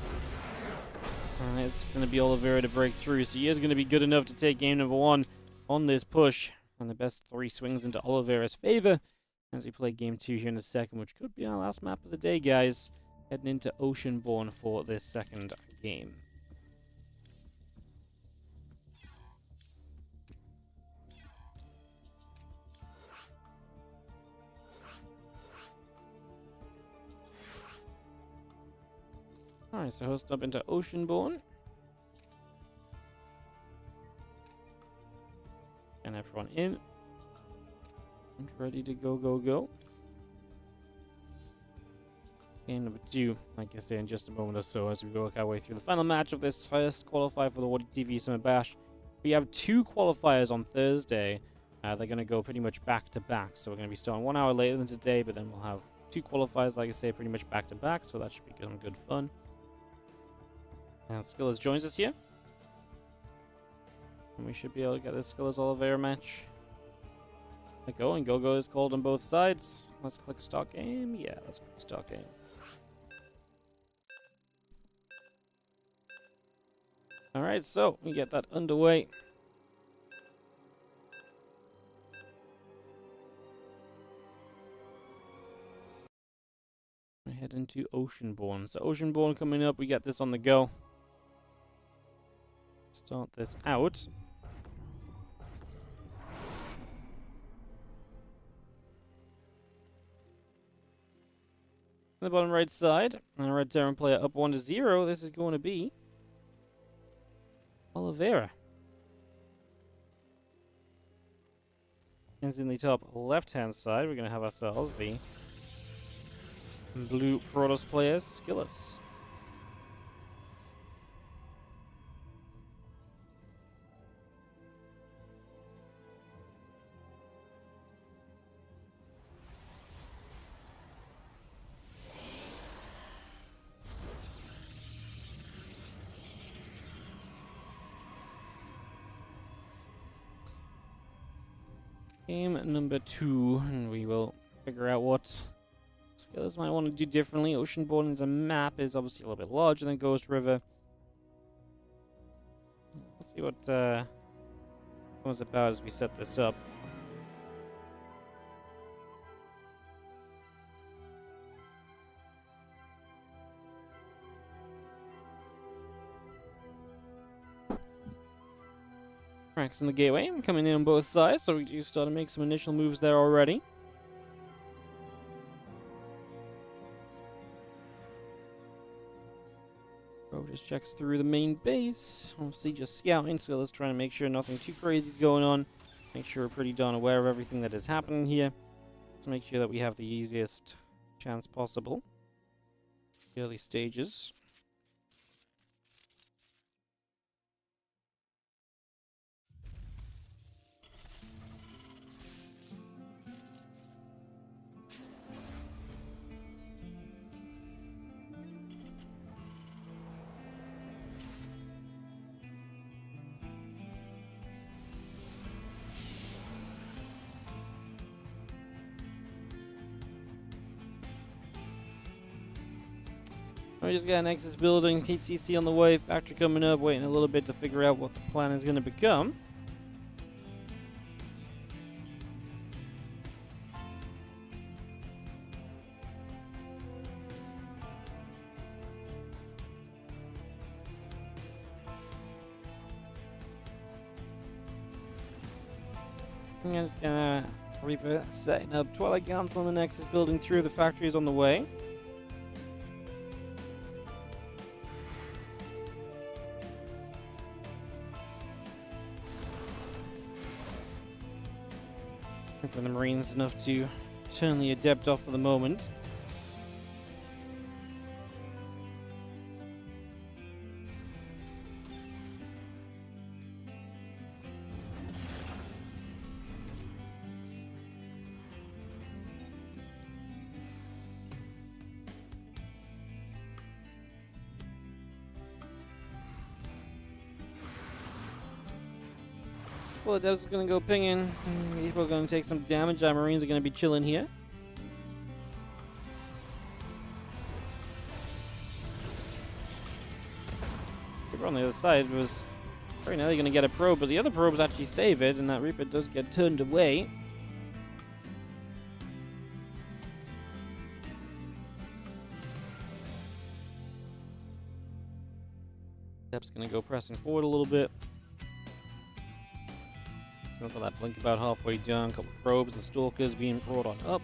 It's just going to be Oliveira to break through, so he is going to be good enough to take game number 1 on this push. And the best 3 swings into Oliveira's favor as we play game 2 here in a second, which could be our last map of the day, guys. Heading into Oceanborn for this second game. Alright, so host up into Oceanborn. And everyone in. And ready to go, go, go. Game number 2, like I say, in just a moment or so as we work our way through the final match of this first qualifier for the WardiTV Summer Bash. We have 2 qualifiers on Thursday. They're going to go pretty much back to back. So we're going to be starting 1 hour later than today, but then we'll have 2 qualifiers, like I say, pretty much back to back. So that should be some good fun. And Skillous joins us here. And we should be able to get this Skillous Oliveira match. Go, and go is called on both sides. Let's click start game. Yeah, let's click start game. Alright, so we get that underway. We head into Oceanborn. So Oceanborn coming up, we get this on the go. Start this out. On the bottom right side, and a Red Terran player up 1-0. This is going to be Oliveira. And in the top left-hand side, we're going to have ourselves the blue Protoss player, Skillous. Game number 2, and we will figure out what Skillous might want to do differently. Oceanborn as a map is obviously a little bit larger than Ghost River. Let's see what it's about as we set this up. Cracks in the gateway, coming in on both sides, so we do start to make some initial moves there already. Bro just checks through the main base. Obviously just scouting, so let's try to make sure nothing too crazy is going on. Make sure we're pretty darn aware of everything that is happening here. Let's make sure that we have the easiest chance possible. Early stages. We just got an Nexus building, KCC on the way, factory coming up, waiting a little bit to figure out what the plan is going to become. I'm just gonna Reaper setting up Twilight Council on the Nexus building through, the factory is on the way. For the Marines enough to turn the Adept off for the moment. Well, the devs is going to go pinging. People are going to take some damage. Our Marines are going to be chilling here. Reaper on the other side was very nearly going to get a probe, but the other probes actually save it, and that Reaper does get turned away. Dev's going to go pressing forward a little bit. Look at that blink about halfway done. A couple of probes and stalkers being brought on up.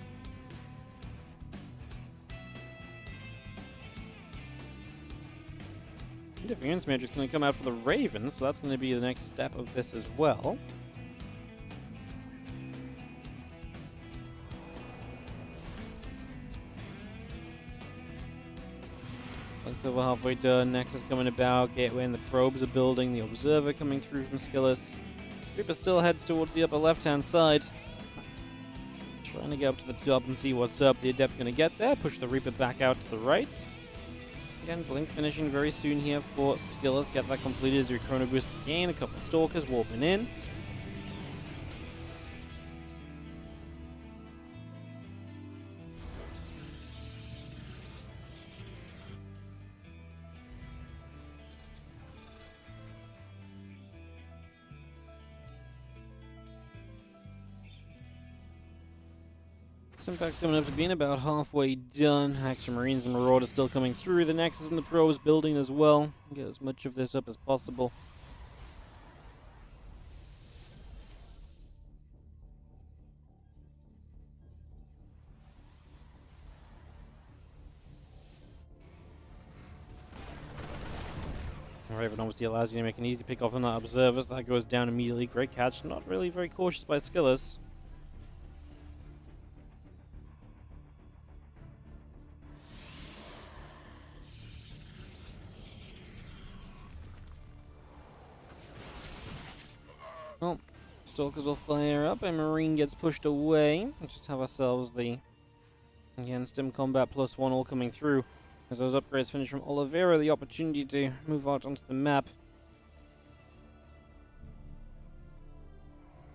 Interference Mage is going to come out for the Ravens, so that's going to be the next step of this as well. Blink's over halfway done. Nexus coming about. Gateway and the probes are building. The Observer coming through from Skillous. Reaper still heads towards the upper left-hand side. Trying to get up to the top and see what's up. The Adept going to get there. Push the Reaper back out to the right. Again, Blink finishing very soon here for Skillous. Get that completed as your Chrono Boost again. A couple of Stalkers warping in. Impact's coming up to being about halfway done. Extra Marines and Marauders still coming through. The Nexus and the Pros building as well. Get as much of this up as possible. Raven obviously allows you to make an easy pick off on that Observer, so that goes down immediately. Great catch. Not really very cautious by Skillous. Well, Stalkers will fire up, and Marine gets pushed away. We'll just have ourselves the, again, Stim Combat +1 all coming through. As those upgrades finish from Oliveira, the opportunity to move out onto the map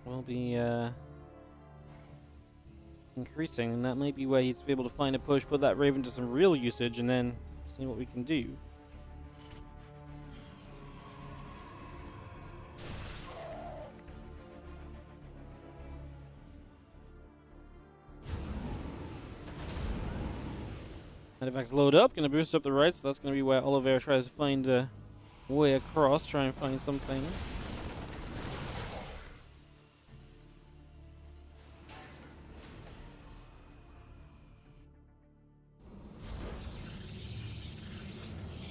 will be increasing, and that might be where he's able to find a push, put that Raven to some real usage, and then see what we can do. Medevac's load up, gonna boost up the right, so that's gonna be where Oliveira tries to find a way across, try and find something.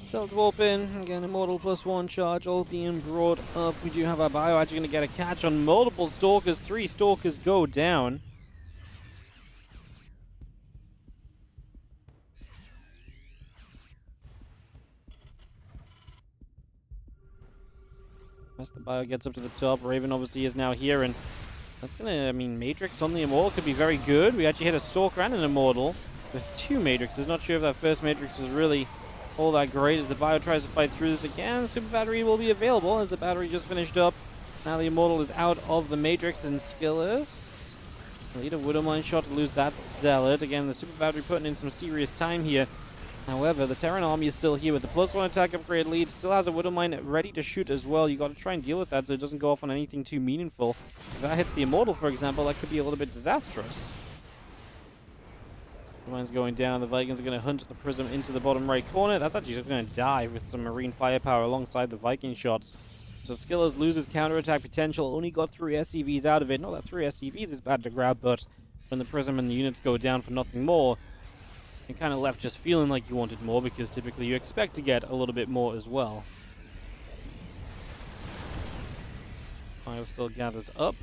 Stealth warp in, again Immortal +1 charge all being brought up. We do have our bio actually gonna get a catch on multiple Stalkers, 3 Stalkers go down. As the bio gets up to the top, Raven obviously is now here, and that's gonna, I mean, Matrix on the Immortal could be very good. We actually hit a Stalker and an Immortal with 2 Matrixes. Not sure if that first Matrix is really all that great as the bio tries to fight through this again. Super Battery will be available as the battery just finished up. Now the Immortal is out of the Matrix, and Skillous need a Widowmine shot to lose that Zealot. Again, the Super Battery putting in some serious time here. However, the Terran army is still here with the +1 attack upgrade lead. Still has a Widowmine ready to shoot as well. You got to try and deal with that so it doesn't go off on anything too meaningful. If that hits the Immortal, for example, that could be a little bit disastrous. Widowmine's going down. The Vikings are going to hunt the Prism into the bottom right corner. That's actually just going to die with some Marine firepower alongside the Viking shots. So Skillous loses counterattack potential. Only got 3 SCVs out of it. Not that 3 SCVs is bad to grab, but when the Prism and the units go down for nothing more, you're kind of left just feeling like you wanted more, because typically you expect to get a little bit more as well. Fire still gathers up.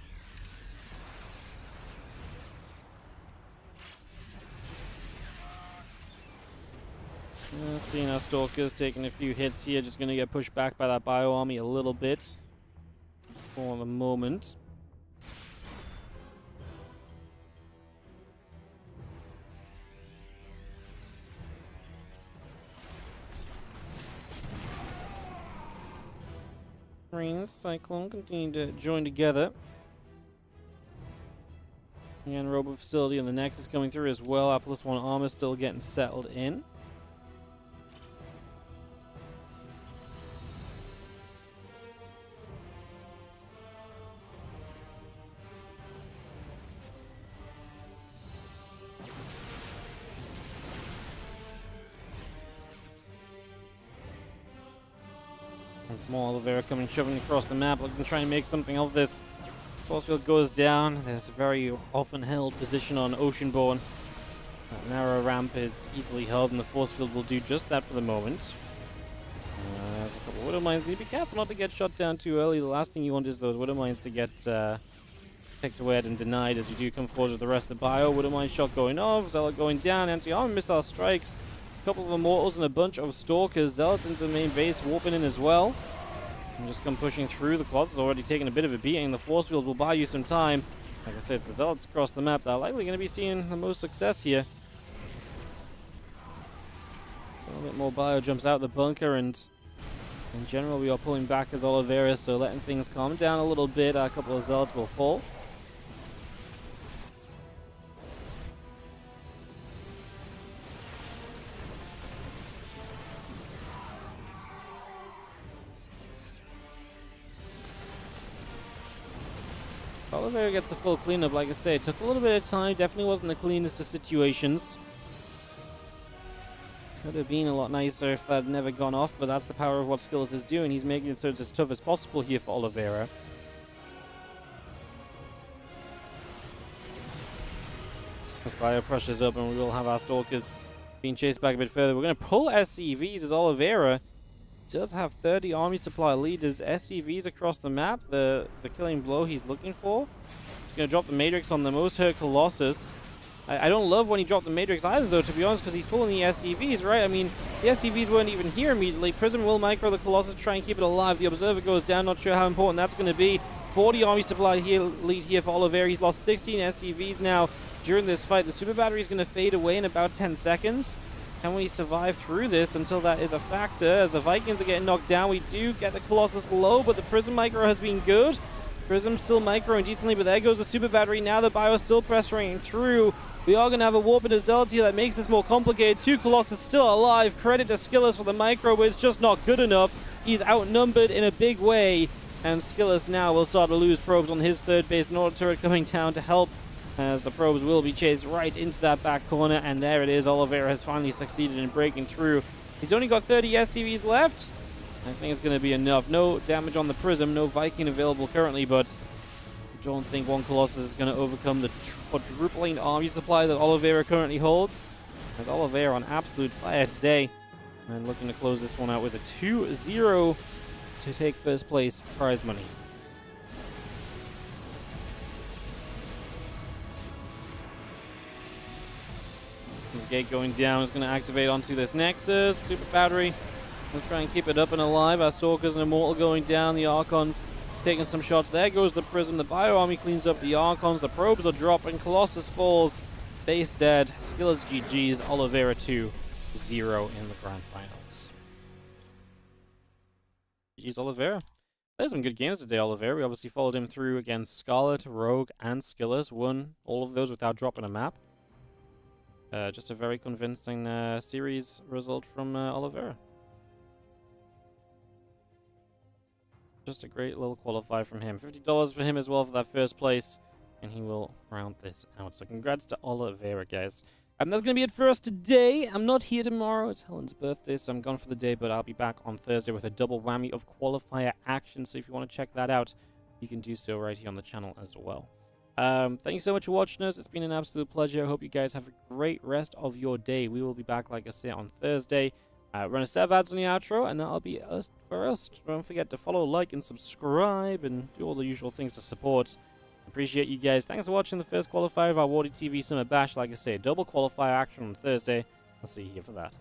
Seeing our Stalkers taking a few hits here, just going to get pushed back by that Bio Army a little bit for the moment. Marines, Cyclone continue to join together. Again, Robo Facility and the Nexus coming through as well. Our +1 armor still getting settled in. And small Oliveira coming, shoving across the map, looking to try and make something of this. Force field goes down. There's a very often held position on Oceanborn. That narrow ramp is easily held, and the force field will do just that for the moment. There's a couple of Widowmines. Be careful not to get shot down too early. The last thing you want is those Widowmines to get picked away and denied as you do come forward with the rest of the bio. Widowmine shot going off, Zealot going down, anti-armor missile strikes. A couple of Immortals and a bunch of Stalkers. Zealots into the main base, warping in as well. And just come pushing through. The Quads is already taking a bit of a beating. The force field will buy you some time. Like I said, it's the Zealots across the map that are likely going to be seeing the most success here. A little bit more bio jumps out the bunker, and in general we are pulling back as Oliveira, so letting things calm down a little bit. A couple of Zealots will fall. Oliveira gets a full cleanup. Like I say, it took a little bit of time. Definitely wasn't the cleanest of situations. Could have been a lot nicer if that had never gone off, but that's the power of what Skillous is doing. He's making it so it's as tough as possible here for Oliveira. As Bio pushes up, and we will have our Stalkers being chased back a bit further. We're going to pull SCVs as Oliveira does have 30 army supply leaders. SCVs across the map, the killing blow he's looking for. He's going to drop the Matrix on the most hurt Colossus. I don't love when he dropped the Matrix either, though, to be honest, because he's pulling the SCVs, right? I mean, the SCVs weren't even here immediately. Prism will micro the Colossus, try and keep it alive. The Observer goes down, not sure how important that's going to be. 40 army supply here, lead here for Oliveira. He's lost 16 SCVs now during this fight. The Super Battery is going to fade away in about 10 seconds. Can we survive through this until that is a factor? As the Vikings are getting knocked down, we do get the Colossus low, but the Prism micro has been good. Prism still microing decently, but there goes the Super Battery. Now the Bio is still pressuring through. We are going to have a Warp into Zealot that makes this more complicated. 2 Colossus still alive. Credit to Skillous for the micro, but it's just not good enough. He's outnumbered in a big way. And Skillous now will start to lose probes on his third base. An auto turret coming down to help, as the probes will be chased right into that back corner. And there it is. Oliveira has finally succeeded in breaking through. He's only got 30 SCVs left. I think it's going to be enough. No damage on the Prism. No Viking available currently, but I don't think one Colossus is going to overcome the quadrupling army supply that Oliveira currently holds. As Oliveira on absolute fire today. And looking to close this one out with a 2-0 to take first place prize money. This gate going down is going to activate onto this Nexus. Super Battery. We'll try and keep it up and alive. Our Stalkers and Immortal going down. The Archons taking some shots. There goes the Prism. The Bio Army cleans up the Archons. The probes are dropping. Colossus falls. Base dead. Skillous GG's. Oliveira 2-0 in the Grand Finals. GG's Oliveira. There's some good games today, Oliveira. We obviously followed him through against Scarlet, Rogue, and Skillous. Won all of those without dropping a map. Just a very convincing series result from Oliveira. Just a great little qualifier from him. $50 for him as well for that first place. And he will round this out. So congrats to Oliveira, guys. And that's going to be it for us today. I'm not here tomorrow. It's Helen's birthday, so I'm gone for the day. But I'll be back on Thursday with a double whammy of qualifier action. So if you want to check that out, you can do so right here on the channel as well. Thank you so much for watching us. It's been an absolute pleasure. I hope you guys have a great rest of your day. We will be back, like I say, on Thursday. Run a set of ads on the outro, and that'll be us for us. Don't forget to follow, like, and subscribe, and do all the usual things to support. Appreciate you guys. Thanks for watching the first qualifier of our WardiTV Summer Bash. Like I say, double qualifier action on Thursday. I'll see you here for that.